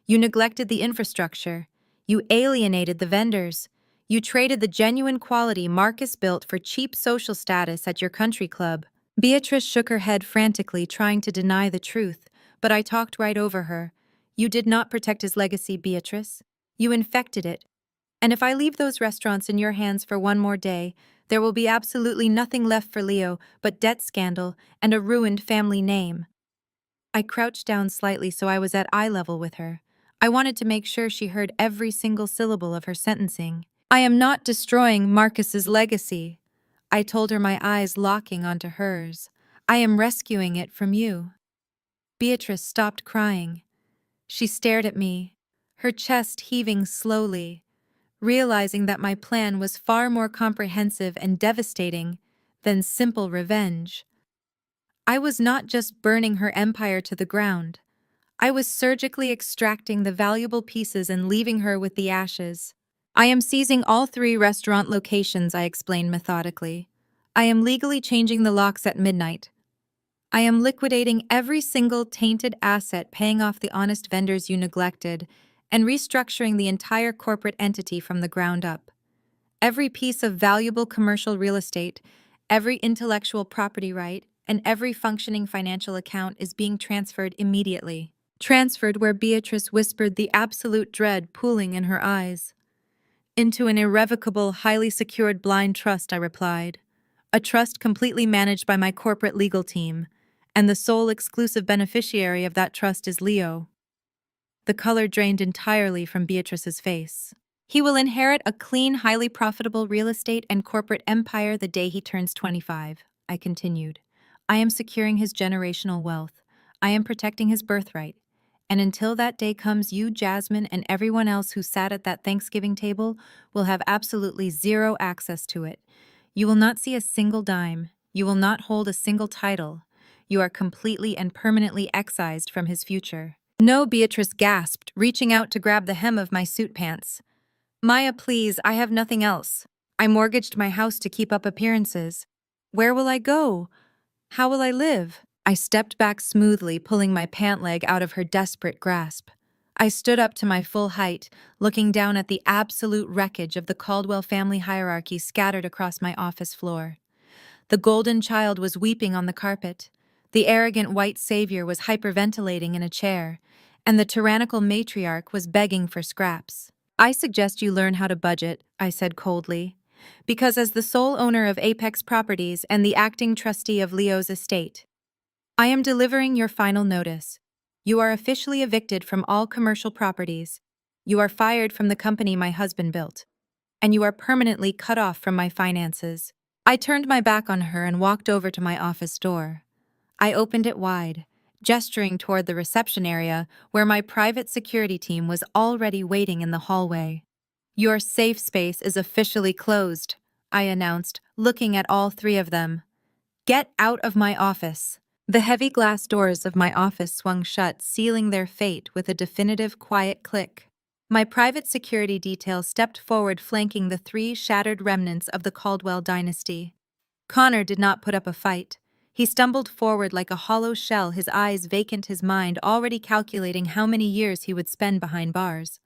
You neglected the infrastructure. You alienated the vendors. You traded the genuine quality Marcus built for cheap social status at your country club. Beatrice shook her head frantically, trying to deny the truth, but I talked right over her. You did not protect his legacy, Beatrice. You infected it. And if I leave those restaurants in your hands for one more day, there will be absolutely nothing left for Leo but debt scandal and a ruined family name. I crouched down slightly so I was at eye level with her. I wanted to make sure she heard every single syllable of her sentencing. I am not destroying Marcus's legacy. I told her, my eyes locking onto hers. I am rescuing it from you. Beatrice stopped crying. She stared at me, her chest heaving slowly, realizing that my plan was far more comprehensive and devastating than simple revenge. I was not just burning her empire to the ground. I was surgically extracting the valuable pieces and leaving her with the ashes. I am seizing all 3 restaurant locations, I explained methodically. I am legally changing the locks at midnight. I am liquidating every single tainted asset, paying off the honest vendors you neglected, and restructuring the entire corporate entity from the ground up. Every piece of valuable commercial real estate, every intellectual property right, and every functioning financial account is being transferred immediately. Transferred where Beatrice whispered, the absolute dread pooling in her eyes. Into an irrevocable, highly secured blind trust, I replied. A trust completely managed by my corporate legal team, and the sole exclusive beneficiary of that trust is Leo. The color drained entirely from Beatrice's face. He will inherit a clean, highly profitable real estate and corporate empire the day he turns 25, I continued. I am securing his generational wealth. I am protecting his birthright. And until that day comes, you, Jasmine, and everyone else who sat at that Thanksgiving table will have absolutely zero access to it. You will not see a single dime. You will not hold a single title. You are completely and permanently excised from his future. No, Beatrice gasped, reaching out to grab the hem of my suit pants. Maya, please, I have nothing else. I mortgaged my house to keep up appearances. Where will I go? How will I live? I stepped back smoothly, pulling my pant leg out of her desperate grasp. I stood up to my full height, looking down at the absolute wreckage of the Caldwell family hierarchy scattered across my office floor. The golden child was weeping on the carpet. The arrogant white savior was hyperventilating in a chair, and the tyrannical matriarch was begging for scraps. I suggest you learn how to budget, I said coldly, because as the sole owner of Apex Properties and the acting trustee of Leo's estate, I am delivering your final notice. You are officially evicted from all commercial properties. You are fired from the company my husband built. And you are permanently cut off from my finances. I turned my back on her and walked over to my office door. I opened it wide, gesturing toward the reception area where my private security team was already waiting in the hallway. Your safe space is officially closed, I announced, looking at all three of them. Get out of my office. The heavy glass doors of my office swung shut, sealing their fate with a definitive quiet click. My private security detail stepped forward, flanking the three shattered remnants of the Caldwell dynasty. Connor did not put up a fight. He stumbled forward like a hollow shell, his eyes vacant, his mind already calculating how many years he would spend behind bars.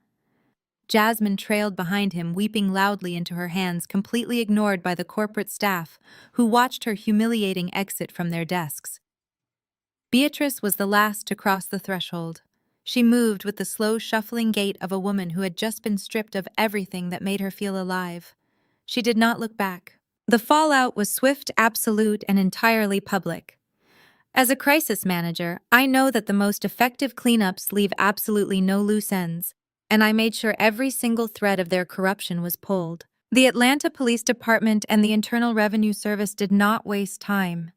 Jasmine trailed behind him, weeping loudly into her hands, completely ignored by the corporate staff, who watched her humiliating exit from their desks. Beatrice was the last to cross the threshold. She moved with the slow, shuffling gait of a woman who had just been stripped of everything that made her feel alive. She did not look back. The fallout was swift, absolute, and entirely public. As a crisis manager, I know that the most effective cleanups leave absolutely no loose ends, and I made sure every single thread of their corruption was pulled. The Atlanta Police Department and the Internal Revenue Service did not waste time.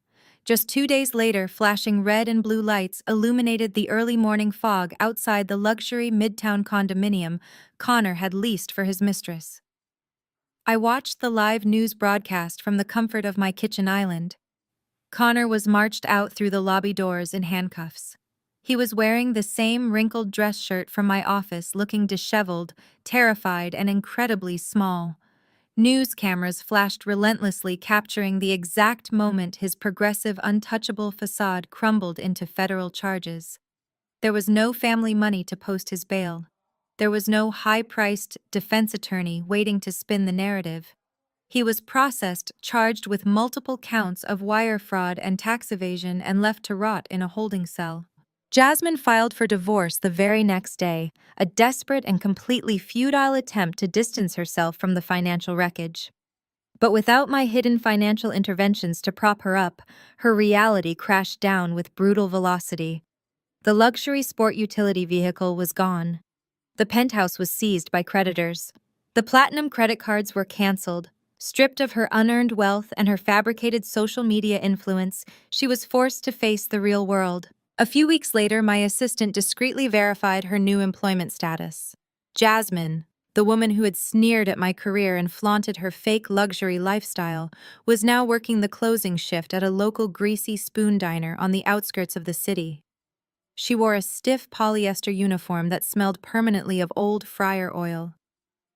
Just 2 days later, flashing red and blue lights illuminated the early morning fog outside the luxury midtown condominium Connor had leased for his mistress. I watched the live news broadcast from the comfort of my kitchen island. Connor was marched out through the lobby doors in handcuffs. He was wearing the same wrinkled dress shirt from my office, looking disheveled, terrified, and incredibly small. News cameras flashed relentlessly, capturing the exact moment his progressive, untouchable facade crumbled into federal charges. There was no family money to post his bail. There was no high-priced defense attorney waiting to spin the narrative. He was processed, charged with multiple counts of wire fraud and tax evasion, and left to rot in a holding cell. Jasmine filed for divorce the very next day, a desperate and completely futile attempt to distance herself from the financial wreckage. But without my hidden financial interventions to prop her up, her reality crashed down with brutal velocity. The luxury sport utility vehicle was gone. The penthouse was seized by creditors. The platinum credit cards were canceled. Stripped of her unearned wealth and her fabricated social media influence, she was forced to face the real world. A few weeks later, my assistant discreetly verified her new employment status. Jasmine, the woman who had sneered at my career and flaunted her fake luxury lifestyle, was now working the closing shift at a local greasy spoon diner on the outskirts of the city. She wore a stiff polyester uniform that smelled permanently of old fryer oil.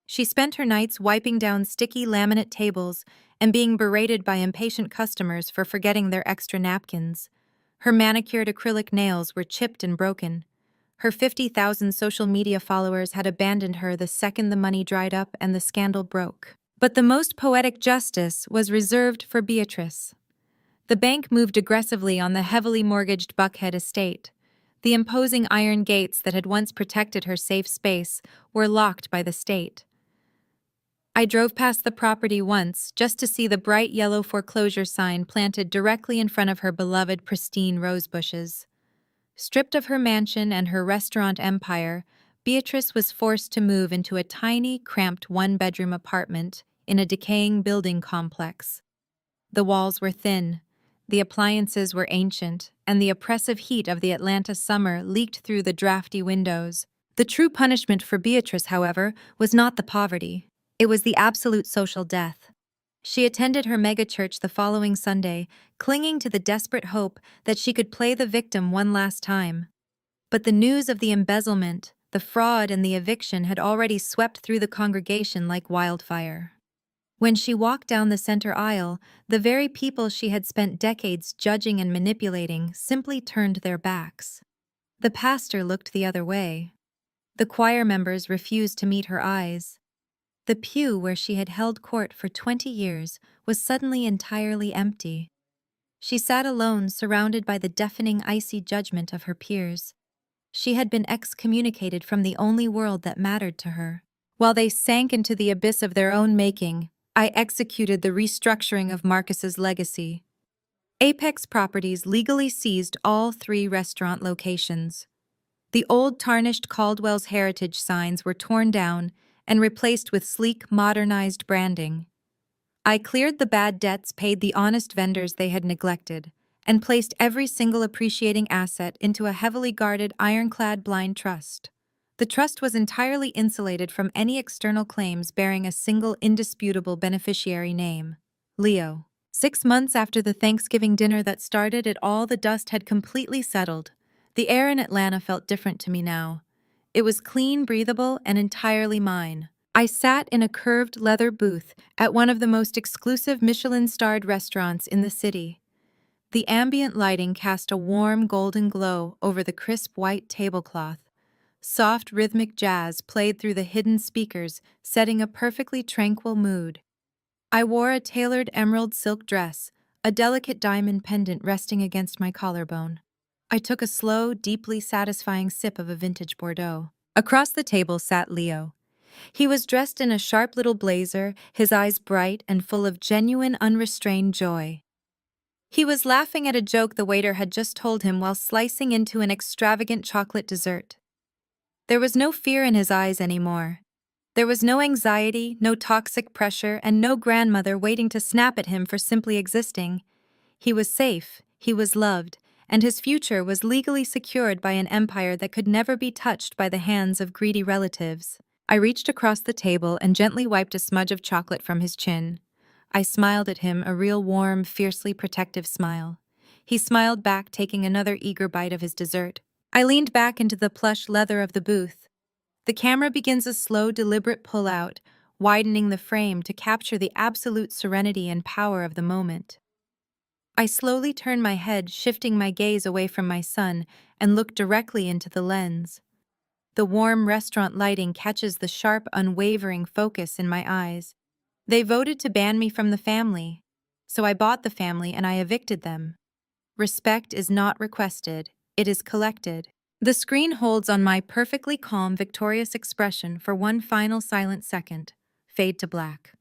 She spent her nights wiping down sticky laminate tables and being berated by impatient customers for forgetting their extra napkins. Her manicured acrylic nails were chipped and broken. Her 50,000 social media followers had abandoned her the second the money dried up and the scandal broke. But the most poetic justice was reserved for Beatrice. The bank moved aggressively on the heavily mortgaged Buckhead estate. The imposing iron gates that had once protected her safe space were locked by the state. I drove past the property once just to see the bright yellow foreclosure sign planted directly in front of her beloved pristine rose bushes. Stripped of her mansion and her restaurant empire, Beatrice was forced to move into a tiny, cramped one-bedroom apartment in a decaying building complex. The walls were thin, the appliances were ancient, and the oppressive heat of the Atlanta summer leaked through the drafty windows. The true punishment for Beatrice, however, was not the poverty. It was the absolute social death. She attended her megachurch the following Sunday, clinging to the desperate hope that she could play the victim one last time. But the news of the embezzlement, the fraud, and the eviction had already swept through the congregation like wildfire. When she walked down the center aisle, the very people she had spent decades judging and manipulating simply turned their backs. The pastor looked the other way. The choir members refused to meet her eyes. The pew where she had held court for 20 years was suddenly entirely empty. She sat alone, surrounded by the deafening, icy judgment of her peers. She had been excommunicated from the only world that mattered to her. While they sank into the abyss of their own making, I executed the restructuring of Marcus's legacy. Apex Properties legally seized all 3 restaurant locations. The old tarnished Caldwell's Heritage signs were torn down and replaced with sleek, modernized branding. I cleared the bad debts, paid the honest vendors they had neglected, and placed every single appreciating asset into a heavily guarded, ironclad blind trust. The trust was entirely insulated from any external claims bearing a single indisputable beneficiary name: Leo. 6 months after the Thanksgiving dinner that started it all, the dust had completely settled. The air in Atlanta felt different to me now. It was clean, breathable, and entirely mine. I sat in a curved leather booth at one of the most exclusive Michelin-starred restaurants in the city. The ambient lighting cast a warm golden glow over the crisp white tablecloth. Soft rhythmic jazz played through the hidden speakers, setting a perfectly tranquil mood. I wore a tailored emerald silk dress, a delicate diamond pendant resting against my collarbone. I took a slow, deeply satisfying sip of a vintage Bordeaux. Across the table sat Leo. He was dressed in a sharp little blazer, his eyes bright and full of genuine, unrestrained joy. He was laughing at a joke the waiter had just told him while slicing into an extravagant chocolate dessert. There was no fear in his eyes anymore. There was no anxiety, no toxic pressure, and no grandmother waiting to snap at him for simply existing. He was safe, he was loved, and his future was legally secured by an empire that could never be touched by the hands of greedy relatives. I reached across the table and gently wiped a smudge of chocolate from his chin. I smiled at him, a real warm, fiercely protective smile. He smiled back, taking another eager bite of his dessert. I leaned back into the plush leather of the booth. The camera begins a slow, deliberate pull-out, widening the frame to capture the absolute serenity and power of the moment. I slowly turn my head, shifting my gaze away from my son, and look directly into the lens. The warm restaurant lighting catches the sharp, unwavering focus in my eyes. They voted to ban me from the family, so I bought the family and I evicted them. Respect is not requested, it is collected. The screen holds on my perfectly calm, victorious expression for one final silent second. Fade to black.